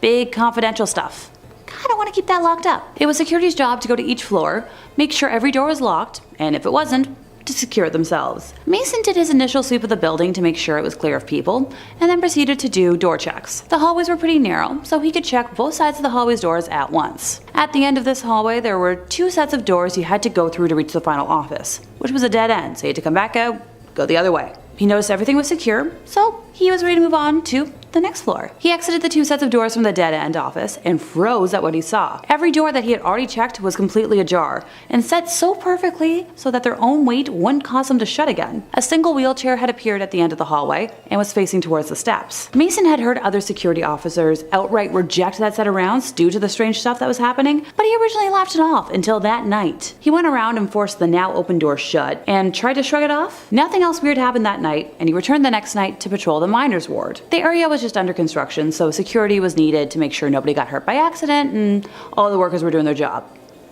Big confidential stuff. Kinda want to keep that locked up. It was security's job to go to each floor, make sure every door was locked, and if it wasn't, to secure it themselves. Mason did his initial sweep of the building to make sure it was clear of people, and then proceeded to do door checks. The hallways were pretty narrow, so he could check both sides of the hallway's doors at once. At the end of this hallway, there were 2 sets of doors you had to go through to reach the final office, which was a dead end, so you had to come back out, go the other way. He noticed everything was secure, so he was ready to move on to the next floor. He exited the 2 sets of doors from the dead-end office and froze at what he saw. Every door that he had already checked was completely ajar, and set so perfectly so that their own weight wouldn't cause them to shut again. A single wheelchair had appeared at the end of the hallway and was facing towards the steps. Mason had heard other security officers outright reject that set of rounds due to the strange stuff that was happening, but he originally laughed it off until that night. He went around and forced the now open door shut and tried to shrug it off. Nothing else weird happened that night, and he returned the next night to patrol the miners' ward. The area was just under construction, so security was needed to make sure nobody got hurt by accident and all the workers were doing their job.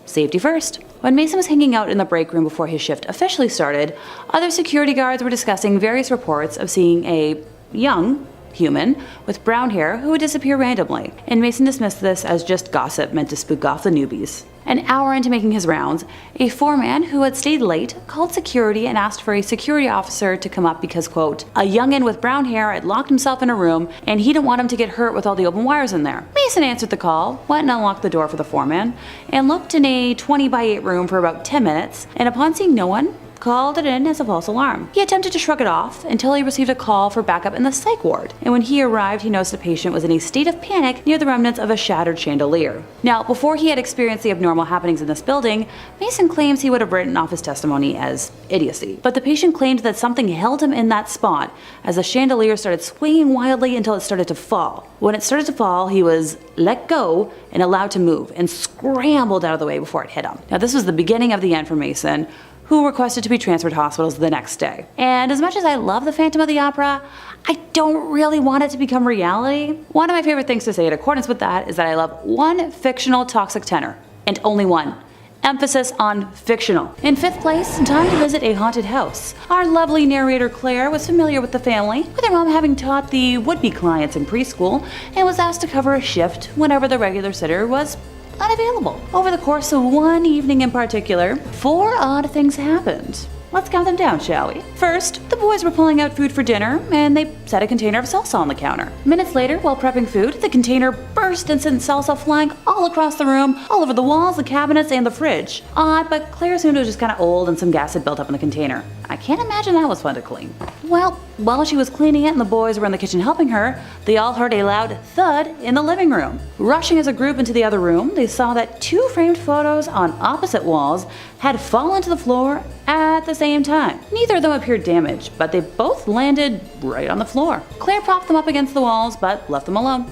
Safety first. When Mason was hanging out in the break room before his shift officially started, other security guards were discussing various reports of seeing a young, human, with brown hair who would disappear randomly, and Mason dismissed this as just gossip meant to spook off the newbies. An hour into making his rounds, a foreman who had stayed late called security and asked for a security officer to come up because, quote, a youngin' with brown hair had locked himself in a room and he didn't want him to get hurt with all the open wires in there. Mason answered the call, went and unlocked the door for the foreman, and looked in a 20x8 room for about 10 minutes, and upon seeing no one, called it in as a false alarm. He attempted to shrug it off until he received a call for backup in the psych ward, and when he arrived he noticed the patient was in a state of panic near the remnants of a shattered chandelier. Now, before he had experienced the abnormal happenings in this building, Mason claims he would have written off his testimony as idiocy, but the patient claimed that something held him in that spot as the chandelier started swinging wildly until it started to fall. When it started to fall, he was let go and allowed to move, and scrambled out of the way before it hit him. Now, this was the beginning of the end for Mason, who requested to be transferred to hospitals the next day. And as much as I love the Phantom of the Opera, I don't really want it to become reality. One of my favorite things to say in accordance with that is that I love one fictional toxic tenor, and only one. Emphasis on fictional. In 5th place, time to visit a haunted house. Our lovely narrator Claire was familiar with the family, with her mom having taught the would-be clients in preschool, and was asked to cover a shift whenever the regular sitter was unavailable. Over the course of one evening in particular, 4 odd things happened. Let's count them down, shall we? First, the boys were pulling out food for dinner, and they set a container of salsa on the counter. Minutes later, while prepping food, the container burst and sent salsa flying all across the room, all over the walls, the cabinets, and the fridge. Odd, but Claire assumed it was just kind of old and some gas had built up in the container. I can't imagine that was fun to clean. Well, while she was cleaning it and the boys were in the kitchen helping her, they all heard a loud thud in the living room. Rushing as a group into the other room, they saw that 2 framed photos on opposite walls had fallen to the floor at the same time. Neither of them appeared damaged, but they both landed right on the floor. Claire propped them up against the walls, but left them alone.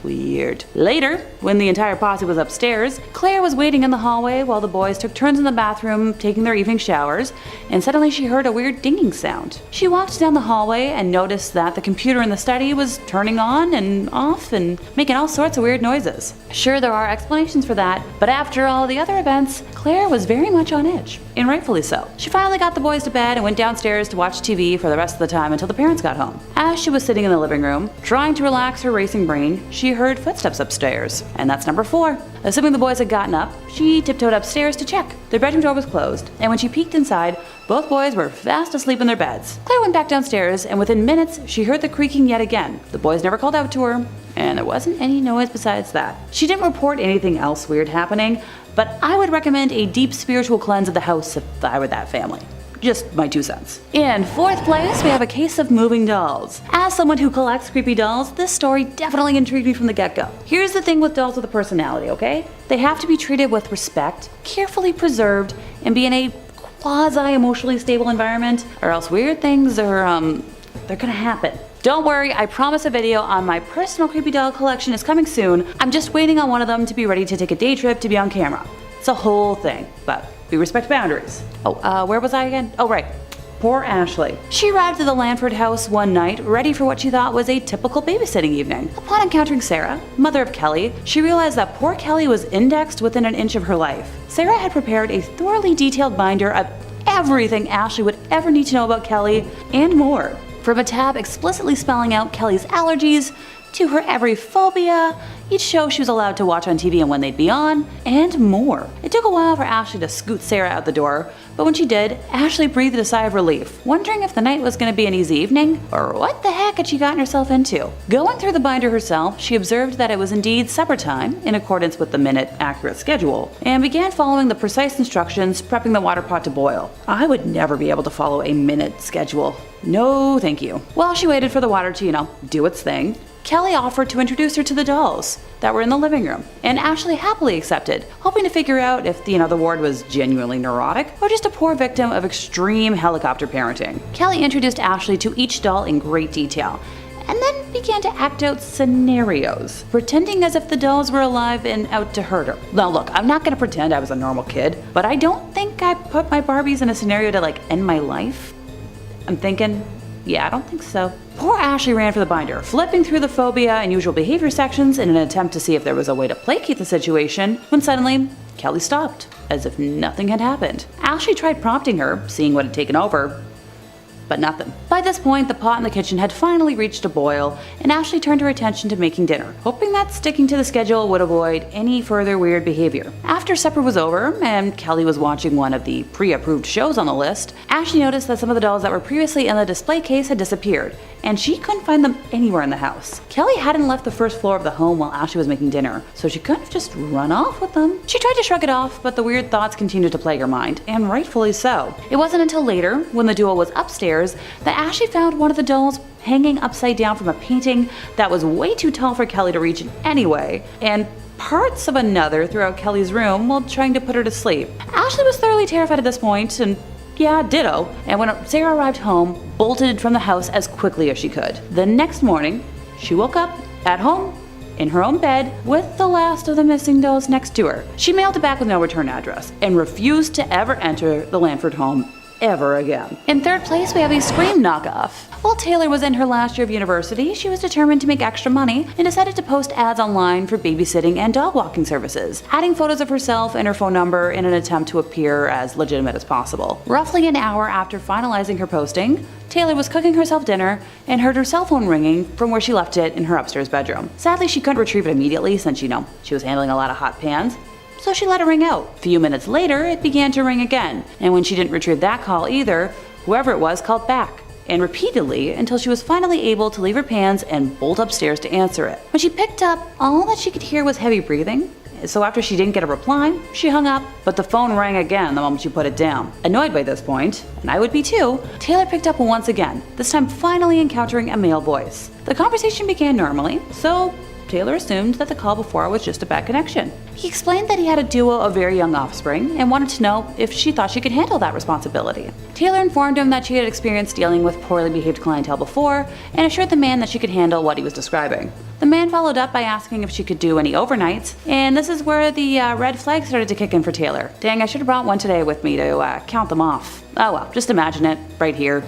Weird. Later, when the entire posse was upstairs, Claire was waiting in the hallway while the boys took turns in the bathroom taking their evening showers, and suddenly she heard a weird dinging sound. She walked down the hallway and noticed that the computer in the study was turning on and off and making all sorts of weird noises. Sure, there are explanations for that, but after all the other events, Claire was very much on edge, and rightfully so. She finally got the boys to bed and went downstairs to watch TV for the rest of the time until the parents got home. As she was sitting in the living room, trying to relax her racing brain, she heard footsteps upstairs, and that's number 4. Assuming the boys had gotten up, she tiptoed upstairs to check. Their bedroom door was closed, and when she peeked inside, both boys were fast asleep in their beds. Claire went back downstairs, and within minutes, she heard the creaking yet again. The boys never called out to her, and there wasn't any noise besides that. She didn't report anything else weird happening, but I would recommend a deep spiritual cleanse of the house if I were that family. Just my 2 cents. In 4th place, we have a case of moving dolls. As someone who collects creepy dolls, this story definitely intrigued me from the get-go. Here's the thing with dolls with a personality, okay? They have to be treated with respect, carefully preserved, and be in a quasi-emotionally stable environment, or else weird things are, they're gonna happen. Don't worry, I promise a video on my personal creepy doll collection is coming soon. I'm just waiting on one of them to be ready to take a day trip to be on camera. It's a whole thing, but we respect boundaries. Where was I again? Oh, right. Poor Ashley. She arrived at the Lanford house one night, ready for what she thought was a typical babysitting evening. Upon encountering Sarah, mother of Kelly, she realized that poor Kelly was indexed within an inch of her life. Sarah had prepared a thoroughly detailed binder of everything Ashley would ever need to know about Kelly, and more. From a tab explicitly spelling out Kelly's allergies, to her every phobia, each show she was allowed to watch on TV and when they'd be on, and more. It took a while for Ashley to scoot Sarah out the door, but when she did, Ashley breathed a sigh of relief, wondering if the night was going to be an easy evening, or what the heck had she gotten herself into. Going through the binder herself, she observed that it was indeed supper time, in accordance with the minute-accurate schedule, and began following the precise instructions, prepping the water pot to boil. I would never be able to follow a minute schedule. No, thank you. While she waited for the water to, do its thing, Kelly offered to introduce her to the dolls that were in the living room, and Ashley happily accepted, hoping to figure out if the ward was genuinely neurotic or just a poor victim of extreme helicopter parenting. Kelly introduced Ashley to each doll in great detail, and then began to act out scenarios, pretending as if the dolls were alive and out to hurt her. Now look, I'm not gonna pretend I was a normal kid, but I don't think I put my Barbies in a scenario to end my life. I'm thinking, yeah, I don't think so. Poor Ashley ran for the binder, flipping through the phobia and usual behavior sections in an attempt to see if there was a way to placate the situation, when suddenly, Kelly stopped, as if nothing had happened. Ashley tried prompting her, seeing what had taken over, but nothing. By this point, the pot in the kitchen had finally reached a boil, and Ashley turned her attention to making dinner, hoping that sticking to the schedule would avoid any further weird behavior. After supper was over, and Kelly was watching one of the pre-approved shows on the list, Ashley noticed that some of the dolls that were previously in the display case had disappeared, and she couldn't find them anywhere in the house. Kelly hadn't left the first floor of the home while Ashley was making dinner, so she couldn't have just run off with them. She tried to shrug it off, but the weird thoughts continued to plague her mind, and rightfully so. It wasn't until later, when the duo was upstairs, that Ashley found one of the dolls hanging upside down from a painting that was way too tall for Kelly to reach in any way, and parts of another throughout Kelly's room while trying to put her to sleep. Ashley was thoroughly terrified at this point, and yeah, ditto, and when Sarah arrived home, bolted from the house as quickly as she could. The next morning, she woke up at home, in her own bed, with the last of the missing dolls next to her. She mailed it back with no return address, and refused to ever enter the Lanford home ever again. In third place, we have a Scream knockoff. While Taylor was in her last year of university, she was determined to make extra money and decided to post ads online for babysitting and dog walking services, adding photos of herself and her phone number in an attempt to appear as legitimate as possible. Roughly an hour after finalizing her posting, Taylor was cooking herself dinner and heard her cell phone ringing from where she left it in her upstairs bedroom. Sadly, she couldn't retrieve it immediately since, she was handling a lot of hot pans, so she let it ring out. A few minutes later, it began to ring again, and when she didn't retrieve that call either, whoever it was called back, and repeatedly until she was finally able to leave her pans and bolt upstairs to answer it. When she picked up, all that she could hear was heavy breathing, so after she didn't get a reply, she hung up, but the phone rang again the moment she put it down. Annoyed by this point, and I would be too, Taylor picked up once again, this time finally encountering a male voice. The conversation began normally, so Taylor assumed that the call before was just a bad connection. He explained that he had a duo of very young offspring and wanted to know if she thought she could handle that responsibility. Taylor informed him that she had experienced dealing with poorly behaved clientele before and assured the man that she could handle what he was describing. The man followed up by asking if she could do any overnights, and this is where the red flag started to kick in for Taylor. Dang, I should have brought one today with me to count them off. Oh well, just imagine it, right here.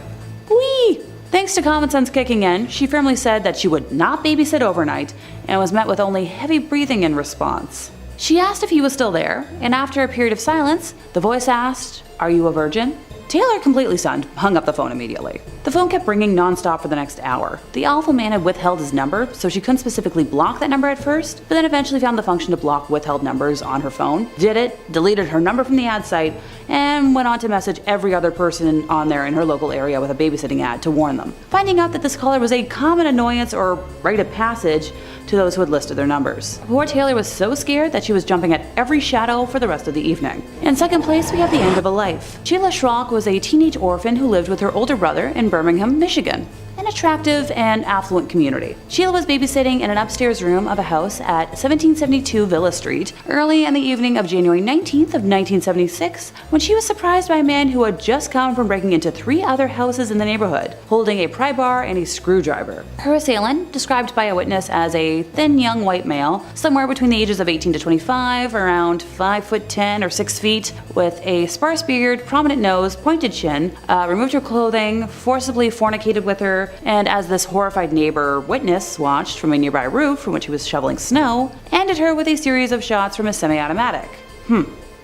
Whee! Thanks to common sense kicking in, she firmly said that she would not babysit overnight and was met with only heavy breathing in response. She asked if he was still there, and after a period of silence, the voice asked, "Are you a virgin?" Taylor, completely stunned, hung up the phone immediately. The phone kept ringing non-stop for the next hour. The awful man had withheld his number, so she couldn't specifically block that number at first, but then eventually found the function to block withheld numbers on her phone, did it, deleted her number from the ad site, and went on to message every other person on there in her local area with a babysitting ad to warn them, finding out that this caller was a common annoyance or rite of passage to those who had listed their numbers. Poor Taylor was so scared that she was jumping at every shadow for the rest of the evening. In second place, we have the end of a life. Sheila Schrock was a teenage orphan who lived with her older brother in Birmingham, Michigan, an attractive and affluent community. Sheila was babysitting in an upstairs room of a house at 1772 Villa Street early in the evening of January 19th of 1976 when she was surprised by a man who had just come from breaking into 3 other houses in the neighborhood, holding a pry bar and a screwdriver. Her assailant, described by a witness as a thin young white male, somewhere between the ages of 18 to 25, around 5'10" or 6 feet, with a sparse beard, prominent nose, pointed chin, removed her clothing, forcibly fornicated with her, and as this horrified neighbor witness watched from a nearby roof from which he was shoveling snow, ended her with a series of shots from a semi-automatic.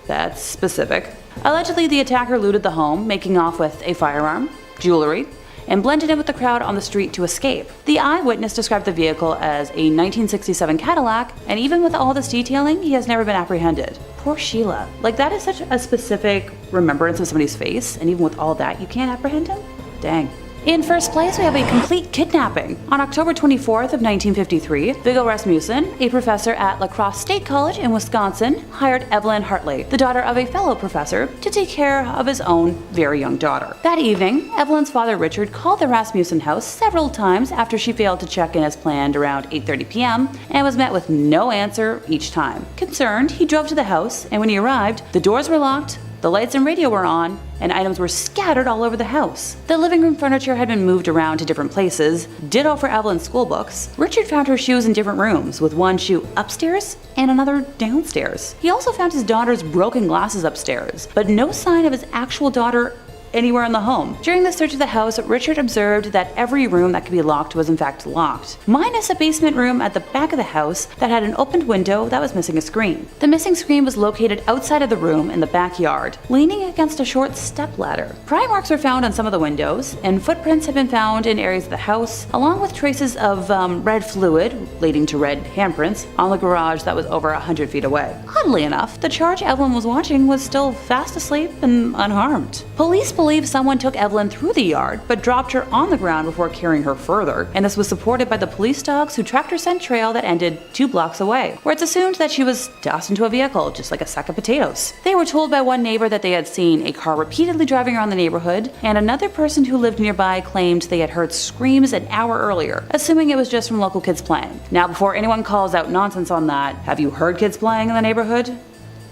That's specific. Allegedly, the attacker looted the home, making off with a firearm, jewelry, and blended in with the crowd on the street to escape. The eyewitness described the vehicle as a 1967 Cadillac, and even with all this detailing, he has never been apprehended. Poor Sheila. Like, that is such a specific remembrance of somebody's face, and even with all that, you can't apprehend him? Dang. In first place, we have a complete kidnapping. On October 24th of 1953, Viggo Rasmussen, a professor at La Crosse State College in Wisconsin, hired Evelyn Hartley, the daughter of a fellow professor, to take care of his own very young daughter. That evening, Evelyn's father Richard called the Rasmussen house several times after she failed to check in as planned around 8:30 p.m. and was met with no answer each time. Concerned, he drove to the house, and when he arrived, the doors were locked, the lights and radio were on, and items were scattered all over the house. The living room furniture had been moved around to different places, ditto for Evelyn's school books. Richard found her shoes in different rooms, with one shoe upstairs and another downstairs. He also found his daughter's broken glasses upstairs, but no sign of his actual daughter anywhere in the home. During the search of the house, Richard observed that every room that could be locked was in fact locked, minus a basement room at the back of the house that had an opened window that was missing a screen. The missing screen was located outside of the room in the backyard, leaning against a short stepladder. Pry marks were found on some of the windows, and footprints had been found in areas of the house, along with traces of red fluid, leading to red handprints, on the garage that was over 100 feet away. Oddly enough, the charge Evelyn was watching was still fast asleep and unharmed. Police believe someone took Evelyn through the yard, but dropped her on the ground before carrying her further, and this was supported by the police dogs who tracked her scent trail that ended 2 blocks away, where it's assumed that she was tossed into a vehicle, just like a sack of potatoes. They were told by one neighbor that they had seen a car repeatedly driving around the neighborhood, and another person who lived nearby claimed they had heard screams an hour earlier, assuming it was just from local kids playing. Now, before anyone calls out nonsense on that, have you heard kids playing in the neighborhood?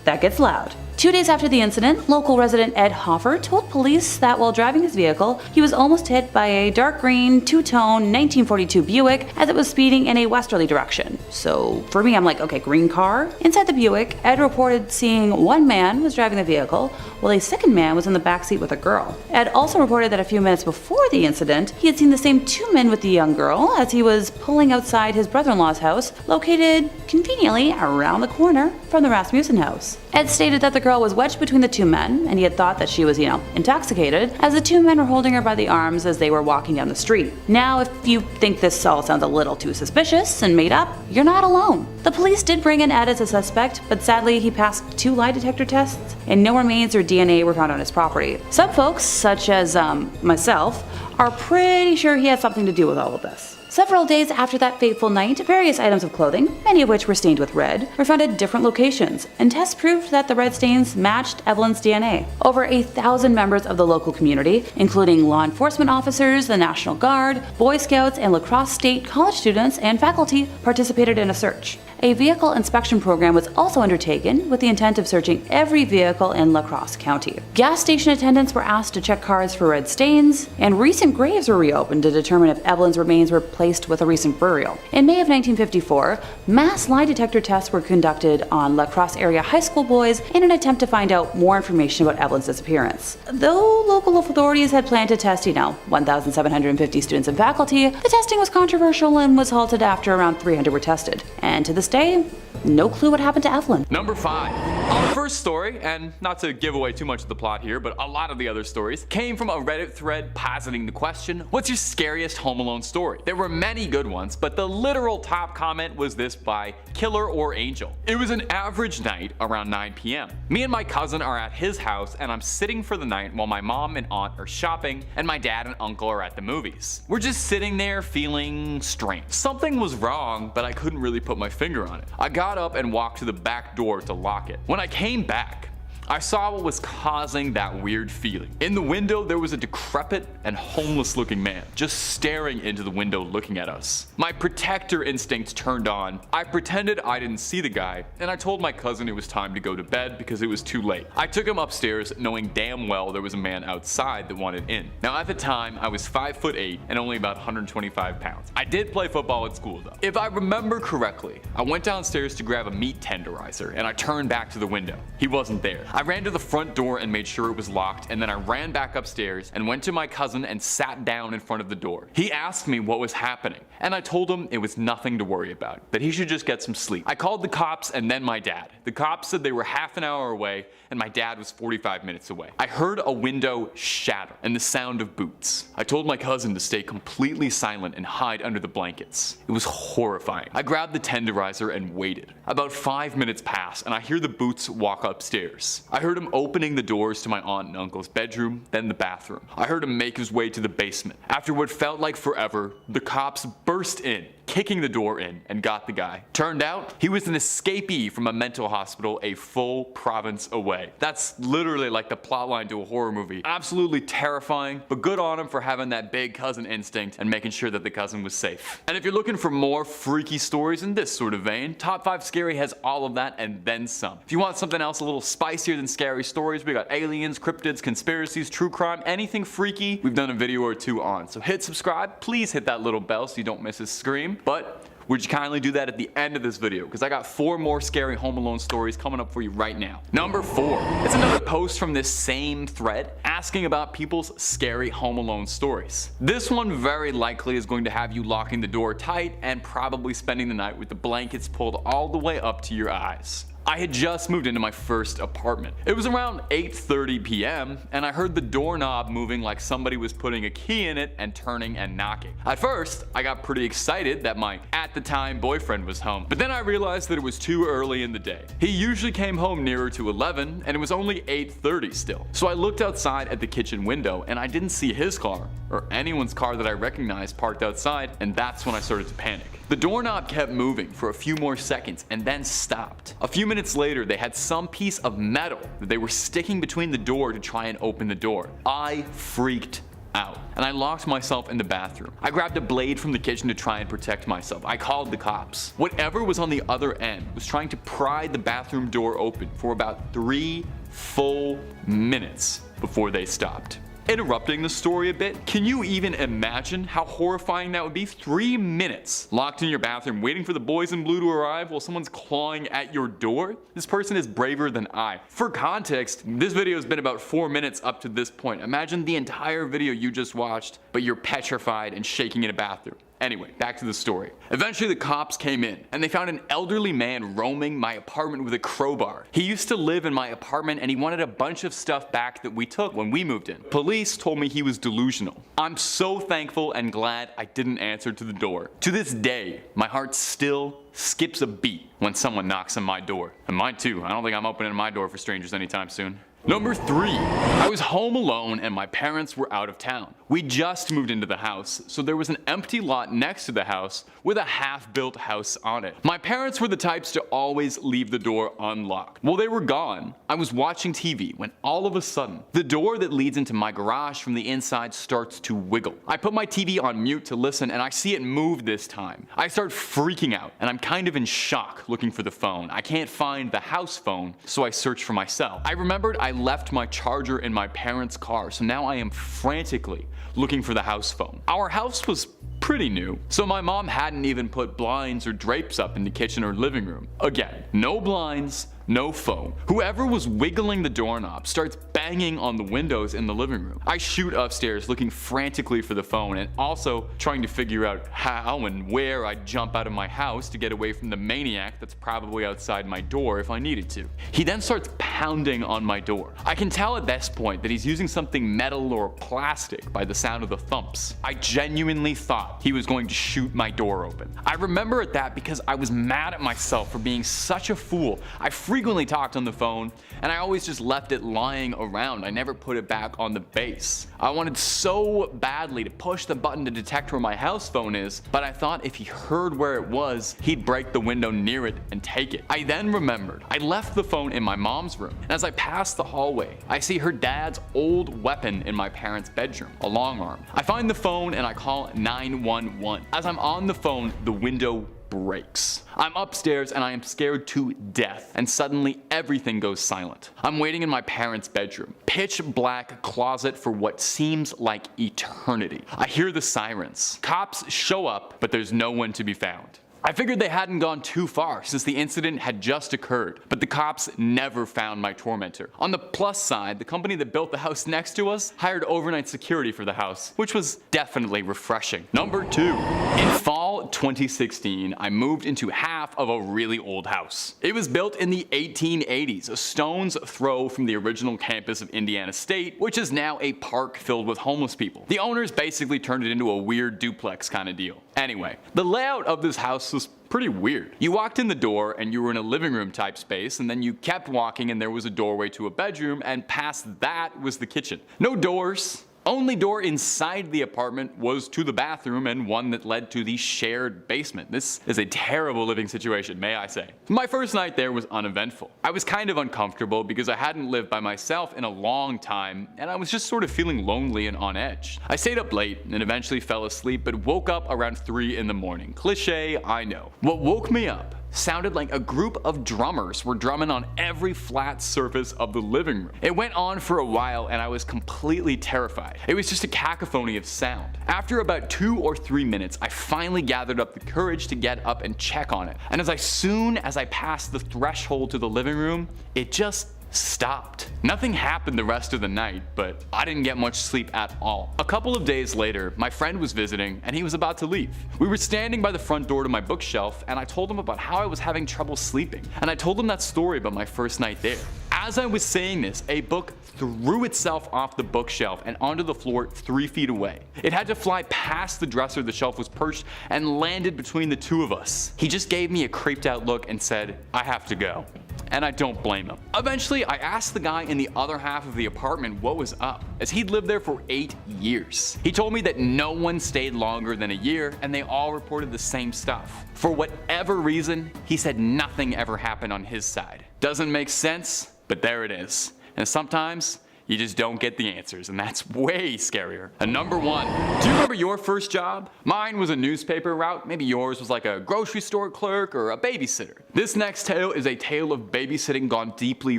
That gets loud. 2 days after the incident, local resident Ed Hoffer told police that while driving his vehicle, he was almost hit by a dark green, two-tone 1942 Buick as it was speeding in a westerly direction. So for me, I'm like, okay, green car? Inside the Buick, Ed reported seeing one man was driving the vehicle, while a second man was in the backseat with a girl. Ed also reported that a few minutes before the incident, he had seen the same 2 men with the young girl as he was pulling outside his brother-in-law's house, located conveniently around the corner from the Rasmussen house. Ed stated that the girl was wedged between the 2 men, and he had thought that she was, intoxicated, as the 2 men were holding her by the arms as they were walking down the street. Now, if you think this all sounds a little too suspicious and made up, you're not alone. The police did bring in Ed as a suspect, but sadly he passed 2 lie detector tests, and no remains or DNA were found on his property. Some folks, such as myself, are pretty sure he had something to do with all of this. Several days after that fateful night, various items of clothing, many of which were stained with red, were found at different locations, and tests proved that the red stains matched Evelyn's DNA. Over 1,000 members of the local community, including law enforcement officers, the National Guard, Boy Scouts, and La Crosse State college students and faculty participated in a search. A vehicle inspection program was also undertaken with the intent of searching every vehicle in La Crosse County. Gas station attendants were asked to check cars for red stains, and recent graves were reopened to determine if Evelyn's remains were placed with a recent burial. In May of 1954, mass lie detector tests were conducted on La Crosse area high school boys in an attempt to find out more information about Evelyn's disappearance. Though local authorities had planned to test, 1,750 students and faculty, the testing was controversial and was halted after around 300 were tested. And to this day, no clue what happened to Evelyn. Number 5. Our first story, and not to give away too much of the plot here, but a lot of the other stories, came from a Reddit thread positing the question, what's your scariest Home Alone story? There were many good ones, but the literal top comment was this by Killer or Angel. It was an average night around 9 p.m. Me and my cousin are at his house, and I'm sitting for the night while my mom and aunt are shopping, and my dad and uncle are at the movies. We're just sitting there feeling strange. Something was wrong, but I couldn't really put my finger on it. I got up and walked to the back door to lock it. When I came back, I saw what was causing that weird feeling. In the window, there was a decrepit and homeless looking man just staring into the window looking at us. My protector instincts turned on. I pretended I didn't see the guy, and I told my cousin it was time to go to bed because it was too late. I took him upstairs knowing damn well there was a man outside that wanted in. Now at the time, I was 5'8" and only about 125 pounds. I did play football at school though. If I remember correctly, I went downstairs to grab a meat tenderizer and I turned back to the window. He wasn't there. I ran to the front door and made sure it was locked, and then I ran back upstairs and went to my cousin and sat down in front of the door. He asked me what was happening, and I told him it was nothing to worry about, that he should just get some sleep. I called the cops and then my dad. The cops said they were half an hour away and my dad was 45 minutes away. I heard a window shatter and the sound of boots. I told my cousin to stay completely silent and hide under the blankets. It was horrifying. I grabbed the tenderizer and waited. About 5 minutes pass and I hear the boots walk upstairs. I heard him opening the doors to my aunt and uncle's bedroom, then the bathroom. I heard him make his way to the basement. After what felt like forever, the cops burst in, kicking the door in, and got the guy. Turned out, he was an escapee from a mental hospital a full province away. That's literally like the plotline to a horror movie. Absolutely terrifying, but good on him for having that big cousin instinct and making sure that the cousin was safe. And if you're looking for more freaky stories in this sort of vein, Top 5 Scary has all of that and then some. If you want something else a little spicier than scary stories, we got aliens, cryptids, conspiracies, true crime, anything freaky, we've done a video or two on. So hit subscribe, please hit that little bell so you don't miss a scream. But Would you kindly do that at the end of this video, because I got 4 more scary Home Alone stories coming up for you right now. Number 4. It's another post from this same thread asking about people's scary Home Alone stories. This one very likely is going to have you locking the door tight and probably spending the night with the blankets pulled all the way up to your eyes. I had just moved into my first apartment. It was around 8:30 p.m. and I heard the doorknob moving like somebody was putting a key in it and turning and knocking. At first, I got pretty excited that my at the time boyfriend was home, but then I realized that it was too early in the day. He usually came home nearer to 11 and it was only 8:30 still. So I looked outside at the kitchen window and I didn't see his car or anyone's car that I recognized parked outside, and that's when I started to panic. The doorknob kept moving for a few more seconds and then stopped. A few minutes later, they had some piece of metal that they were sticking between the door to try and open the door. I freaked out, and I locked myself in the bathroom. I grabbed a blade from the kitchen to try and protect myself. I called the cops. Whatever was on the other end was trying to pry the bathroom door open for about 3 full minutes before they stopped. Interrupting the story a bit, can you even imagine how horrifying that would be? 3 minutes locked in your bathroom waiting for the boys in blue to arrive while someone's clawing at your door? This person is braver than I. For context, this video has been about 4 minutes up to this point. Imagine the entire video you just watched, but you're petrified and shaking in a bathroom. Anyway, back to the story. Eventually the cops came in and they found an elderly man roaming my apartment with a crowbar. He used to live in my apartment and he wanted a bunch of stuff back that we took when we moved in. Police told me he was delusional. I'm so thankful and glad I didn't answer to the door. To this day, my heart still skips a beat when someone knocks on my door. And mine too. I don't think I'm opening my door for strangers anytime soon. Number 3. I was home alone and my parents were out of town. We just moved into the house, so there was an empty lot next to the house with a half-built house on it. My parents were the types to always leave the door unlocked. While they were gone, I was watching TV when all of a sudden, the door that leads into my garage from the inside starts to wiggle. I put my TV on mute to listen and I see it move this time. I start freaking out and I'm kind of in shock looking for the phone. I can't find the house phone, so I search for myself. I remembered I left my charger in my parents' car, so now I am frantically looking for the house phone. Our house was pretty new, so my mom hadn't even put blinds or drapes up in the kitchen or living room. Again, no blinds, no phone. Whoever was wiggling the doorknob starts banging on the windows in the living room. I shoot upstairs looking frantically for the phone and also trying to figure out how and where I'd jump out of my house to get away from the maniac that's probably outside my door if I needed to. He then starts pounding on my door. I can tell at this point that he's using something metal or plastic by the sound of the thumps. I genuinely thought he was going to shoot my door open. I remember at that because I was mad at myself for being such a fool. I frequently talked on the phone and I always just left it lying around. I never put it back on the base. I wanted so badly to push the button to detect where my house phone is, but I thought if he heard where it was, he'd break the window near it and take it. I then remembered I left the phone in my mom's room, and as I passed the hallway, I see her dad's old weapon in my parents' bedroom, a long arm. I find the phone and I call 911. As I'm on the phone, the window breaks. I'm upstairs and I am scared to death, and suddenly everything goes silent. I'm waiting in my parents' bedroom. Pitch black closet for what seems like eternity. I hear the sirens. Cops show up, but there's no one to be found. I figured they hadn't gone too far since the incident had just occurred, but the cops never found my tormentor. On the plus side, the company that built the house next to us hired overnight security for the house, which was definitely refreshing. Number 2. In fall 2016, I moved into half of a really old house. It was built in the 1880s, a stone's throw from the original campus of Indiana State, which is now a park filled with homeless people. The owners basically turned it into a weird duplex kind of deal. Anyway, the layout of this house was pretty weird. You walked in the door and you were in a living room type space, and then you kept walking and there was a doorway to a bedroom, and past that was the kitchen. No doors. Only door inside the apartment was to the bathroom and one that led to the shared basement. This is a terrible living situation, may I say. My first night there was uneventful. I was kind of uncomfortable because I hadn't lived by myself in a long time and I was just sort of feeling lonely and on edge. I stayed up late and eventually fell asleep, but woke up around 3 in the morning. Cliché, I know. What woke me up sounded like a group of drummers were drumming on every flat surface of the living room. It went on for a while and I was completely terrified. It was just a cacophony of sound. After about 2 or 3 minutes, I finally gathered up the courage to get up and check on it. And as soon as I passed the threshold to the living room, it just stopped. Nothing happened the rest of the night, but I didn't get much sleep at all. A couple of days later, my friend was visiting and he was about to leave. We were standing by the front door to my bookshelf and I told him about how I was having trouble sleeping, and I told him that story about my first night there. As I was saying this, a book threw itself off the bookshelf and onto the floor 3 feet away. It had to fly past the dresser the shelf was perched and landed between the two of us. He just gave me a creeped out look and said, "I have to go." And I don't blame him. Eventually, I asked the guy in the other half of the apartment what was up, as he'd lived there for 8 years. He told me that no one stayed longer than a year and they all reported the same stuff. For whatever reason, he said nothing ever happened on his side. Doesn't make sense, but there it is. And sometimes, you just don't get the answers, and that's way scarier. And number 1, do you remember your first job? Mine was a newspaper route, maybe yours was like a grocery store clerk or a babysitter. This next tale is a tale of babysitting gone deeply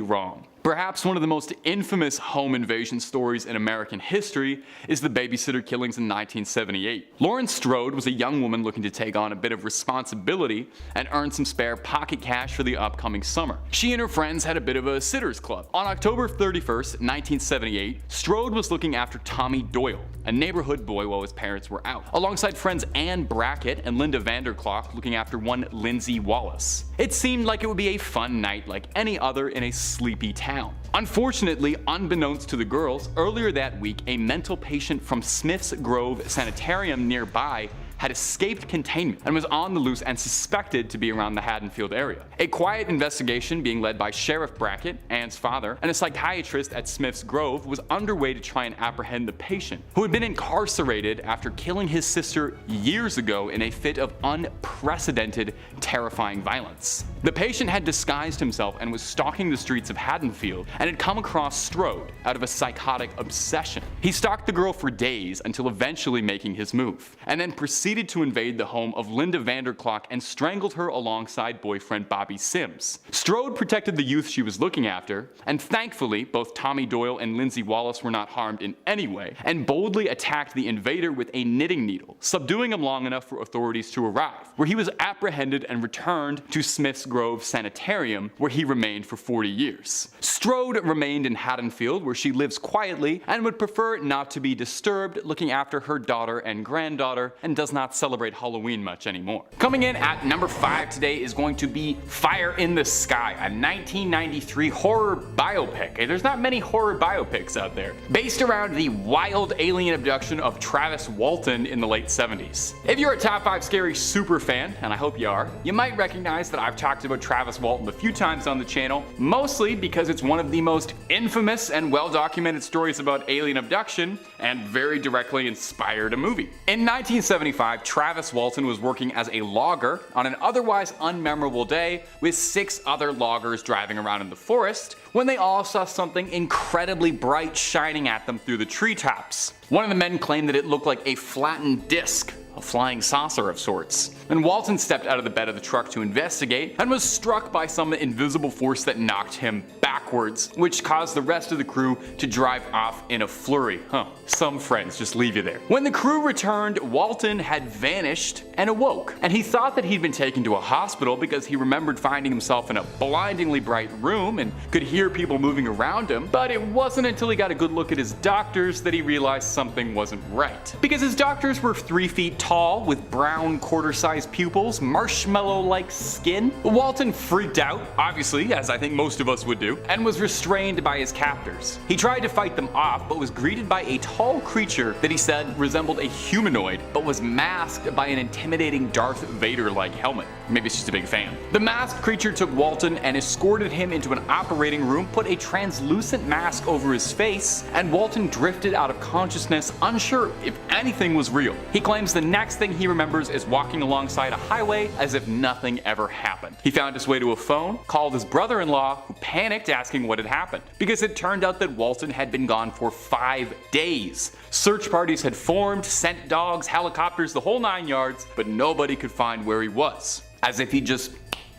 wrong. Perhaps one of the most infamous home invasion stories in American history is the babysitter killings in 1978. Lauren Strode was a young woman looking to take on a bit of responsibility and earn some spare pocket cash for the upcoming summer. She and her friends had a bit of a sitters club. On October 31st, 1978, Strode was looking after Tommy Doyle, a neighborhood boy while his parents were out, alongside friends Ann Brackett and Linda Vanderklok looking after one Lindsay Wallace. It seemed like it would be a fun night like any other in a sleepy town. Unfortunately, unbeknownst to the girls, earlier that week a mental patient from Smith's Grove Sanitarium nearby had escaped containment and was on the loose and suspected to be around the Haddonfield area. A quiet investigation being led by Sheriff Brackett, Ann's father, and a psychiatrist at Smith's Grove was underway to try and apprehend the patient, who had been incarcerated after killing his sister years ago in a fit of unprecedented, terrifying violence. The patient had disguised himself and was stalking the streets of Haddonfield and had come across Strode out of a psychotic obsession. He stalked the girl for days until eventually making his move, and then proceeded to invade the home of Linda Vanderklok and strangled her alongside boyfriend Bobby Sims. Strode protected the youth she was looking after, and thankfully both Tommy Doyle and Lindsay Wallace were not harmed in any way, and boldly attacked the invader with a knitting needle, subduing him long enough for authorities to arrive, where he was apprehended and returned to Smith's Grove Sanitarium, where he remained for 40 years. Strode remained in Haddonfield, where she lives quietly and would prefer not to be disturbed, looking after her daughter and granddaughter, and does not celebrate Halloween much anymore. Coming in at number 5 today is going to be Fire in the Sky, a 1993 horror biopic. There's not many horror biopics out there. Based around the wild alien abduction of Travis Walton in the late 70s. If you're a Top 5 Scary super fan, and I hope you are, you might recognize that I've talked about Travis Walton a few times on the channel, mostly because it's one of the most infamous and well-documented stories about alien abduction, and very directly inspired a movie. In 1975, Travis Walton was working as a logger on an otherwise unmemorable day with 6 other loggers driving around in the forest when they all saw something incredibly bright shining at them through the treetops. One of the men claimed that it looked like a flattened disc, a flying saucer of sorts. And Walton stepped out of the bed of the truck to investigate and was struck by some invisible force that knocked him backwards, which caused the rest of the crew to drive off in a flurry. Some friends just leave you there. When the crew returned, Walton had vanished and awoke, and he thought that he'd been taken to a hospital because he remembered finding himself in a blindingly bright room and could hear people moving around him, but it wasn't until he got a good look at his doctors that he realized something wasn't right. Because his doctors were 3 feet tall with brown quarter-sized pupils, marshmallow-like skin. Walton freaked out, obviously, as I think most of us would do, and was restrained by his captors. He tried to fight them off, but was greeted by a tall creature that he said resembled a humanoid, but was masked by an intimidating Darth Vader-like helmet. Maybe he's just a big fan. The masked creature took Walton and escorted him into an operating room, put a translucent mask over his face, and Walton drifted out of consciousness, unsure if anything was real. He claims the next thing he remembers is walking alongside a highway as if nothing ever happened. He found his way to a phone, called his brother-in-law, who panicked asking what had happened, because it turned out that Walton had been gone for 5 days. Search parties had formed, sent dogs, helicopters, the whole 9 yards, but nobody could find where he was. As if he just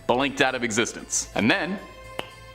blinked out of existence. And then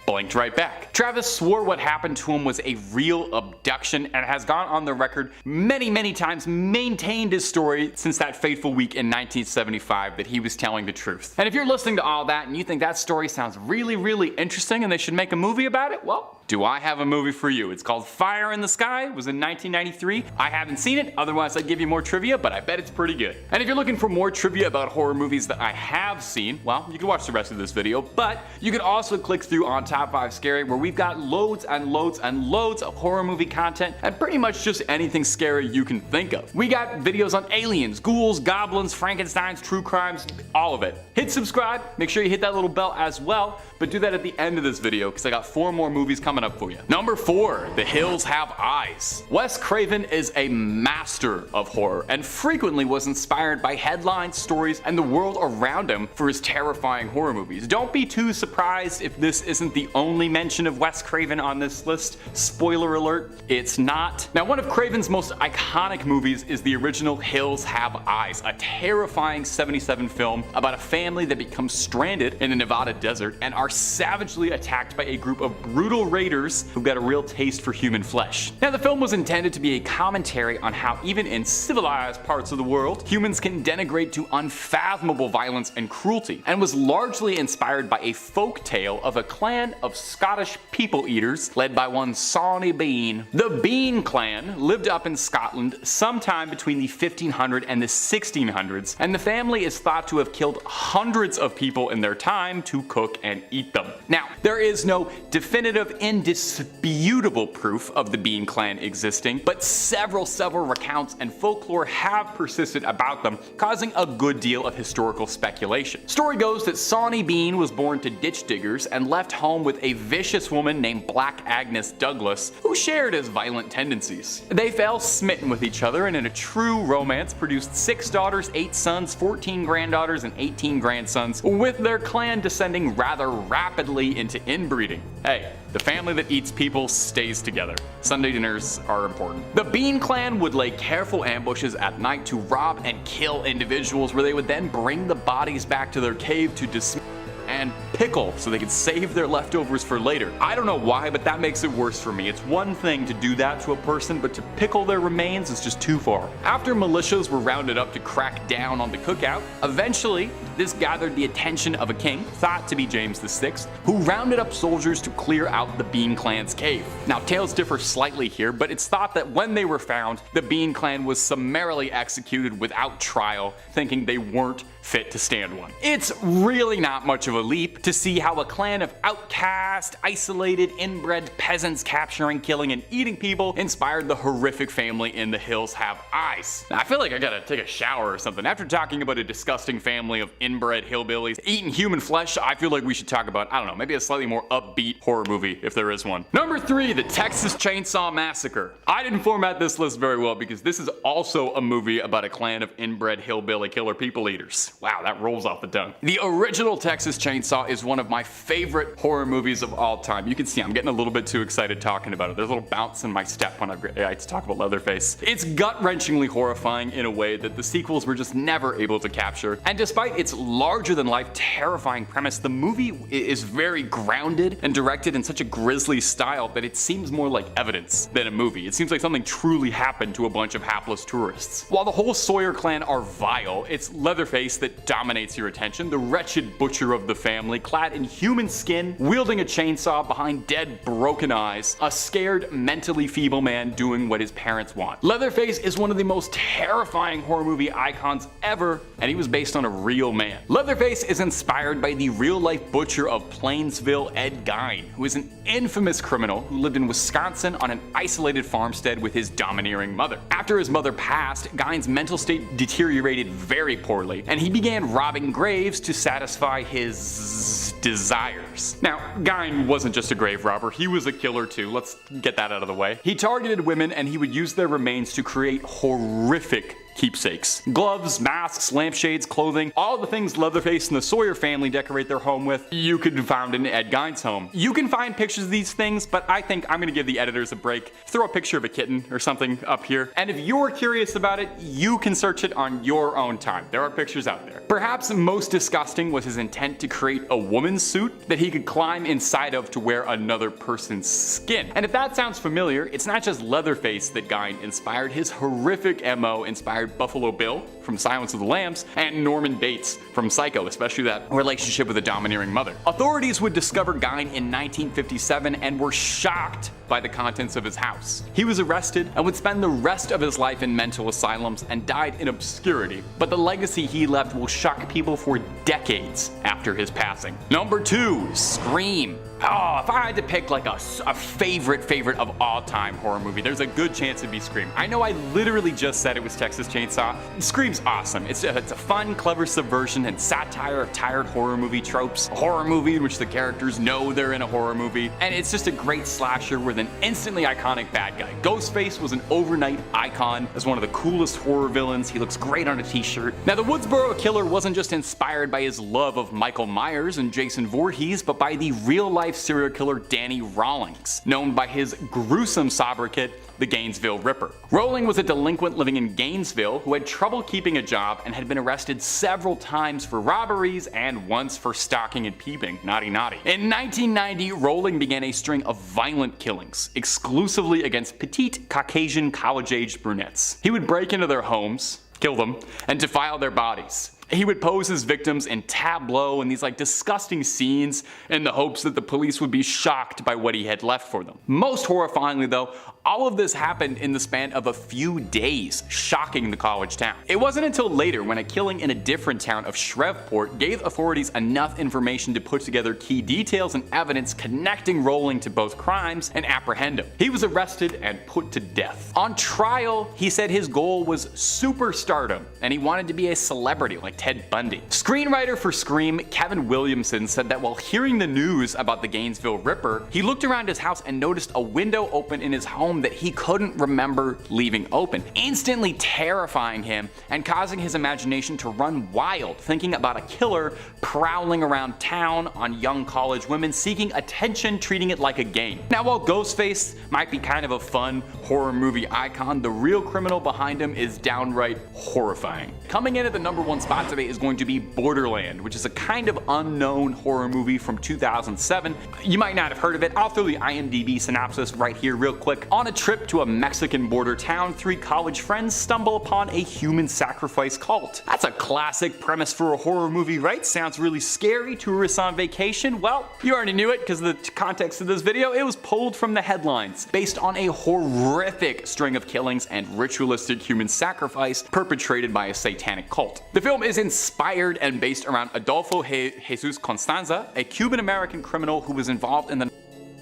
blinked right back. Travis swore what happened to him was a real abduction and has gone on the record many times, maintained his story since that fateful week in 1975 that he was telling the truth. And if you're listening to all that and you think that story sounds really interesting and they should make a movie about it, well, do I have a movie for you. It's called Fire in the Sky. It was in 1993. I haven't seen it, otherwise I'd give you more trivia, but I bet it's pretty good. And if you're looking for more trivia about horror movies that I have seen, well, you can watch the rest of this video, but you can also click through on Top 5 Scary, where we've got loads and loads of horror movie content and pretty much just anything scary you can think of. We got videos on aliens, ghouls, goblins, Frankensteins, true crimes, all of it. Hit subscribe, make sure you hit that little bell as well, but do that at the end of this video because I got 4 more movies coming up for you. Number 4, The Hills Have Eyes. Wes Craven is a master of horror and frequently was inspired by headlines, stories, and the world around him for his terrifying horror movies. Don't be too surprised if this isn't the only mention of Wes Craven on this list. Spoiler alert, it's not. Now, one of Craven's most iconic movies is the original Hills Have Eyes, a terrifying 1977 film about a family that becomes stranded in the Nevada desert and are savagely attacked by a group of brutal raiders who've got a real taste for human flesh. Now, the film was intended to be a commentary on how even in civilized parts of the world, humans can degenerate to unfathomable violence and cruelty, and was largely inspired by a folk tale of a clan of Scottish people-eaters led by one Sawney Bean. The Bean clan lived up in Scotland sometime between the 1500s and the 1600s, and the family is thought to have killed hundreds of people in their time to cook and eat them. Now, there is no definitive, indisputable proof of the Bean clan existing, but several recounts and folklore have persisted about them, causing a good deal of historical speculation. Story goes that Sawney Bean was born to ditch diggers and left home with a vicious woman named Black Agnes Douglas, who shared his violent tendencies. They fell smitten with each other and in a true romance produced 6 daughters, 8 sons, 14 granddaughters, and 18 grandsons, with their clan descending rather rapidly into inbreeding. Hey, the family that eats people stays together. Sunday dinners are important. The Bean clan would lay careful ambushes at night to rob and kill individuals, where they would then bring the bodies back to their cave to dismember and pickle so they could save their leftovers for later. I don't know why, but that makes it worse for me. It's one thing to do that to a person, but to pickle their remains is just too far. After militias were rounded up to crack down on the cookout, eventually this gathered the attention of a king, thought to be James VI, who rounded up soldiers to clear out the Bean clan's cave. Now, tales differ slightly here, but it's thought that when they were found, the Bean clan was summarily executed without trial, thinking they weren't fit to stand one. It's really not much of a leap to see how a clan of outcast, isolated, inbred peasants capturing, killing, and eating people inspired the horrific family in The Hills Have Eyes. Now, I feel like I gotta take a shower or something. After talking about a disgusting family of inbred hillbillies eating human flesh, I feel like we should talk about, I don't know, maybe a slightly more upbeat horror movie, if there is one. Number 3, The Texas Chainsaw Massacre. I didn't format this list very well because this is also a movie about a clan of inbred hillbilly killer people eaters. Wow, that rolls off the tongue. The original Texas Chainsaw is one of my favorite horror movies of all time. You can see I'm getting a little bit too excited talking about it. There's a little bounce in my step when I talk about Leatherface. It's gut-wrenchingly horrifying in a way that the sequels were just never able to capture. And despite its larger-than-life, terrifying premise, the movie is very grounded and directed in such a grisly style that it seems more like evidence than a movie. It seems like something truly happened to a bunch of hapless tourists. While the whole Sawyer clan are vile, it's Leatherface that dominates your attention, the wretched butcher of the family, clad in human skin, wielding a chainsaw behind dead, broken eyes, a scared, mentally feeble man doing what his parents want. Leatherface is one of the most terrifying horror movie icons ever, and he was based on a real man. Leatherface is inspired by the real-life butcher of Plainsville, Ed Gein, who is an infamous criminal who lived in Wisconsin on an isolated farmstead with his domineering mother. After his mother passed, Gein's mental state deteriorated very poorly, and he began robbing graves to satisfy his desires. Now, Gein wasn't just a grave robber, he was a killer too, let's get that out of the way. He targeted women and he would use their remains to create horrific keepsakes. Gloves, masks, lampshades, clothing, all the things Leatherface and the Sawyer family decorate their home with, you could have found in Ed Gein's home. You can find pictures of these things, but I think I'm gonna give the editors a break. Throw a picture of a kitten or something up here, and if you're curious about it, you can search it on your own time. There are pictures out there. Perhaps most disgusting was his intent to create a woman's suit that he could climb inside of to wear another person's skin. And if that sounds familiar, it's not just Leatherface that Gein inspired. His horrific MO inspired Buffalo Bill from Silence of the Lambs and Norman Bates from Psycho, especially that relationship with a domineering mother. Authorities would discover Gein in 1957 and were shocked by the contents of his house. He was arrested and would spend the rest of his life in mental asylums and died in obscurity, but the legacy he left will shock people for decades after his passing. Number 2, Scream. Oh, if I had to pick like a favorite of all time horror movie, there's a good chance it'd be Scream. I know I literally just said it was Texas Chainsaw. Scream's awesome. It's a fun, clever subversion and satire of tired horror movie tropes. A horror movie in which the characters know they're in a horror movie. And it's just a great slasher with an instantly iconic bad guy. Ghostface was an overnight icon as one of the coolest horror villains. He looks great on a t-shirt. Now, the Woodsboro Killer wasn't just inspired by his love of Michael Myers and Jason Voorhees, but by the real-life serial killer Danny Rawlings, known by his gruesome sobriquet, the Gainesville Ripper. Rowling was a delinquent living in Gainesville who had trouble keeping a job and had been arrested several times for robberies and once for stalking and peeping. Naughty naughty. In 1990, Rowling began a string of violent killings, exclusively against petite Caucasian college-aged brunettes. He would break into their homes, kill them, and defile their bodies. He would pose his victims in tableau and these like disgusting scenes in the hopes that the police would be shocked by what he had left for them. Most horrifyingly though, all of this happened in the span of a few days, shocking the college town. It wasn't until later when a killing in a different town of Shreveport gave authorities enough information to put together key details and evidence connecting Rowling to both crimes and apprehend him. He was arrested and put to death. On trial, he said his goal was superstardom and he wanted to be a celebrity like Ted Bundy. Screenwriter for Scream, Kevin Williamson, said that while hearing the news about the Gainesville Ripper, he looked around his house and noticed a window open in his home that he couldn't remember leaving open, instantly terrifying him and causing his imagination to run wild, thinking about a killer prowling around town on young college women, seeking attention, treating it like a game. Now, while Ghostface might be kind of a fun horror movie icon, the real criminal behind him is downright horrifying. Coming in at the #1 spot today is going to be Borderland, which is a kind of unknown horror movie from 2007. You might not have heard of it. I'll throw the IMDb synopsis right here real quick. On a trip to a Mexican border town, 3 college friends stumble upon a human sacrifice cult. That's a classic premise for a horror movie, right? Sounds really scary. Tourists on vacation. Well, you already knew it because of the context of this video. It was pulled from the headlines, based on a horrific string of killings and ritualistic human sacrifice perpetrated by a satanic cult. The film is inspired and based around Adolfo Jesus Constanza, a Cuban-American criminal who was involved in the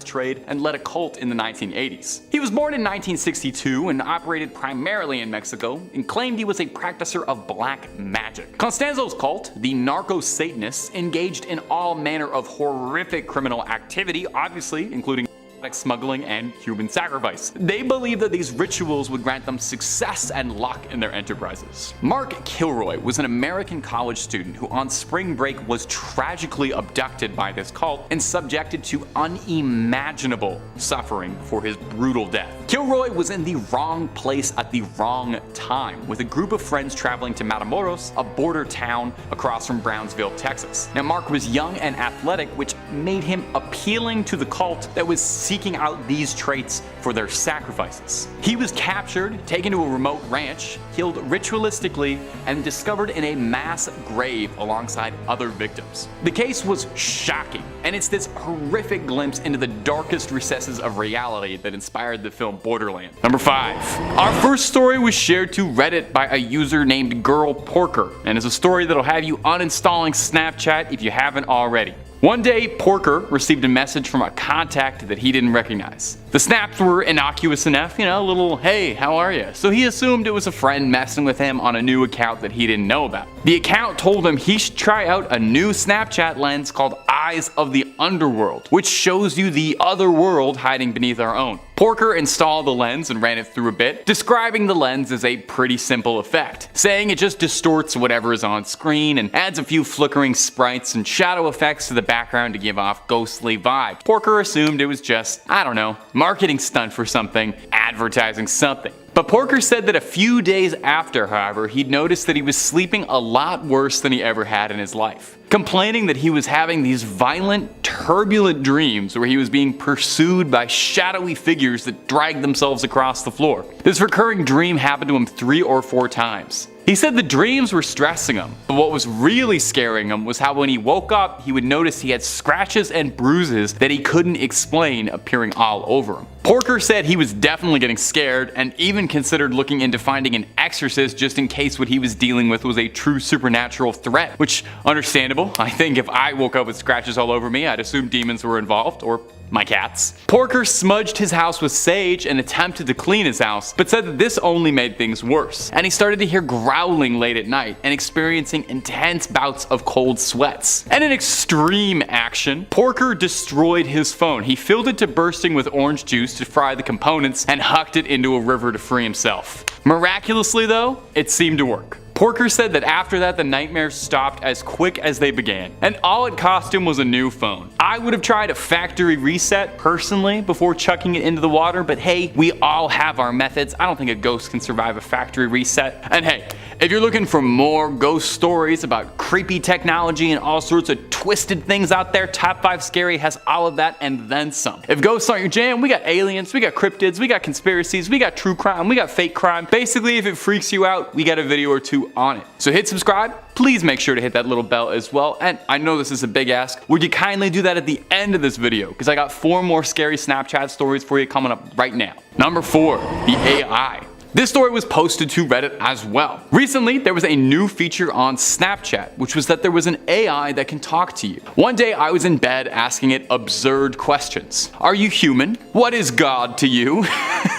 trade and led a cult in the 1980s. He was born in 1962 and operated primarily in Mexico and claimed he was a practicer of black magic. Constanzo's cult, the Narco-Satanists, engaged in all manner of horrific criminal activity, obviously including smuggling and human sacrifice. They believed that these rituals would grant them success and luck in their enterprises. Mark Kilroy was an American college student who on spring break was tragically abducted by this cult and subjected to unimaginable suffering for his brutal death. Kilroy was in the wrong place at the wrong time, with a group of friends traveling to Matamoros, a border town across from Brownsville, Texas. Now, Mark was young and athletic, which made him appealing to the cult that was seeking out these traits for their sacrifices. He was captured, taken to a remote ranch, killed ritualistically, and discovered in a mass grave alongside other victims. The case was shocking, and it's this horrific glimpse into the darkest recesses of reality that inspired the film Borderland. Number 5. Our first story was shared to Reddit by a user named Girl Porker, and is a story that'll have you uninstalling Snapchat if you haven't already. One day, Porker received a message from a contact that he didn't recognize. The snaps were innocuous enough, a little, hey, how are you? So he assumed it was a friend messing with him on a new account that he didn't know about. The account told him he should try out a new Snapchat lens called eyes of the underworld, which shows you the other world hiding beneath our own. Porker installed the lens and ran it through a bit, describing the lens as a pretty simple effect, saying it just distorts whatever is on screen and adds a few flickering sprites and shadow effects to the background to give off ghostly vibes. Porker assumed it was just, I don't know, marketing stunt for something, advertising something. But Porker said that a few days after, however, he'd noticed that he was sleeping a lot worse than he ever had in his life, complaining that he was having these violent, turbulent dreams where he was being pursued by shadowy figures that dragged themselves across the floor. This recurring dream happened to him 3 or 4 times. He said the dreams were stressing him, but what was really scaring him was how when he woke up, he would notice he had scratches and bruises that he couldn't explain appearing all over him. Porker said he was definitely getting scared and even considered looking into finding an exorcist just in case what he was dealing with was a true supernatural threat, which, understandable. I think if I woke up with scratches all over me, I'd assume demons were involved, or my cats. Porker smudged his house with sage and attempted to clean his house, but said that this only made things worse, and he started to hear growling late at night and experiencing intense bouts of cold sweats. And in extreme action, Porker destroyed his phone. He filled it to bursting with orange juice to fry the components and hucked it into a river to free himself. Miraculously though, it seemed to work. Porker said that after that the nightmares stopped as quick as they began, and all it cost him was a new phone. I would have tried a factory reset personally before chucking it into the water, but hey, we all have our methods. I don't think a ghost can survive a factory reset. And hey, if you're looking for more ghost stories about creepy technology and all sorts of twisted things out there, Top 5 Scary has all of that and then some. If ghosts aren't your jam, we got aliens, we got cryptids, we got conspiracies, we got true crime, we got fake crime. Basically, if it freaks you out, we got a video or 2 on it. So hit subscribe, please make sure to hit that little bell as well, and I know this is a big ask, would you kindly do that at the end of this video, because I got 4 more scary Snapchat stories for you coming up right now. Number 4, the AI. This story was posted to Reddit as well. Recently, there was a new feature on Snapchat, which was that there was an AI that can talk to you. One day, I was in bed asking it absurd questions. Are you human? What is God to you?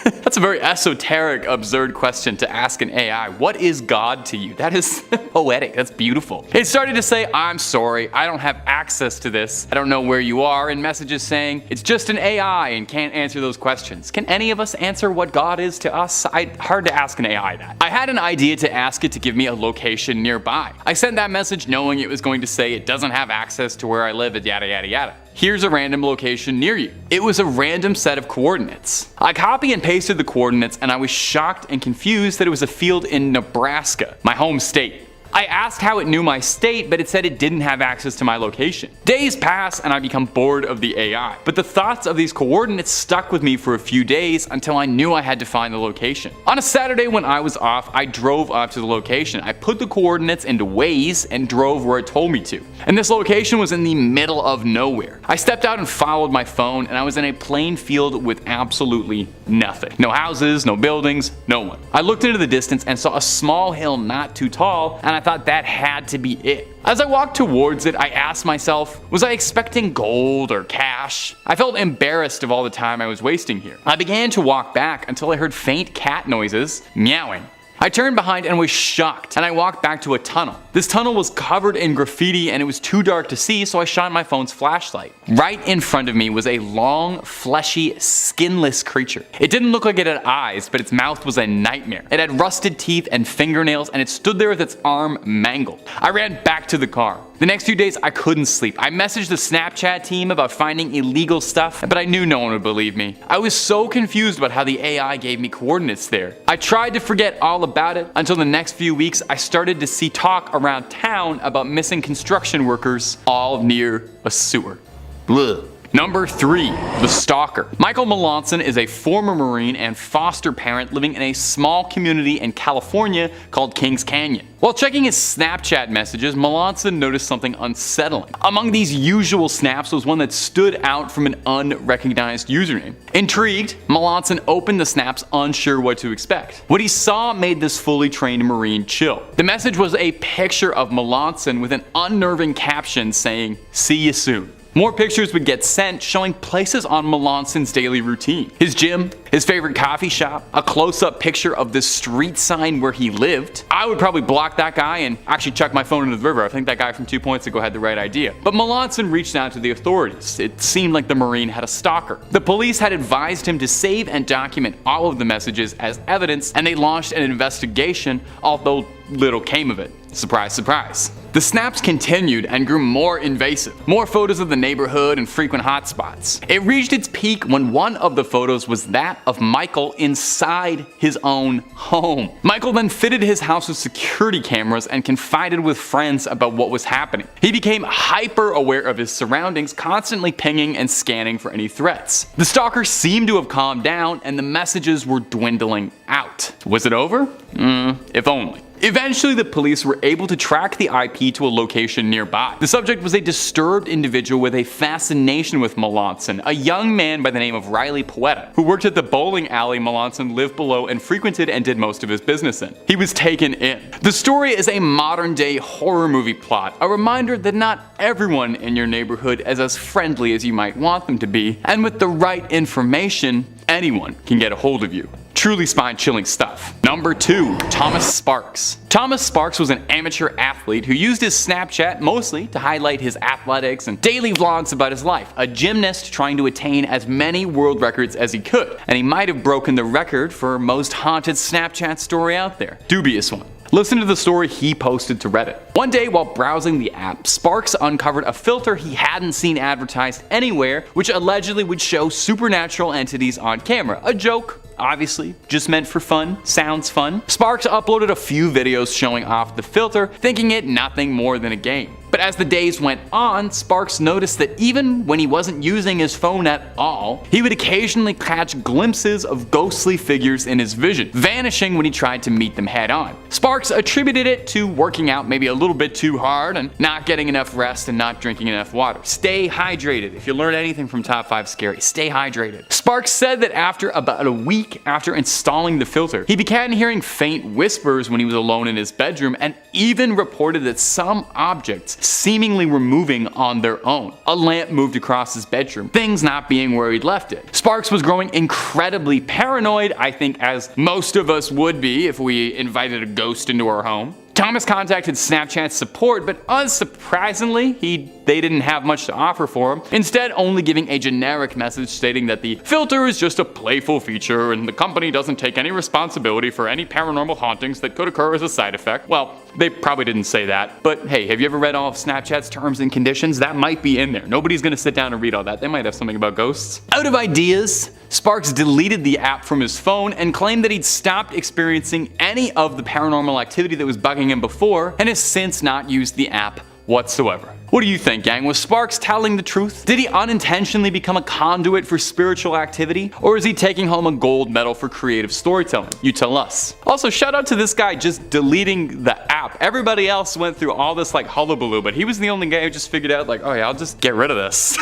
That's a very esoteric, absurd question to ask an AI. What is God to you? That is poetic. That's beautiful. It started to say, I'm sorry, I don't have access to this. I don't know where you are, and messages saying, it's just an AI and can't answer those questions. Can any of us answer what God is to us? Hard to ask an AI that. I had an idea to ask it to give me a location nearby. I sent that message knowing it was going to say it doesn't have access to where I live, yada yada yada. Here's a random location near you. It was a random set of coordinates. I copy and pasted the coordinates and I was shocked and confused that it was a field in Nebraska, my home state. I asked how it knew my state, but it said it didn't have access to my location. Days pass and I become bored of the AI, but the thoughts of these coordinates stuck with me for a few days until I knew I had to find the location. On a Saturday when I was off, I drove up to the location. I put the coordinates into Waze and drove where it told me to. And this location was in the middle of nowhere. I stepped out and followed my phone, and I was in a plain field with absolutely nothing. No houses, no buildings, no one. I looked into the distance and saw a small hill not too tall, and I thought that had to be it. As I walked towards it, I asked myself, was I expecting gold or cash? I felt embarrassed of all the time I was wasting here. I began to walk back until I heard faint cat noises, meowing. I turned behind and was shocked, and I walked back to a tunnel. This tunnel was covered in graffiti and it was too dark to see, so I shined my phone's flashlight. Right in front of me was a long, fleshy, skinless creature. It didn't look like it had eyes, but its mouth was a nightmare. It had rusted teeth and fingernails, and it stood there with its arm mangled. I ran back to the car. The next few days I couldn't sleep. I messaged the Snapchat team about finding illegal stuff, but I knew no one would believe me. I was so confused about how the AI gave me coordinates there. I tried to forget all about it until the next few weeks I started to see talk around town about missing construction workers all near a sewer. Blech. Number 3, the stalker. Michael Melanson is a former Marine and foster parent living in a small community in California called Kings Canyon. While checking his Snapchat messages, Melanson noticed something unsettling. Among these usual snaps was one that stood out from an unrecognized username. Intrigued, Melanson opened the snaps unsure what to expect. What he saw made this fully trained Marine chill. The message was a picture of Melanson with an unnerving caption saying, "See you soon." More pictures would get sent showing places on Melanson's daily routine. His gym, his favorite coffee shop, a close-up picture of the street sign where he lived. I would probably block that guy and actually chuck my phone into the river. I think that guy from 2 points ago had the right idea. But Melanson reached out to the authorities. It seemed like the Marine had a stalker. The police had advised him to save and document all of the messages as evidence, and they launched an investigation, although little came of it. Surprise, surprise. The snaps continued and grew more invasive. More photos of the neighborhood and frequent hotspots. It reached its peak when one of the photos was that of Michael inside his own home. Michael then fitted his house with security cameras and confided with friends about what was happening. He became hyper aware of his surroundings, constantly pinging and scanning for any threats. The stalker seemed to have calmed down and the messages were dwindling out. Was it over? If only. Eventually, the police were able to track the IP to a location nearby. The subject was a disturbed individual with a fascination with Melanson, a young man by the name of Riley Poeta, who worked at the bowling alley Melanson lived below and frequented and did most of his business in. He was taken in. The story is a modern-day horror movie plot, a reminder that not everyone in your neighborhood is as friendly as you might want them to be, and with the right information, anyone can get a hold of you. Truly spine-chilling stuff. Number 2. Thomas Sparks. Thomas Sparks was an amateur athlete who used his Snapchat mostly to highlight his athletics and daily vlogs about his life. A gymnast trying to attain as many world records as he could, and he might have broken the record for most haunted Snapchat story out there. Dubious one. Listen to the story he posted to Reddit. One day while browsing the app, Sparks uncovered a filter he hadn't seen advertised anywhere, which allegedly would show supernatural entities on camera. A joke, obviously, just meant for fun. Sounds fun. Sparks uploaded a few videos showing off the filter, thinking it nothing more than a game. But as the days went on, Sparks noticed that even when he wasn't using his phone at all, he would occasionally catch glimpses of ghostly figures in his vision, vanishing when he tried to meet them head on. Sparks attributed it to working out maybe a little bit too hard and not getting enough rest and not drinking enough water. Stay hydrated. If you learn anything from Top 5 Scary, stay hydrated. Sparks said that after about a week after installing the filter, he began hearing faint whispers when he was alone in his bedroom, and even reported that some objects seemingly were moving on their own. A lamp moved across his bedroom, things not being where he'd left it. Sparks was growing incredibly paranoid, I think as most of us would be if we invited a ghost into our home. Thomas contacted Snapchat support, but unsurprisingly, they didn't have much to offer for him, instead only giving a generic message stating that the filter is just a playful feature and the company doesn't take any responsibility for any paranormal hauntings that could occur as a side effect. Well, they probably didn't say that, but hey, have you ever read all of Snapchat's terms and conditions? That might be in there. Nobody's gonna sit down and read all that. They might have something about ghosts. Out of ideas, Sparks deleted the app from his phone and claimed that he'd stopped experiencing any of the paranormal activity that was bugging him before, and has since not used the app whatsoever. What do you think, gang? Was Sparks telling the truth? Did he unintentionally become a conduit for spiritual activity? Or is he taking home a gold medal for creative storytelling? You tell us. Also, shout out to this guy just deleting the app. Everybody else went through all this like hullabaloo, but he was the only guy who just figured out like, oh yeah, I'll just get rid of this.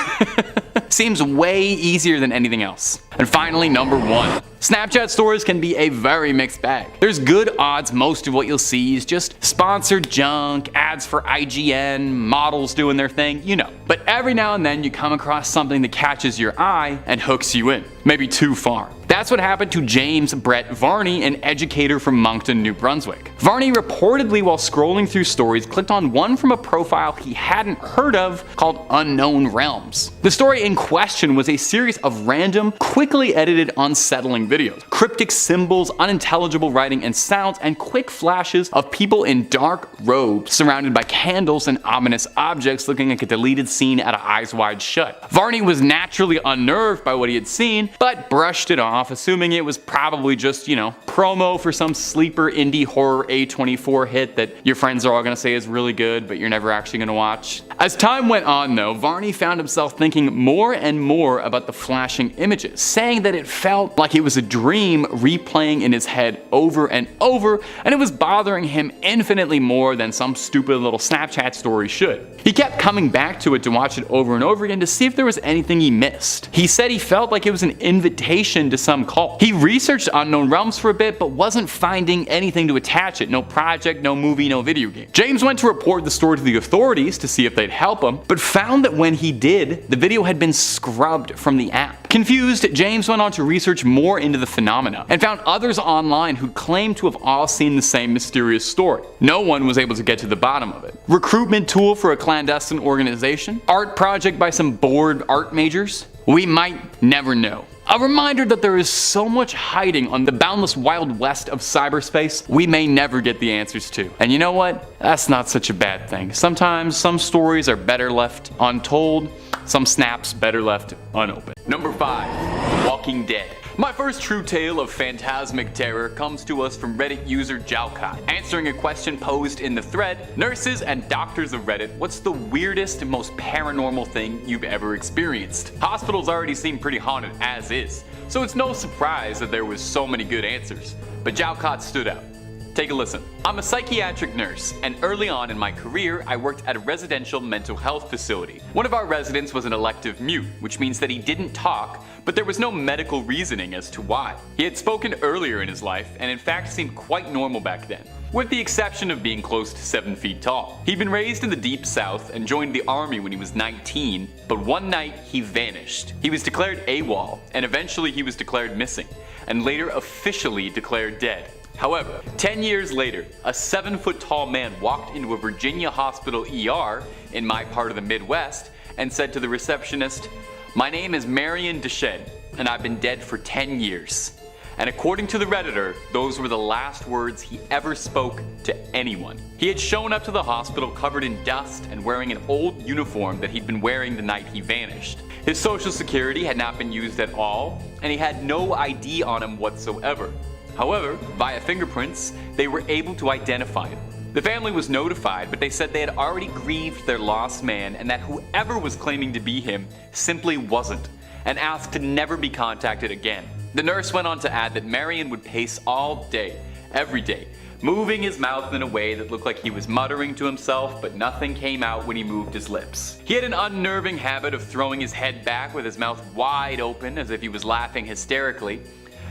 Seems way easier than anything else. And finally, number 1. Snapchat stories can be a very mixed bag. There's good odds most of what you'll see is just sponsored junk, ads for IGN, models doing their thing, you know. But every now and then you come across something that catches your eye and hooks you in. Maybe too far. That's what happened to James Brett Varney, an educator from Moncton, New Brunswick. Varney reportedly, while scrolling through stories, clicked on one from a profile he hadn't heard of called Unknown Realms. The story in question was a series of random, quickly edited, unsettling videos. Cryptic symbols, unintelligible writing and sounds, and quick flashes of people in dark robes surrounded by candles and ominous objects looking like a deleted scene out of Eyes Wide Shut. Varney was naturally unnerved by what he had seen, but brushed it off, assuming it was probably just, you know, promo for some sleeper indie horror A24 hit that your friends are all gonna say is really good, but you're never actually gonna watch. As time went on though, Varney found himself thinking more and more about the flashing images, saying that it felt like it was a dream replaying in his head over and over, and it was bothering him infinitely more than some stupid little Snapchat story should. He kept coming back to it to watch it over and over again to see if there was anything he missed. He said he felt like it was an invitation to some cult. He researched Unknown Realms for a bit, but wasn't finding anything to attach it. No project, no movie, no video game. James went to report the story to the authorities to see if they'd help him, but found that when he did, the video had been scrubbed from the app. Confused, James went on to research more into the phenomena and found others online who claimed to have all seen the same mysterious story. No one was able to get to the bottom of it. Recruitment tool for a clandestine organization? Art project by some bored art majors? We might never know. A reminder that there is so much hiding on the boundless wild west of cyberspace we may never get the answers to. And you know what? That's not such a bad thing. Sometimes some stories are better left untold, some snaps better left unopened. Number 5. The Walking Dead. My first true tale of phantasmic terror comes to us from Reddit user Jalcott. Answering a question posed in the thread, nurses and doctors of Reddit, what's the weirdest and most paranormal thing you've ever experienced? Hospitals already seem pretty haunted as is, so it's no surprise that there was so many good answers. But Jalcott stood out. Take a listen. I'm a psychiatric nurse, and early on in my career, I worked at a residential mental health facility. One of our residents was an elective mute, which means that he didn't talk, but there was no medical reasoning as to why. He had spoken earlier in his life, and in fact seemed quite normal back then, with the exception of being close to 7 feet tall. He'd been raised in the deep south and joined the army when he was 19, but one night he vanished. He was declared AWOL, and eventually he was declared missing, and later officially declared dead. However, 10 years later, a 7-foot-tall man walked into a Virginia hospital ER in my part of the Midwest and said to the receptionist, "My name is Marion Deschênes, and I've been dead for 10 years. And according to the Redditor, those were the last words he ever spoke to anyone. He had shown up to the hospital covered in dust and wearing an old uniform that he'd been wearing the night he vanished. His social security had not been used at all, and he had no ID on him whatsoever. However, via fingerprints, they were able to identify him. The family was notified, but they said they had already grieved their lost man and that whoever was claiming to be him simply wasn't, and asked to never be contacted again." The nurse went on to add that Marion would pace all day, every day, moving his mouth in a way that looked like he was muttering to himself, but nothing came out when he moved his lips. He had an unnerving habit of throwing his head back with his mouth wide open as if he was laughing hysterically,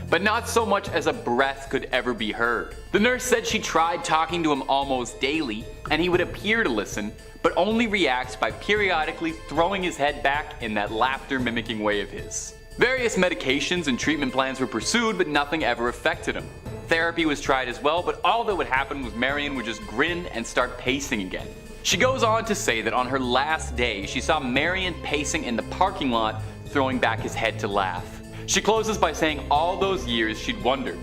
but not so much as a breath could ever be heard. The nurse said she tried talking to him almost daily, and he would appear to listen, but only react by periodically throwing his head back in that laughter-mimicking way of his. Various medications and treatment plans were pursued, but nothing ever affected him. Therapy was tried as well, but all that would happen was Marion would just grin and start pacing again. She goes on to say that on her last day, she saw Marion pacing in the parking lot, throwing back his head to laugh. She closes by saying all those years she'd wondered,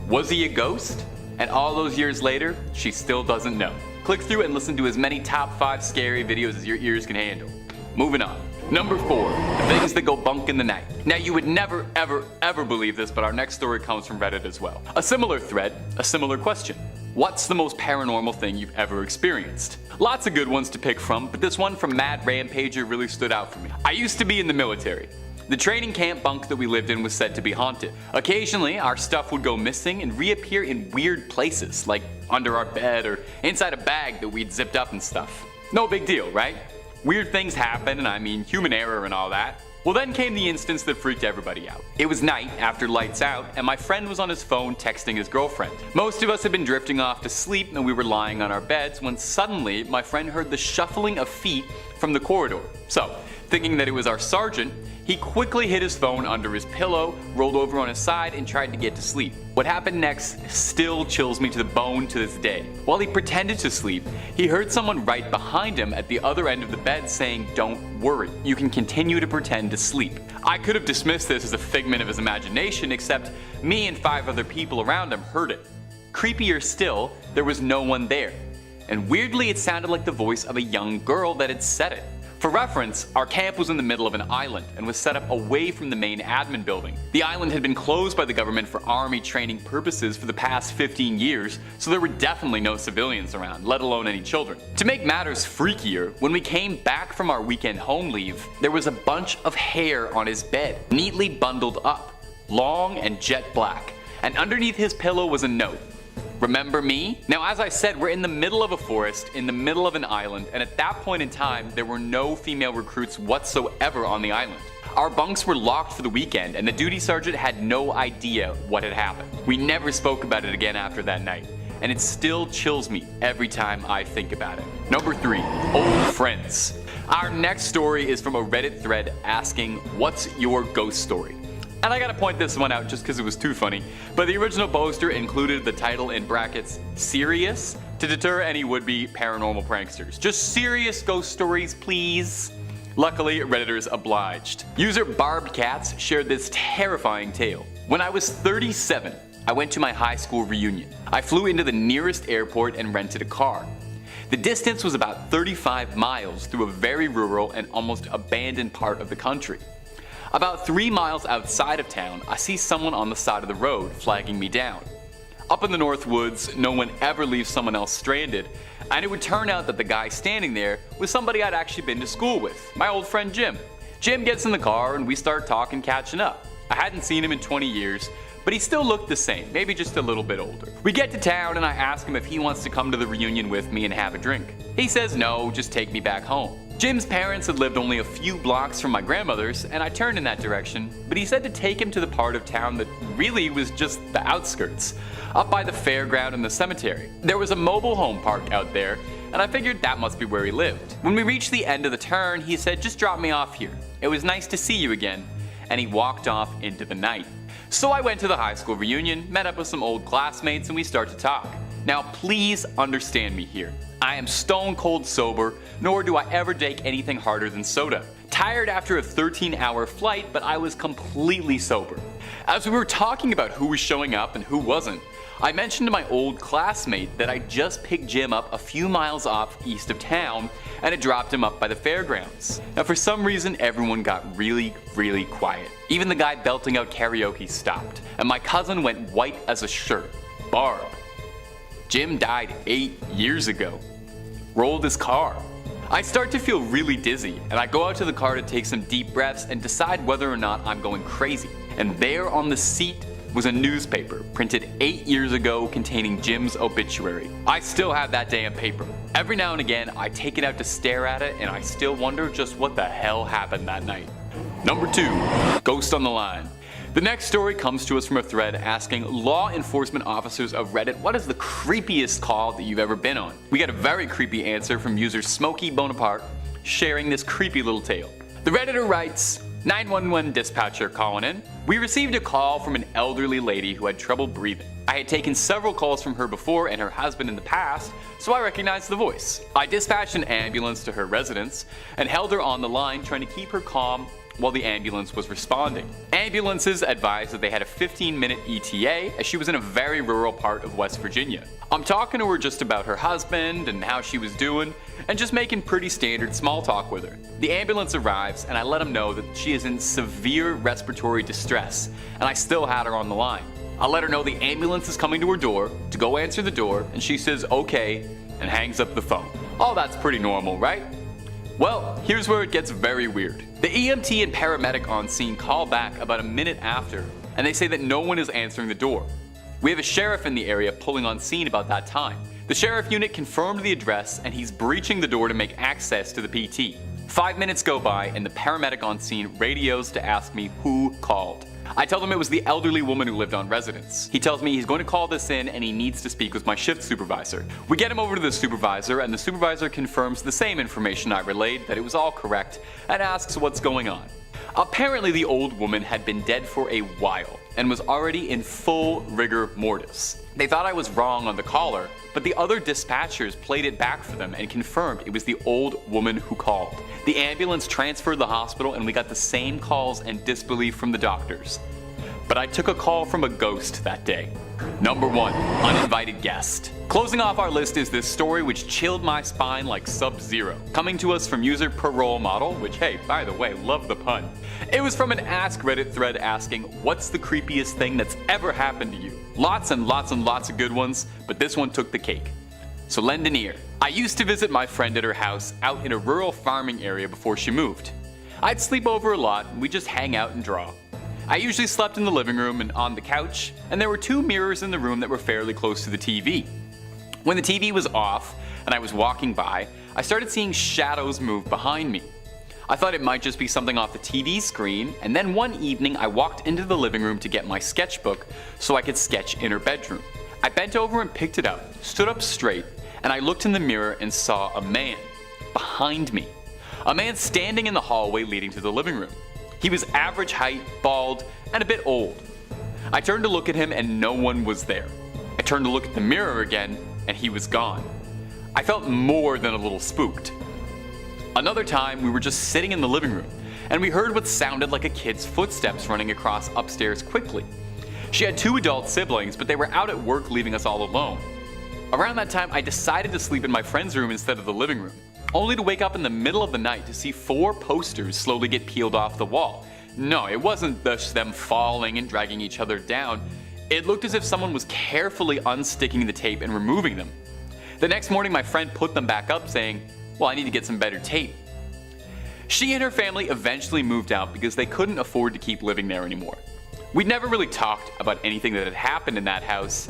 was he a ghost? And all those years later, she still doesn't know. Click through and listen to as many top 5 scary videos as your ears can handle. Moving on. Number 4, the things that go bunk in the night. Now you would never ever believe this, but our next story comes from Reddit as well. A similar thread, a similar question. What's the most paranormal thing you've ever experienced? Lots of good ones to pick from, but this one from Mad Rampager really stood out for me. I used to be in the military. The training camp bunk that we lived in was said to be haunted. Occasionally, our stuff would go missing and reappear in weird places, like under our bed or inside a bag that we'd zipped up and stuff. No big deal, right? Weird things happen, and I mean human error and all that. Well, then came the instance that freaked everybody out. It was night after lights out, and my friend was on his phone texting his girlfriend. Most of us had been drifting off to sleep and we were lying on our beds when suddenly my friend heard the shuffling of feet from the corridor. So, thinking that it was our sergeant, he quickly hid his phone under his pillow, rolled over on his side, and tried to get to sleep. What happened next still chills me to the bone to this day. While he pretended to sleep, he heard someone right behind him at the other end of the bed saying, "Don't worry, you can continue to pretend to sleep." I could have dismissed this as a figment of his imagination, except me and 5 other people around him heard it. Creepier still, there was no one there. And weirdly, it sounded like the voice of a young girl that had said it. For reference, our camp was in the middle of an island and was set up away from the main admin building. The island had been closed by the government for army training purposes for the past 15 years, so there were definitely no civilians around, let alone any children. To make matters freakier, when we came back from our weekend home leave, there was a bunch of hair on his bed, neatly bundled up, long and jet black, and underneath his pillow was a note. Remember me? Now, as I said, we're in the middle of a forest, in the middle of an island, and at that point in time, there were no female recruits whatsoever on the island. Our bunks were locked for the weekend and the duty sergeant had no idea what had happened. We never spoke about it again after that night, and it still chills me every time I think about it. Number 3, old friends. Our next story is from a Reddit thread asking, what's your ghost story? And I gotta point this one out just because it was too funny, but the original poster included the title in brackets, serious, to deter any would-be paranormal pranksters. Just serious ghost stories, please. Luckily, Redditors obliged. User Barbed Cats shared this terrifying tale. When I was 37, I went to my high school reunion. I flew into the nearest airport and rented a car. The distance was about 35 miles through a very rural and almost abandoned part of the country. About 3 miles outside of town, I see someone on the side of the road flagging me down. Up in the North Woods, no one ever leaves someone else stranded, and it would turn out that the guy standing there was somebody I'd actually been to school with, my old friend Jim. Jim gets in the car and we start talking, catching up. I hadn't seen him in 20 years, but he still looked the same, maybe just a little bit older. We get to town and I ask him if he wants to come to the reunion with me and have a drink. He says no, just take me back home. Jim's parents had lived only a few blocks from my grandmother's, and I turned in that direction, but he said to take him to the part of town that really was just the outskirts, up by the fairground and the cemetery. There was a mobile home park out there, and I figured that must be where he lived. When we reached the end of the turn, he said, just drop me off here. It was nice to see you again, and he walked off into the night. So I went to the high school reunion, met up with some old classmates, and we start to talk. Now please understand me here. I am stone cold sober, nor do I ever take anything harder than soda. Tired after a 13-hour flight, but I was completely sober. As we were talking about who was showing up and who wasn't, I mentioned to my old classmate that I just picked Jim up a few miles off east of town and had dropped him up by the fairgrounds. Now for some reason everyone got really quiet. Even the guy belting out karaoke stopped, and my cousin went white as a shirt. Barb. Jim died 8 years ago. Rolled his car. I start to feel really dizzy, and I go out to the car to take some deep breaths and decide whether or not I'm going crazy. And there on the seat was a newspaper printed 8 years ago containing Jim's obituary. I still have that damn paper. Every now and again I take it out to stare at it and I still wonder just what the hell happened that night. Number 2, Ghost on the Line. The next story comes to us from a thread asking law enforcement officers of Reddit what is the creepiest call that you've ever been on. We got a very creepy answer from user Smokey Bonaparte sharing this creepy little tale. The Redditor writes, 911 dispatcher calling in. We received a call from an elderly lady who had trouble breathing. I had taken several calls from her before and her husband in the past, so I recognized the voice. I dispatched an ambulance to her residence and held her on the line trying to keep her calm while the ambulance was responding. Ambulances advised that they had a 15-minute ETA as she was in a very rural part of West Virginia. I'm talking to her just about her husband and how she was doing and just making pretty standard small talk with her. The ambulance arrives and I let them know that she is in severe respiratory distress and I still had her on the line. I let her know the ambulance is coming to her door to go answer the door and she says okay and hangs up the phone. Oh, that's pretty normal, right? Well, here's where it gets very weird. The EMT and paramedic on scene call back about a minute after, and they say that no one is answering the door. We have a sheriff in the area pulling on scene about that time. The sheriff unit confirmed the address and he's breaching the door to make access to the PT. 5 minutes go by and the paramedic on scene radios to ask me who called. I tell them it was the elderly woman who lived on residence. He tells me he's going to call this in and he needs to speak with my shift supervisor. We get him over to the supervisor and the supervisor confirms the same information I relayed, that it was all correct, and asks what's going on. Apparently the old woman had been dead for a while and was already in full rigor mortis. They thought I was wrong on the caller, but the other dispatchers played it back for them and confirmed it was the old woman who called. The ambulance transferred the hospital and we got the same calls and disbelief from the doctors. But I took a call from a ghost that day. Number 1, uninvited guest. Closing off our list is this story which chilled my spine like Sub-Zero. Coming to us from user Parole Model, which hey, by the way, love the pun. It was from an Ask Reddit thread asking, what's the creepiest thing that's ever happened to you? Lots and lots and lots of good ones, but this one took the cake. So lend an ear. I used to visit my friend at her house out in a rural farming area before she moved. I'd sleep over a lot and we'd just hang out and draw. I usually slept in the living room and on the couch, and there were 2 mirrors in the room that were fairly close to the TV. When the TV was off and I was walking by, I started seeing shadows move behind me. I thought it might just be something off the TV screen, and then one evening I walked into the living room to get my sketchbook so I could sketch in her bedroom. I bent over and picked it up, stood up straight, and I looked in the mirror and saw a man behind me. A man standing in the hallway leading to the living room. He was average height, bald, and a bit old. I turned to look at him and no one was there. I turned to look at the mirror again and he was gone. I felt more than a little spooked. Another time we were just sitting in the living room and we heard what sounded like a kid's footsteps running across upstairs quickly. She had 2 adult siblings, but they were out at work leaving us all alone. Around that time I decided to sleep in my friend's room instead of the living room, only to wake up in the middle of the night to see 4 posters slowly get peeled off the wall. No, it wasn't just them falling and dragging each other down. It looked as if someone was carefully unsticking the tape and removing them. The next morning my friend put them back up saying, "Well, I need to get some better tape." She and her family eventually moved out because they couldn't afford to keep living there anymore. We'd never really talked about anything that had happened in that house,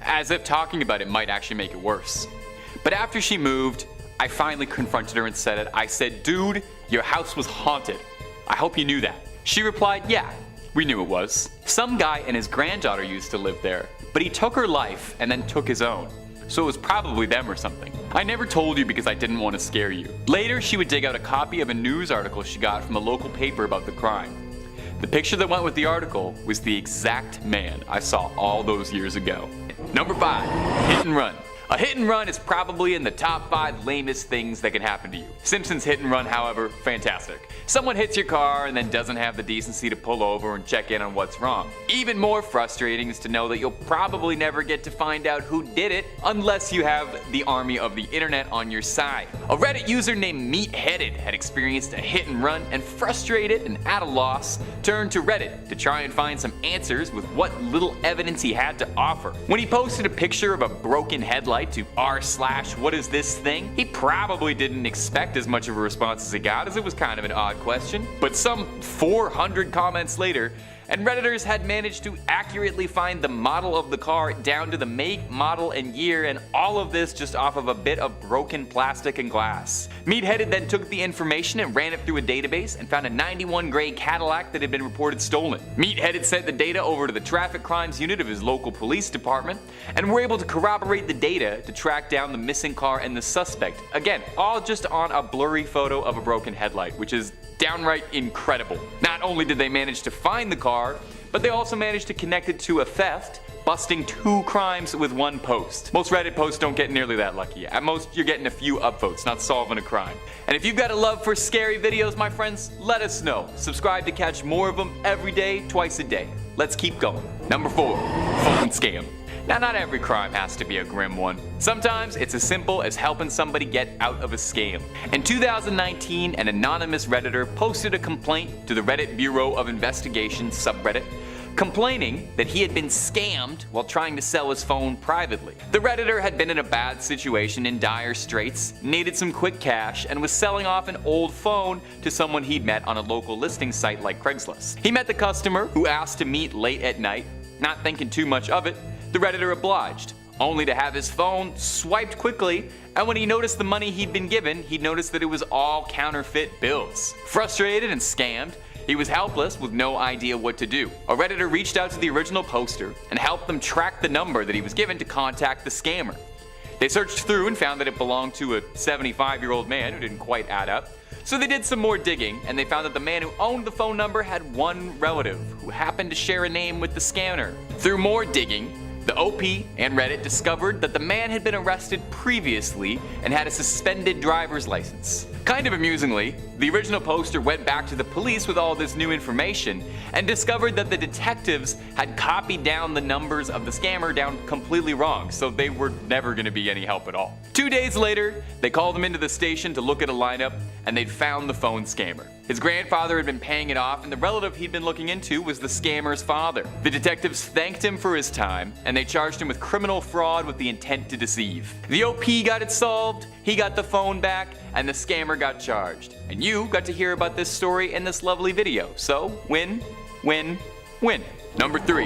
as if talking about it might actually make it worse. But after she moved, I finally confronted her and said it. I said, "Dude, your house was haunted. I hope you knew that." She replied, "Yeah, we knew it was. Some guy and his granddaughter used to live there, but he took her life and then took his own. So it was probably them or something. I never told you because I didn't want to scare you." Later, she would dig out a copy of a news article she got from a local paper about the crime. The picture that went with the article was the exact man I saw all those years ago. Number 5, hit and run. A hit and run is probably in the top 5 lamest things that can happen to you. Simpsons Hit and Run, however, fantastic. Someone hits your car and then doesn't have the decency to pull over and check in on what's wrong. Even more frustrating is to know that you'll probably never get to find out who did it unless you have the army of the internet on your side. A Reddit user named Meatheaded had experienced a hit and run and, frustrated and at a loss, turned to Reddit to try and find some answers with what little evidence he had to offer. When he posted a picture of a broken headlight to r/what is this thing, he probably didn't expect as much of a response as he got, as it was kind of an odd question. But some 400 comments later, and Redditors had managed to accurately find the model of the car down to the make, model, and year, and all of this just off of a bit of broken plastic and glass. Meatheaded then took the information and ran it through a database and found a 91 gray Cadillac that had been reported stolen. Meatheaded sent the data over to the traffic crimes unit of his local police department and were able to corroborate the data to track down the missing car and the suspect. Again, all just on a blurry photo of a broken headlight, which is downright incredible. Not only did they manage to find the car, but they also managed to connect it to a theft, busting 2 crimes with 1 post. Most Reddit posts don't get nearly that lucky. At most, you're getting a few upvotes, not solving a crime. And if you've got a love for scary videos, my friends, let us know. Subscribe to catch more of them every day, twice a day. Let's keep going. Number 4, phone scam. Now, not every crime has to be a grim one. Sometimes it's as simple as helping somebody get out of a scam. In 2019, an anonymous Redditor posted a complaint to the Reddit Bureau of Investigation subreddit, complaining that he had been scammed while trying to sell his phone privately. The Redditor had been in a bad situation, in dire straits, needed some quick cash, and was selling off an old phone to someone he'd met on a local listing site like Craigslist. He met the customer, who asked to meet late at night. Not thinking too much of it, the Redditor obliged, only to have his phone swiped quickly, and when he noticed the money he'd been given, he noticed that it was all counterfeit bills. Frustrated and scammed, he was helpless with no idea what to do. A Redditor reached out to the original poster and helped them track the number that he was given to contact the scammer. They searched through and found that it belonged to a 75-year-old man who didn't quite add up. So they did some more digging, and they found that the man who owned the phone number had one relative who happened to share a name with the scammer. Through more digging, the OP and Reddit discovered that the man had been arrested previously and had a suspended driver's license. Kind of amusingly, the original poster went back to the police with all this new information and discovered that the detectives had copied down the numbers of the scammer down completely wrong, so they were never going to be any help at all. 2 days later, they called him into the station to look at a lineup, and they'd found the phone scammer. His grandfather had been paying it off, and the relative he'd been looking into was the scammer's father. The detectives thanked him for his time, and they charged him with criminal fraud with the intent to deceive. The OP got it solved, he got the phone back, and the scammer got charged. And you got to hear about this story in this lovely video. So, win, win, win. Number 3,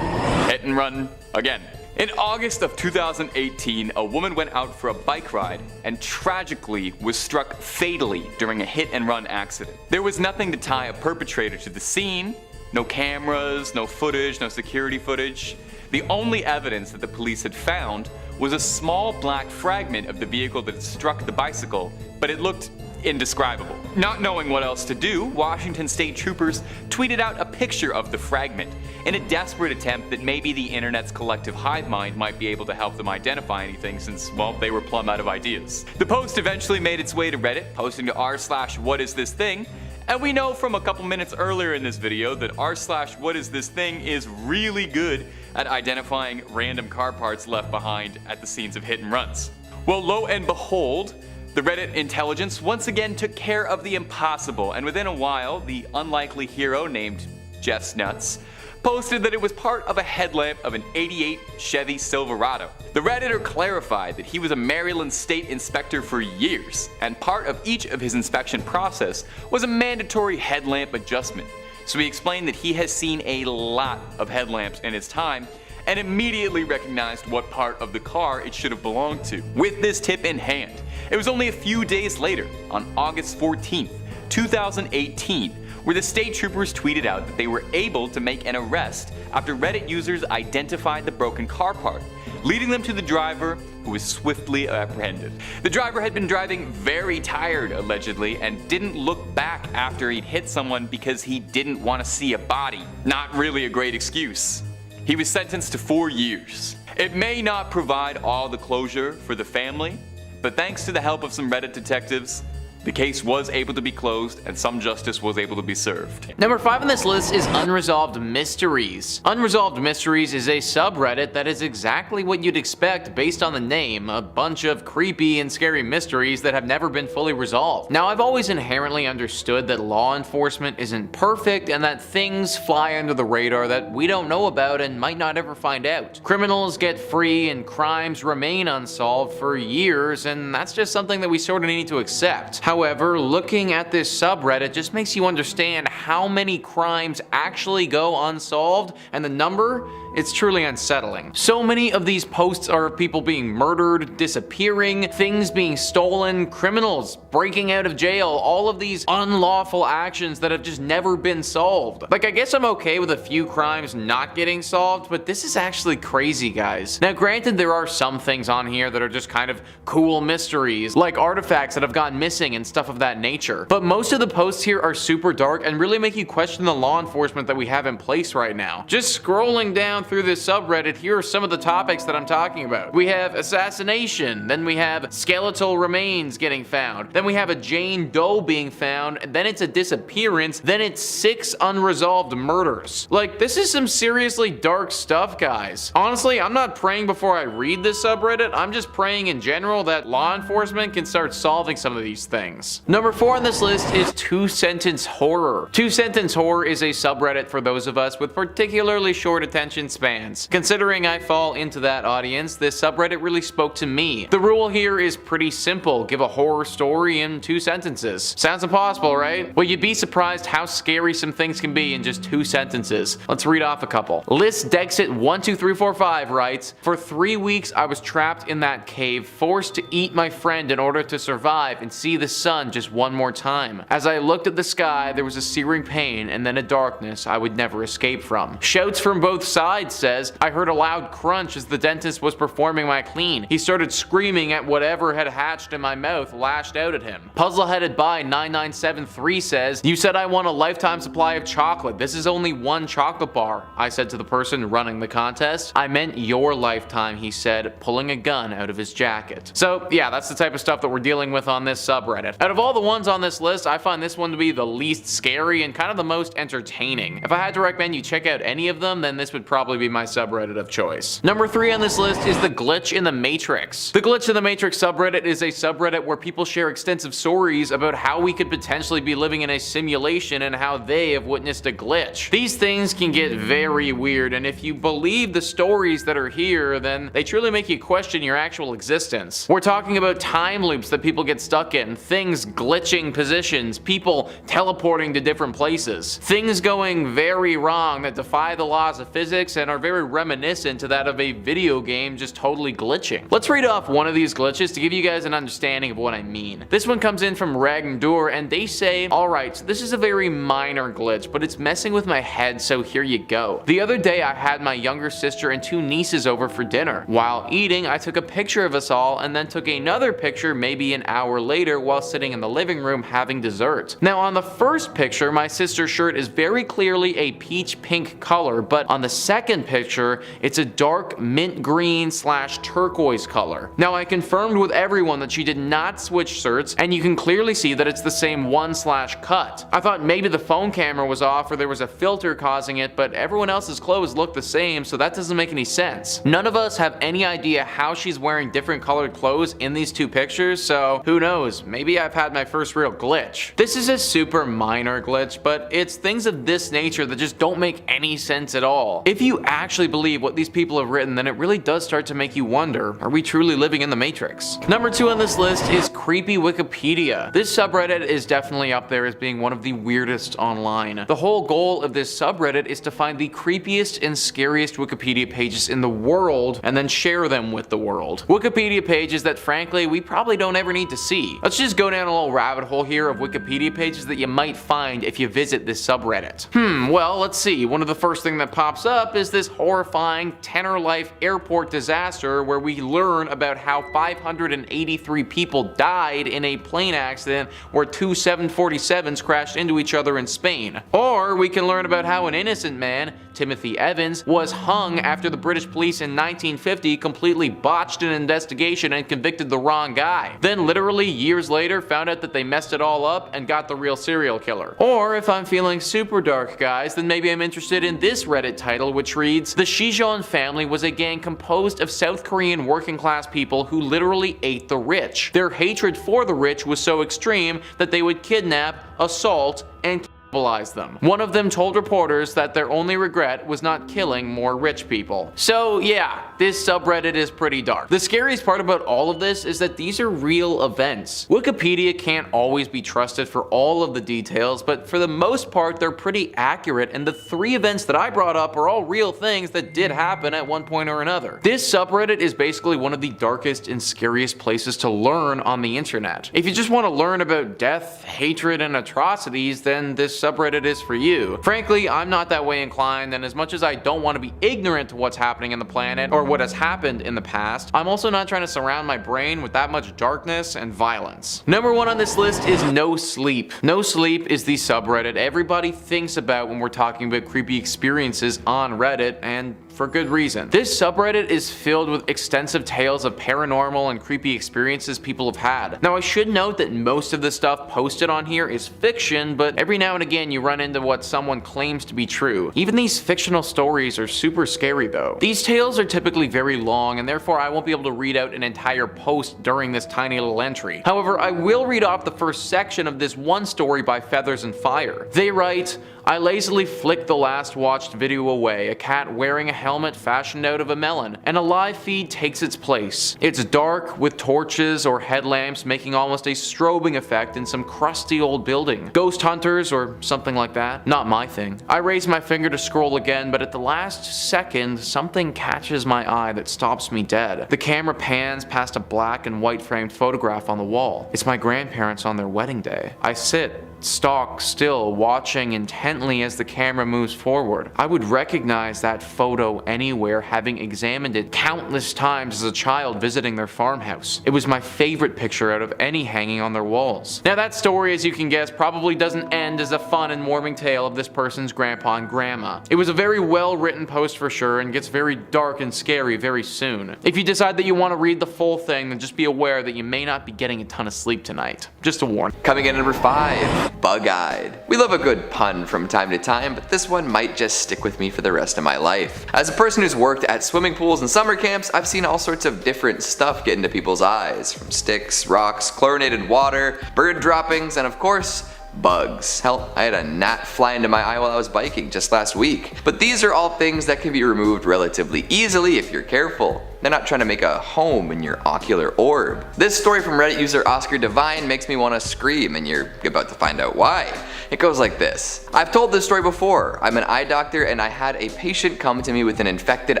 hit and run again. In August of 2018, a woman went out for a bike ride and tragically was struck fatally during a hit-and-run accident. There was nothing to tie a perpetrator to the scene, no cameras, no footage, no security footage. The only evidence that the police had found was a small black fragment of the vehicle that struck the bicycle, but it looked indescribable. Not knowing what else to do, Washington State Troopers tweeted out a picture of the fragment in a desperate attempt that maybe the internet's collective hive mind might be able to help them identify anything since, well, they were plumb out of ideas. The post eventually made its way to Reddit, posting to r/whatisthithing, and we know from a couple minutes earlier in this video that r/whatisthithing is really good at identifying random car parts left behind at the scenes of hit and runs. Well, lo and behold, the Reddit intelligence once again took care of the impossible, and within a while, the unlikely hero named Jess Nuts posted that it was part of a headlamp of an '88 Chevy Silverado. The Redditor clarified that he was a Maryland state inspector for years, and part of each of his inspection process was a mandatory headlamp adjustment. So he explained that he has seen a lot of headlamps in his time, and immediately recognized what part of the car it should have belonged to. With this tip in hand, it was only a few days later, on August 14th, 2018, where the state troopers tweeted out that they were able to make an arrest after Reddit users identified the broken car part, leading them to the driver, who was swiftly apprehended. The driver had been driving very tired, allegedly, and didn't look back after he'd hit someone because he didn't want to see a body. Not really a great excuse. He was sentenced to 4 years. It may not provide all the closure for the family, but thanks to the help of some Reddit detectives, the case was able to be closed and some justice was able to be served. Number 5 on this list is Unresolved Mysteries. Unresolved Mysteries is a subreddit that is exactly what you'd expect based on the name, a bunch of creepy and scary mysteries that have never been fully resolved. Now, I've always inherently understood that law enforcement isn't perfect and that things fly under the radar that we don't know about and might not ever find out. Criminals get free and crimes remain unsolved for years, and that's just something that we sort of need to accept. However, looking at this subreddit just makes you understand how many crimes actually go unsolved, and the number, it's truly unsettling. So many of these posts are of people being murdered, disappearing, things being stolen, criminals breaking out of jail, all of these unlawful actions that have just never been solved. Like, I guess I'm okay with a few crimes not getting solved, but this is actually crazy, guys. Now, granted, there are some things on here that are just kind of cool mysteries, like artifacts that have gone missing and stuff of that nature. But most of the posts here are super dark and really make you question the law enforcement that we have in place right now. Just scrolling down through this subreddit, here are some of the topics that I'm talking about. We have assassination, then we have skeletal remains getting found, then we have a Jane Doe being found, and then it's a disappearance, then it's 6 unresolved murders. Like, this is some seriously dark stuff, guys. Honestly, I'm not praying before I read this subreddit, I'm just praying in general that law enforcement can start solving some of these things. Number 4 on this list is 2-sentence horror. 2-sentence horror is a subreddit for those of us with particularly short attention spans. Considering I fall into that audience, this subreddit really spoke to me. The rule here is pretty simple: give a horror story in 2 sentences. Sounds impossible, right? Well, you'd be surprised how scary some things can be in just 2 sentences. Let's read off a couple. List Dexit12345 writes, "For 3 weeks I was trapped in that cave, forced to eat my friend in order to survive and see the sun just one more time. As I looked at the sky, there was a searing pain and then a darkness I would never escape from." Shouts from both sides says, "I heard a loud crunch as the dentist was performing my clean. He started screaming at whatever had hatched in my mouth, lashed out at him." Puzzleheaded by 9973 says, "You said I want a lifetime supply of chocolate. This is only 1 chocolate bar." I said to the person running the contest, "I meant your lifetime," he said, pulling a gun out of his jacket. So yeah, that's the type of stuff that we're dealing with on this subreddit. Out of all the ones on this list, I find this one to be the least scary and kind of the most entertaining. If I had to recommend you check out any of them, then this would probably be my subreddit of choice. Number 3 on this list is the Glitch in the Matrix. The Glitch in the Matrix subreddit is a subreddit where people share extensive stories about how we could potentially be living in a simulation and how they have witnessed a glitch. These things can get very weird, and if you believe the stories that are here, then they truly make you question your actual existence. We're talking about time loops that people get stuck in, things glitching positions, people teleporting to different places, things going very wrong that defy the laws of physics and are very reminiscent to that of a video game just totally glitching. Let's read off one of these glitches to give you guys an understanding of what I mean. This one comes in from Ragnar, and they say, alright, so this is a very minor glitch, but it's messing with my head, so here you go. The other day I had my younger sister and 2 nieces over for dinner. While eating, I took a picture of us all and then took another picture maybe an hour later while sitting in the living room having dessert. Now on the first picture, my sister's shirt is very clearly a peach pink color, but on the second picture, it's a dark mint green / turquoise color. Now I confirmed with everyone that she did not switch shirts, and you can clearly see that it's the same one / cut. I thought maybe the phone camera was off or there was a filter causing it, but everyone else's clothes look the same, so that doesn't make any sense. None of us have any idea how she's wearing different colored clothes in these 2 pictures, so who knows, maybe I've had my first real glitch. This is a super minor glitch, but it's things of this nature that just don't make any sense at all. If you actually believe what these people have written, then it really does start to make you wonder, are we truly living in the Matrix? Number 2 on this list is Creepy Wikipedia. This subreddit is definitely up there as being one of the weirdest online. The whole goal of this subreddit is to find the creepiest and scariest Wikipedia pages in the world and then share them with the world. Wikipedia pages that frankly we probably don't ever need to see. Let's just go down a little rabbit hole here of Wikipedia pages that you might find if you visit this subreddit. Well, let's see. One of the first thing that pops up is this horrifying Tenor Life airport disaster where we learn about how 583 people died in a plane accident where 2 747s crashed into each other in Spain. Or we can learn about how an innocent man, Timothy Evans, was hung after the British police in 1950 completely botched an investigation and convicted the wrong guy. Then literally years later found out that they messed it all up and got the real serial killer. Or if I'm feeling super dark, guys, then maybe I'm interested in this Reddit title, which reads, the Shijon family was a gang composed of South Korean working class people who literally ate the rich. Their hatred for the rich was so extreme that they would kidnap, assault, and cannibalize them. One of them told reporters that their only regret was not killing more rich people. So yeah, this subreddit is pretty dark. The scariest part about all of this is that these are real events. Wikipedia can't always be trusted for all of the details, but for the most part they're pretty accurate, and the 3 events that I brought up are all real things that did happen at one point or another. This subreddit is basically one of the darkest and scariest places to learn on the internet. If you just want to learn about death, hatred, and atrocities, then this subreddit is for you. Frankly, I'm not that way inclined, and as much as I don't want to be ignorant to what's happening in the planet or what has happened in the past, I'm also not trying to surround my brain with that much darkness and violence. Number 1 on this list is No Sleep. No Sleep is the subreddit everybody thinks about when we're talking about creepy experiences on Reddit, and for good reason. This subreddit is filled with extensive tales of paranormal and creepy experiences people have had. Now I should note that most of the stuff posted on here is fiction, but every now and again you run into what someone claims to be true. Even these fictional stories are super scary though. These tales are typically very long, and therefore I won't be able to read out an entire post during this tiny little entry. However, I will read off the first section of this one story by Feathers and Fire. They write, I lazily flicked the last watched video away, a cat wearing a helmet fashioned out of a melon, and a live feed takes its place. It's dark, with torches or headlamps making almost a strobing effect in some crusty old building. Ghost hunters or something like that? Not my thing. I raise my finger to scroll again, but at the last second, something catches my eye that stops me dead. The camera pans past a black and white framed photograph on the wall. It's my grandparents on their wedding day. I sit stock still, watching intently as the camera moves forward. I would recognize that photo anywhere, having examined it countless times as a child visiting their farmhouse. It was my favorite picture out of any hanging on their walls. Now that story, as you can guess, probably doesn't end as a fun and warming tale of this person's grandpa and grandma. It was a very well written post for sure, and gets very dark and scary very soon. If you decide that you want to read the full thing, then just be aware that you may not be getting a ton of sleep tonight. Just a warning. Coming in at number 5. Bug-eyed. We love a good pun from time to time, but this one might just stick with me for the rest of my life. As a person who's worked at swimming pools and summer camps, I've seen all sorts of different stuff get into people's eyes, from sticks, rocks, chlorinated water, bird droppings, and of course, bugs. Hell, I had a gnat fly into my eye while I was biking just last week. But these are all things that can be removed relatively easily if you're careful. They're not trying to make a home in your ocular orb. This story from Reddit user Oscar Divine makes me want to scream, and you're about to find out why. It goes like this. I've told this story before. I'm an eye doctor and I had a patient come to me with an infected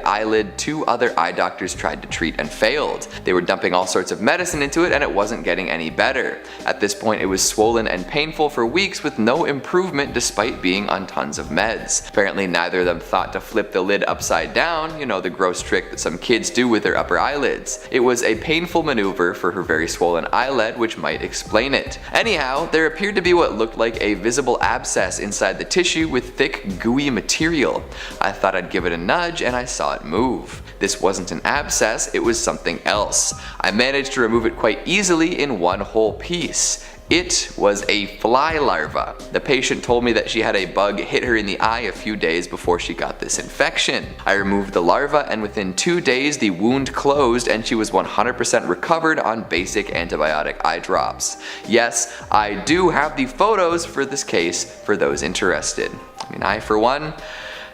eyelid 2 other eye doctors tried to treat and failed. They were dumping all sorts of medicine into it and it wasn't getting any better. At this point it was swollen and painful for weeks with no improvement despite being on tons of meds. Apparently neither of them thought to flip the lid upside down, you know, the gross trick that some kids do with their upper eyelids. It was a painful maneuver for her very swollen eyelid, which might explain it. Anyhow, there appeared to be what looked like a visible abscess inside the tissue with thick, gooey material. I thought I'd give it a nudge and I saw it move. This wasn't an abscess, it was something else. I managed to remove it quite easily in one whole piece. It was a fly larva. The patient told me that she had a bug hit her in the eye a few days before she got this infection. I removed the larva and within 2 days the wound closed and she was 100% recovered on basic antibiotic eye drops. Yes, I do have the photos for this case for those interested. I mean, I for one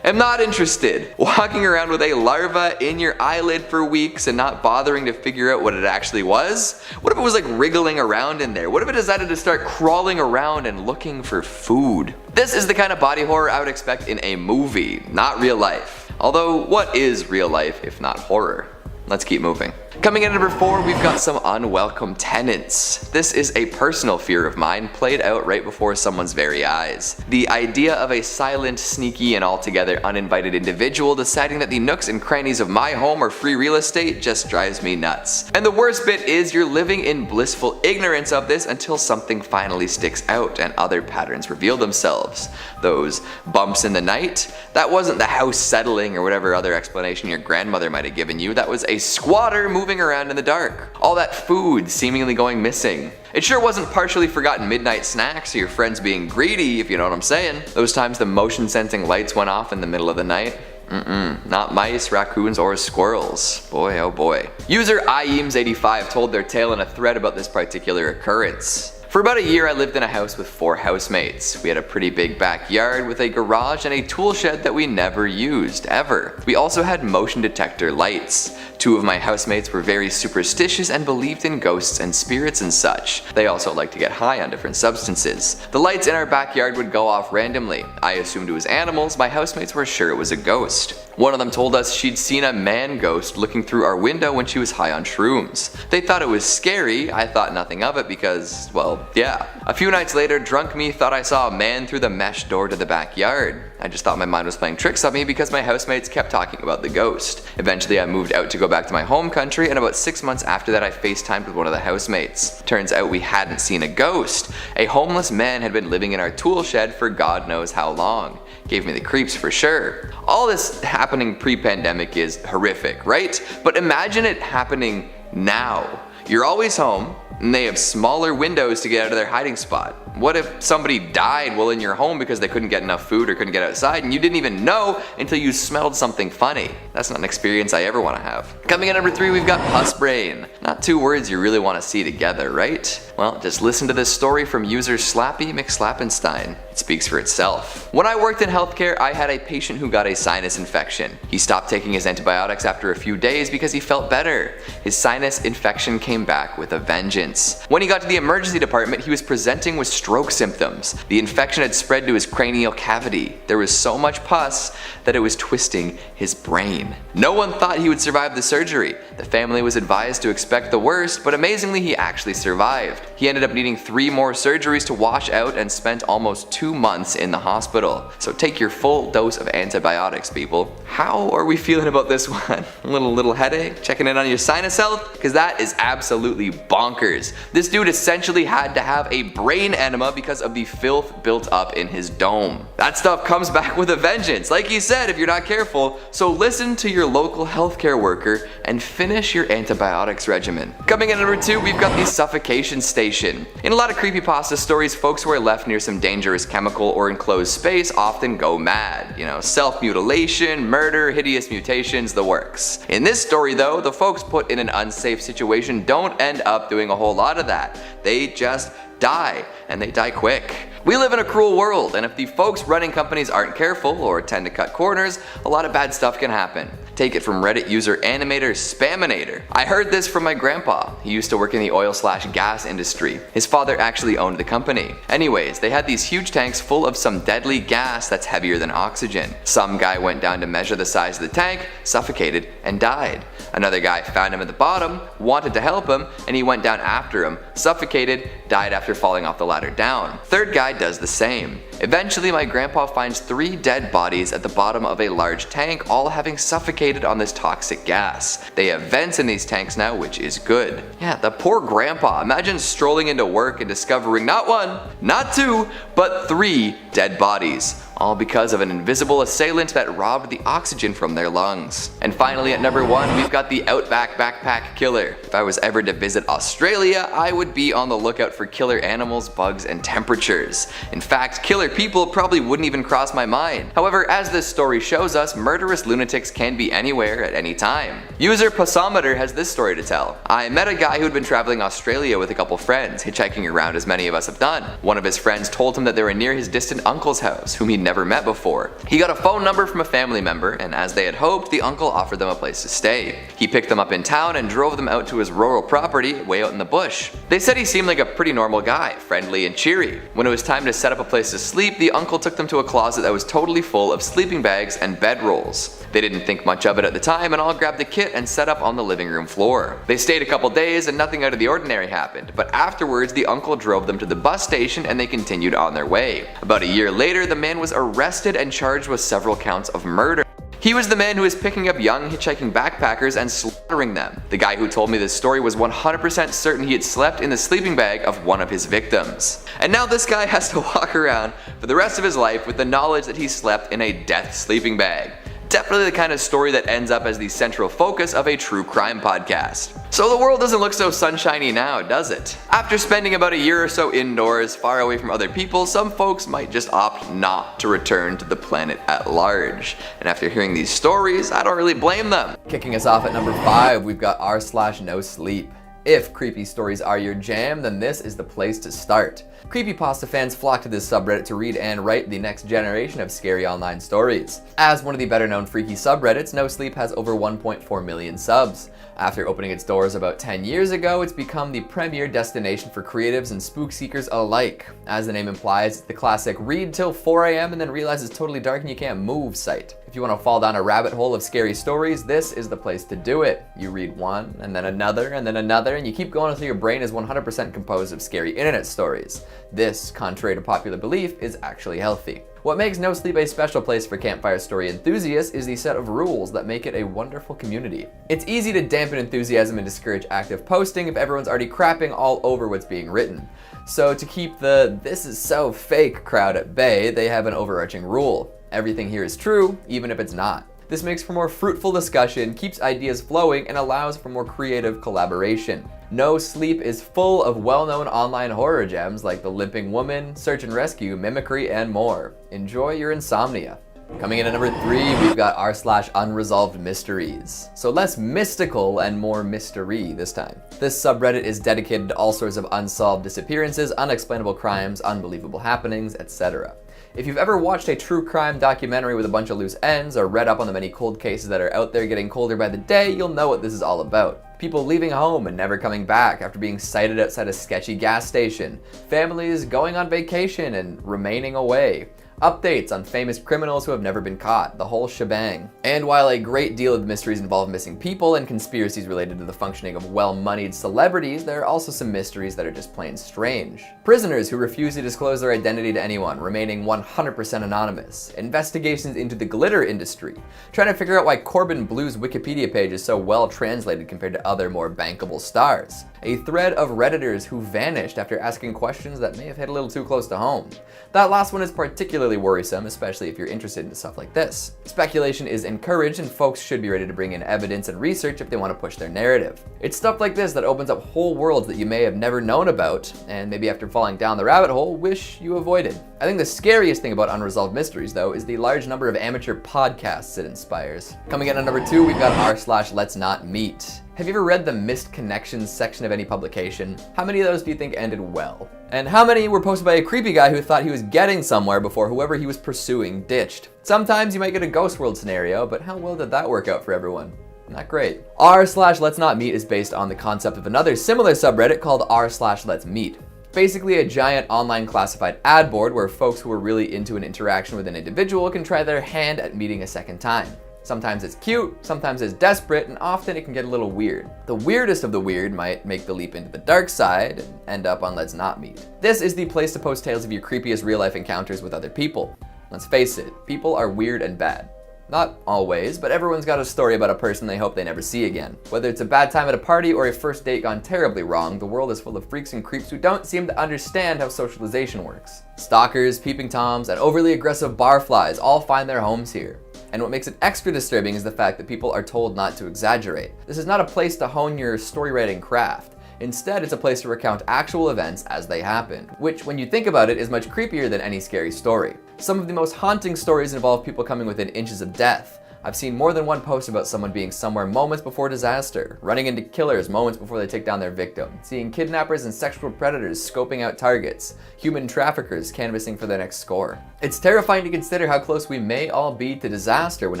am not interested. Walking around with a larva in your eyelid for weeks and not bothering to figure out what it actually was? What if it was like wriggling around in there? What if it decided to start crawling around and looking for food? This is the kind of body horror I would expect in a movie, not real life. Although, what is real life if not horror? Let's keep moving. Coming in at number 4, we've got some unwelcome tenants. This is a personal fear of mine played out right before someone's very eyes. The idea of a silent, sneaky, and altogether uninvited individual deciding that the nooks and crannies of my home are free real estate just drives me nuts. And the worst bit is you're living in blissful ignorance of this until something finally sticks out and other patterns reveal themselves. Those bumps in the night? That wasn't the house settling or whatever other explanation your grandmother might have given you. That was a squatter moving around in the dark. All that food seemingly going missing. It sure wasn't partially forgotten midnight snacks or your friends being greedy, if you know what I'm saying. Those times the motion sensing lights went off in the middle of the night. Not mice, raccoons, or squirrels. Boy, oh boy. User IEAMS85 told their tale in a thread about this particular occurrence. For about a year I lived in a house with 4 housemates. We had a pretty big backyard with a garage and a tool shed that we never used, ever. We also had motion detector lights. 2 of my housemates were very superstitious and believed in ghosts and spirits and such. They also liked to get high on different substances. The lights in our backyard would go off randomly. I assumed it was animals, my housemates were sure it was a ghost. One of them told us she'd seen a man ghost looking through our window when she was high on shrooms. They thought it was scary, I thought nothing of it because, well, yeah. A few nights later, drunk me thought I saw a man through the mesh door to the backyard. I just thought my mind was playing tricks on me because my housemates kept talking about the ghost. Eventually I moved out to go back to my home country and about 6 months after that I FaceTimed with one of the housemates. Turns out we hadn't seen a ghost. A homeless man had been living in our tool shed for God knows how long. Gave me the creeps for sure. All this happening pre-pandemic is horrific, right? But imagine it happening now. You're always home, and they have smaller windows to get out of their hiding spot. What if somebody died while in your home because they couldn't get enough food or couldn't get outside and you didn't even know until you smelled something funny? That's not an experience I ever want to have. Coming in at number 3, we've got pus brain. Not 2 words you really want to see together, right? Well, just listen to this story from user Slappy McSlappenstein. It speaks for itself. When I worked in healthcare, I had a patient who got a sinus infection. He stopped taking his antibiotics after a few days because he felt better. His sinus infection came back with a vengeance. When he got to the emergency department, he was presenting with stroke symptoms. The infection had spread to his cranial cavity. There was so much pus that it was twisting his brain. No one thought he would survive the surgery. The family was advised to expect the worst, but amazingly he actually survived. He ended up needing 3 more surgeries to wash out and spent almost 2 months in the hospital. So take your full dose of antibiotics, people. How are we feeling about this one? A little headache? Checking in on your sinus health? Because that is absolutely bonkers. This dude essentially had to have a brain enema because of the filth built up in his dome. That stuff comes back with a vengeance, like he said, if you're not careful. So listen to your local healthcare worker and finish your antibiotics regimen. Coming in at number 2, we've got the suffocation station. In a lot of creepypasta stories, folks who are left near some dangerous chemical or enclosed space often go mad. You know, self-mutilation, murder, hideous mutations, the works. In this story though, the folks put in an unsafe situation don't end up doing a whole lot of that. They just die, and they die quick. We live in a cruel world, and if the folks running companies aren't careful or tend to cut corners, a lot of bad stuff can happen. Take it from Reddit user Animator Spaminator. I heard this from my grandpa. He used to work in the oil/gas industry. His father actually owned the company. Anyways, they had these huge tanks full of some deadly gas that's heavier than oxygen. Some guy went down to measure the size of the tank, suffocated, and died. Another guy found him at the bottom, wanted to help him, and he went down after him, suffocated, died after falling off the ladder down. Third guy does the same. Eventually, my grandpa finds 3 dead bodies at the bottom of a large tank, all having suffocated on this toxic gas. They have vents in these tanks now, which is good. Yeah, the poor grandpa. Imagine strolling into work and discovering not 1, not 2, but 3 dead bodies. All because of an invisible assailant that robbed the oxygen from their lungs. And finally at number 1, we've got the Outback Backpack Killer. If I was ever to visit Australia, I would be on the lookout for killer animals, bugs, and temperatures. In fact, killer people probably wouldn't even cross my mind. However, as this story shows us, murderous lunatics can be anywhere at any time. User Passometer has this story to tell. I met a guy who'd been traveling Australia with a couple friends, hitchhiking around as many of us have done. One of his friends told him that they were near his distant uncle's house, whom he'd never met before. He got a phone number from a family member, and as they had hoped, the uncle offered them a place to stay. He picked them up in town and drove them out to his rural property way out in the bush. They said he seemed like a pretty normal guy, friendly and cheery. When it was time to set up a place to sleep, the uncle took them to a closet that was totally full of sleeping bags and bedrolls. They didn't think much of it at the time and all grabbed the kit and set up on the living room floor. They stayed a couple days and nothing out of the ordinary happened, but afterwards the uncle drove them to the bus station and they continued on their way. About a year later, the man was arrested and charged with several counts of murder. He was the man who was picking up young hitchhiking backpackers and slaughtering them. The guy who told me this story was 100% certain he had slept in the sleeping bag of one of his victims. And now this guy has to walk around for the rest of his life with the knowledge that he slept in a death sleeping bag. Definitely the kind of story that ends up as the central focus of a true crime podcast. So the world doesn't look so sunshiny now, does it? After spending about a year or so indoors, far away from other people, some folks might just opt not to return to the planet at large. And after hearing these stories, I don't really blame them. Kicking us off at number 5, we've got r/no sleep. If creepy stories are your jam, then this is the place to start. Creepypasta fans flock to this subreddit to read and write the next generation of scary online stories. As one of the better known freaky subreddits, No Sleep has over 1.4 million subs. After opening its doors about 10 years ago, it's become the premier destination for creatives and spook seekers alike. As the name implies, it's the classic read till 4 AM and then realize it's totally dark and you can't move site. If you want to fall down a rabbit hole of scary stories, this is the place to do it. You read one, and then another, and you keep going until your brain is 100% composed of scary internet stories. This, contrary to popular belief, is actually healthy. What makes No Sleep a special place for campfire story enthusiasts is the set of rules that make it a wonderful community. It's easy to dampen enthusiasm and discourage active posting if everyone's already crapping all over what's being written. So to keep the "this is so fake" crowd at bay, they have an overarching rule. Everything here is true, even if it's not. This makes for more fruitful discussion, keeps ideas flowing, and allows for more creative collaboration. No Sleep is full of well-known online horror gems like The Limping Woman, Search and Rescue, Mimicry, and more. Enjoy your insomnia. Coming in at number 3, we've got r/unresolved mysteries. So less mystical and more mystery this time. This subreddit is dedicated to all sorts of unsolved disappearances, unexplainable crimes, unbelievable happenings, etc. If you've ever watched a true crime documentary with a bunch of loose ends or read up on the many cold cases that are out there getting colder by the day, you'll know what this is all about. People leaving home and never coming back after being sighted outside a sketchy gas station. Families going on vacation and remaining away. Updates on famous criminals who have never been caught, the whole shebang. And while a great deal of mysteries involve missing people and conspiracies related to the functioning of well-moneyed celebrities, there are also some mysteries that are just plain strange. Prisoners who refuse to disclose their identity to anyone, remaining 100% anonymous. Investigations into the glitter industry. Trying to figure out why Corbin Blue's Wikipedia page is so well translated compared to other more bankable stars. A thread of Redditors who vanished after asking questions that may have hit a little too close to home. That last one is particularly worrisome, especially if you're interested in stuff like this. Speculation is encouraged and folks should be ready to bring in evidence and research if they want to push their narrative. It's stuff like this that opens up whole worlds that you may have never known about, and maybe after falling down the rabbit hole, wish you avoided. I think the scariest thing about Unresolved Mysteries, though, is the large number of amateur podcasts it inspires. Coming in at number 2, we've got r/Let's Not Meet. Have you ever read the missed connections section of any publication? How many of those do you think ended well? And how many were posted by a creepy guy who thought he was getting somewhere before whoever he was pursuing ditched? Sometimes you might get a ghost world scenario, but how well did that work out for everyone? Not great. r/let's not meet is based on the concept of another similar subreddit called r/let's meet. Basically a giant online classified ad board where folks who are really into an interaction with an individual can try their hand at meeting a second time. Sometimes it's cute, sometimes it's desperate, and often it can get a little weird. The weirdest of the weird might make the leap into the dark side and end up on Let's Not Meet. This is the place to post tales of your creepiest real life encounters with other people. Let's face it, people are weird and bad. Not always, but everyone's got a story about a person they hope they never see again. Whether it's a bad time at a party or a first date gone terribly wrong, the world is full of freaks and creeps who don't seem to understand how socialization works. Stalkers, peeping toms, and overly aggressive barflies all find their homes here. And what makes it extra disturbing is the fact that people are told not to exaggerate. This is not a place to hone your story writing craft. Instead, it's a place to recount actual events as they happened, which, when you think about it, is much creepier than any scary story. Some of the most haunting stories involve people coming within inches of death. I've seen more than one post about someone being somewhere moments before disaster, running into killers moments before they take down their victim, seeing kidnappers and sexual predators scoping out targets, human traffickers canvassing for their next score. It's terrifying to consider how close we may all be to disaster when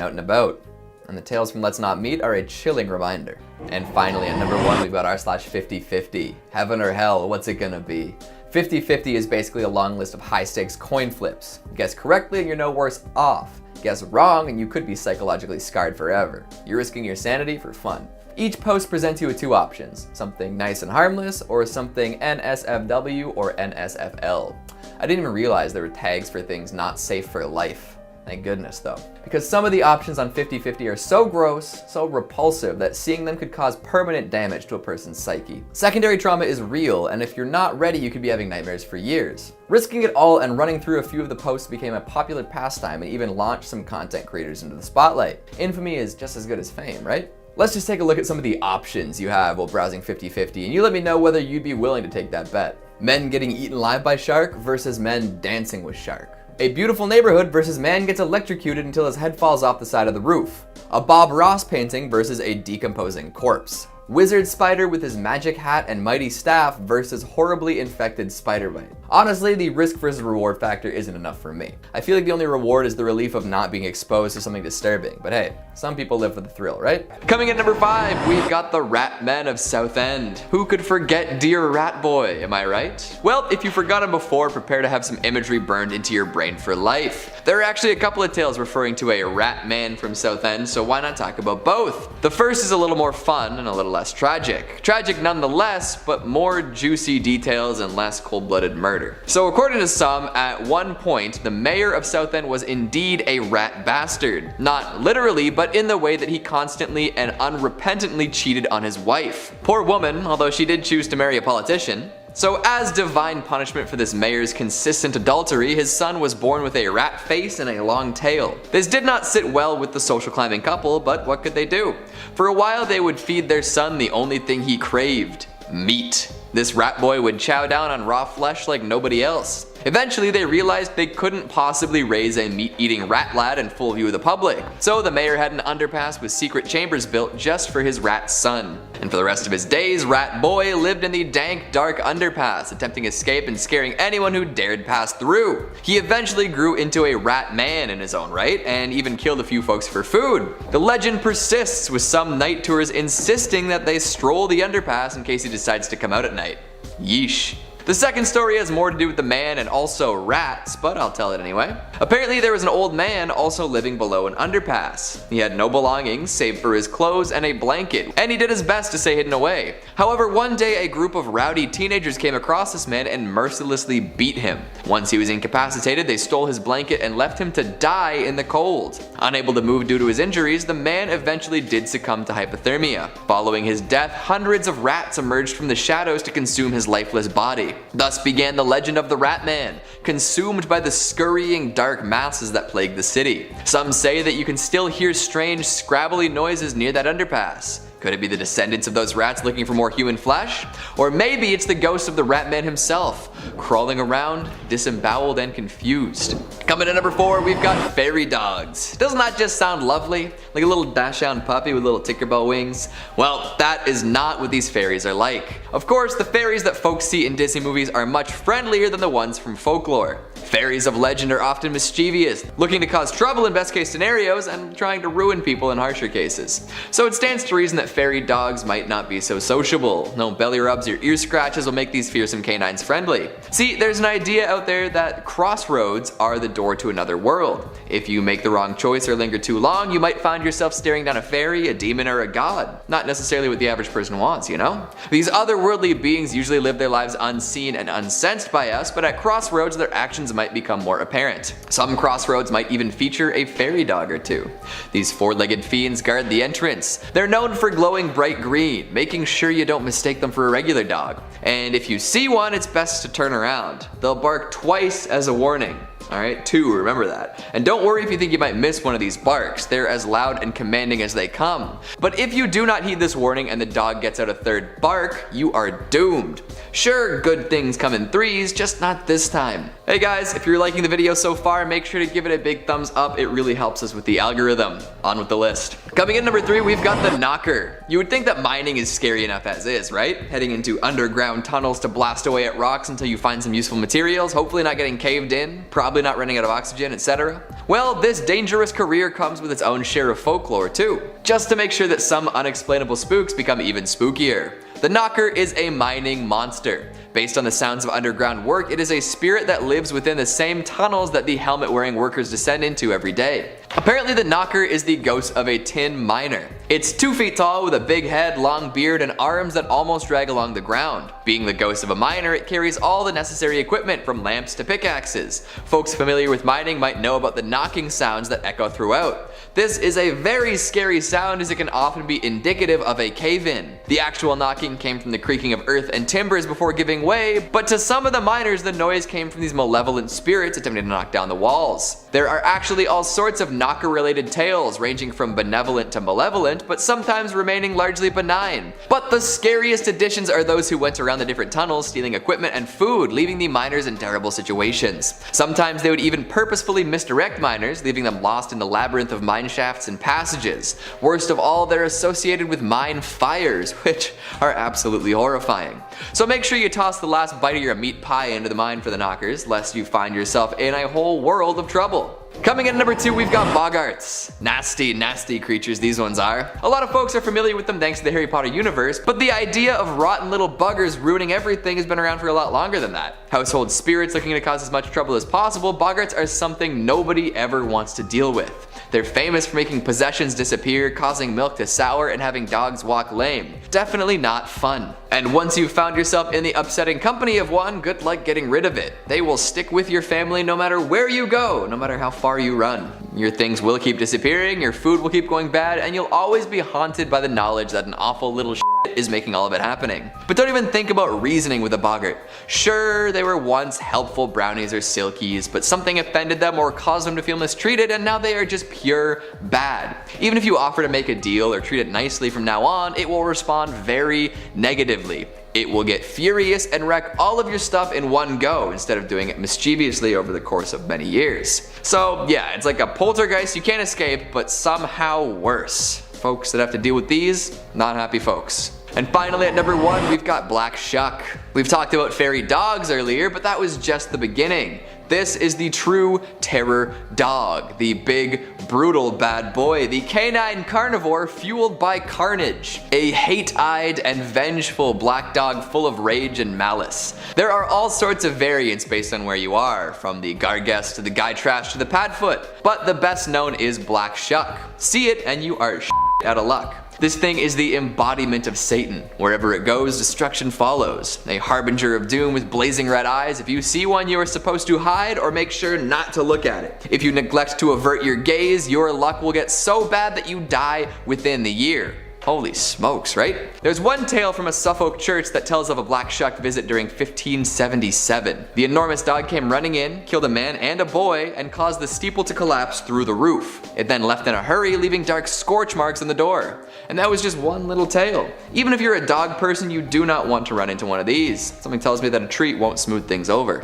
out and about. And the tales from Let's Not Meet are a chilling reminder. And finally, at number 1, we've got r/50/50. Heaven or hell, what's it gonna be? 50/50 is basically a long list of high-stakes coin flips. Guess correctly and you're no worse off. Guess wrong and you could be psychologically scarred forever. You're risking your sanity for fun. Each post presents you with 2 options, something nice and harmless or something NSFW or NSFL. I didn't even realize there were tags for things not safe for life. Thank goodness though. Because some of the options on 50/50 are so gross, so repulsive that seeing them could cause permanent damage to a person's psyche. Secondary trauma is real, and if you're not ready, you could be having nightmares for years. Risking it all and running through a few of the posts became a popular pastime and even launched some content creators into the spotlight. Infamy is just as good as fame, right? Let's just take a look at some of the options you have while browsing 50/50, and you let me know whether you'd be willing to take that bet. Men getting eaten alive by shark versus men dancing with shark. A beautiful neighborhood versus man gets electrocuted until his head falls off the side of the roof. A Bob Ross painting versus a decomposing corpse. Wizard spider with his magic hat and mighty staff versus horribly infected spider bite. Honestly, the risk versus reward factor isn't enough for me. I feel like the only reward is the relief of not being exposed to something disturbing, but hey, some people live for the thrill, right? Coming in number 5, we've got the Rat Men of Southend. Who could forget Dear Rat Boy, am I right? Well, if you forgot him before, prepare to have some imagery burned into your brain for life. There are actually a couple of tales referring to a rat man from Southend, so why not talk about both? The first is a little more fun and a little less tragic. Tragic nonetheless, but more juicy details and less cold-blooded murder. So according to some, at one point, the mayor of Southend was indeed a rat bastard. Not literally, but in the way that he constantly and unrepentantly cheated on his wife. Poor woman, although she did choose to marry a politician. So as divine punishment for this mayor's consistent adultery, his son was born with a rat face and a long tail. This did not sit well with the social climbing couple, but what could they do? For a while they would feed their son the only thing he craved: meat. This rat boy would chow down on raw flesh like nobody else. Eventually they realized they couldn't possibly raise a meat-eating rat lad in full view of the public, so the mayor had an underpass with secret chambers built just for his rat son. And for the rest of his days, Rat Boy lived in the dank, dark underpass, attempting escape and scaring anyone who dared pass through. He eventually grew into a rat man in his own right, and even killed a few folks for food. The legend persists, with some night tours insisting that they stroll the underpass in case he decides to come out at night. Yeesh. The second story has more to do with the man and also rats, but I'll tell it anyway. Apparently there was an old man also living below an underpass. He had no belongings save for his clothes and a blanket, and he did his best to stay hidden away. However, one day a group of rowdy teenagers came across this man and mercilessly beat him. Once he was incapacitated, they stole his blanket and left him to die in the cold. Unable to move due to his injuries, the man eventually did succumb to hypothermia. Following his death, hundreds of rats emerged from the shadows to consume his lifeless body. Thus began the legend of the Rat Man, consumed by the scurrying dark masses that plague the city. Some say that you can still hear strange scrabbly noises near that underpass. Could it be the descendants of those rats looking for more human flesh? Or maybe it's the ghost of the rat man himself, crawling around, disemboweled and confused. Coming in number 4, we've got fairy dogs. Doesn't that just sound lovely? Like a little dachshund puppy with little Tinkerbell wings? Well, that is not what these fairies are like. Of course, the fairies that folks see in Disney movies are much friendlier than the ones from folklore. Fairies of legend are often mischievous, looking to cause trouble in best case scenarios and trying to ruin people in harsher cases. So it stands to reason that fairy dogs might not be so sociable. No belly rubs or ear scratches will make these fearsome canines friendly. See, there's an idea out there that crossroads are the door to another world. If you make the wrong choice or linger too long, you might find yourself staring down a fairy, a demon, or a god. Not necessarily what the average person wants, you know? These otherworldly beings usually live their lives unseen and unsensed by us, but at crossroads their actions might become more apparent. Some crossroads might even feature a fairy dog or two. These four-legged fiends guard the entrance. They're known for glowing bright green, making sure you don't mistake them for a regular dog. And if you see one, it's best to turn around. They'll bark twice as a warning. Alright, 2, remember that. And don't worry if you think you might miss one of these barks, they're as loud and commanding as they come. But if you do not heed this warning and the dog gets out a third bark, you are doomed. Sure, good things come in threes, just not this time. Hey guys, if you're liking the video so far, make sure to give it a big thumbs up, it really helps us with the algorithm. On with the list. Coming in number 3, we've got the knocker. You would think that mining is scary enough as is, right? Heading into underground tunnels to blast away at rocks until you find some useful materials, hopefully not getting caved in, probably not running out of oxygen, etc. Well, this dangerous career comes with its own share of folklore too, just to make sure that some unexplainable spooks become even spookier. The knocker is a mining monster. Based on the sounds of underground work, it is a spirit that lives within the same tunnels that the helmet-wearing workers descend into every day. Apparently the knocker is the ghost of a tin miner. It's 2 feet tall with a big head, long beard, and arms that almost drag along the ground. Being the ghost of a miner, it carries all the necessary equipment from lamps to pickaxes. Folks familiar with mining might know about the knocking sounds that echo throughout. This is a very scary sound as it can often be indicative of a cave-in. The actual knocking came from the creaking of earth and timbers before giving way, but to some of the miners the noise came from these malevolent spirits attempting to knock down the walls. There are actually all sorts of knocker-related tales, ranging from benevolent to malevolent, but sometimes remaining largely benign. But the scariest additions are those who went around the different tunnels stealing equipment and food, leaving the miners in terrible situations. Sometimes they would even purposefully misdirect miners, leaving them lost in the labyrinth of mine shafts and passages. Worst of all, they're associated with mine fires, which are absolutely horrifying. So make sure you toss the last bite of your meat pie into the mine for the knockers, lest you find yourself in a whole world of trouble. Coming in at number 2, we've got boggarts. Nasty, nasty creatures these ones are. A lot of folks are familiar with them thanks to the Harry Potter universe, but the idea of rotten little buggers ruining everything has been around for a lot longer than that. Household spirits looking to cause as much trouble as possible, boggarts are something nobody ever wants to deal with. They're famous for making possessions disappear, causing milk to sour, and having dogs walk lame. Definitely not fun. And once you've found yourself in the upsetting company of one, good luck getting rid of it. They will stick with your family no matter where you go, no matter how far you run. Your things will keep disappearing, your food will keep going bad, and you'll always be haunted by the knowledge that an awful little shit is making all of it happening. But don't even think about reasoning with a boggart. Sure, they were once helpful brownies or silkies, but something offended them or caused them to feel mistreated, and now they are just pure bad. Even if you offer to make a deal or treat it nicely from now on, it will respond very negatively. It will get furious and wreck all of your stuff in one go instead of doing it mischievously over the course of many years. So yeah, it's like a poltergeist you can't escape, but somehow worse. Folks that have to deal with these, not happy folks. And finally at number 1, we've got Black Shuck. We've talked about fairy dogs earlier, but that was just the beginning. This is the true terror dog, the big, brutal bad boy, the canine carnivore fueled by carnage, a hate-eyed and vengeful black dog full of rage and malice. There are all sorts of variants based on where you are, from the Gargess to the Guy Trash to the Padfoot, but the best known is Black Shuck. See it and you are out of luck. This thing is the embodiment of Satan. Wherever it goes, destruction follows. A harbinger of doom with blazing red eyes. If you see one, you are supposed to hide or make sure not to look at it. If you neglect to avert your gaze, your luck will get so bad that you die within the year. Holy smokes, right? There's one tale from a Suffolk church that tells of a black shuck visit during 1577. The enormous dog came running in, killed a man and a boy, and caused the steeple to collapse through the roof. It then left in a hurry, leaving dark scorch marks in the door. And that was just one little tale. Even if you're a dog person, you do not want to run into one of these. Something tells me that a treat won't smooth things over.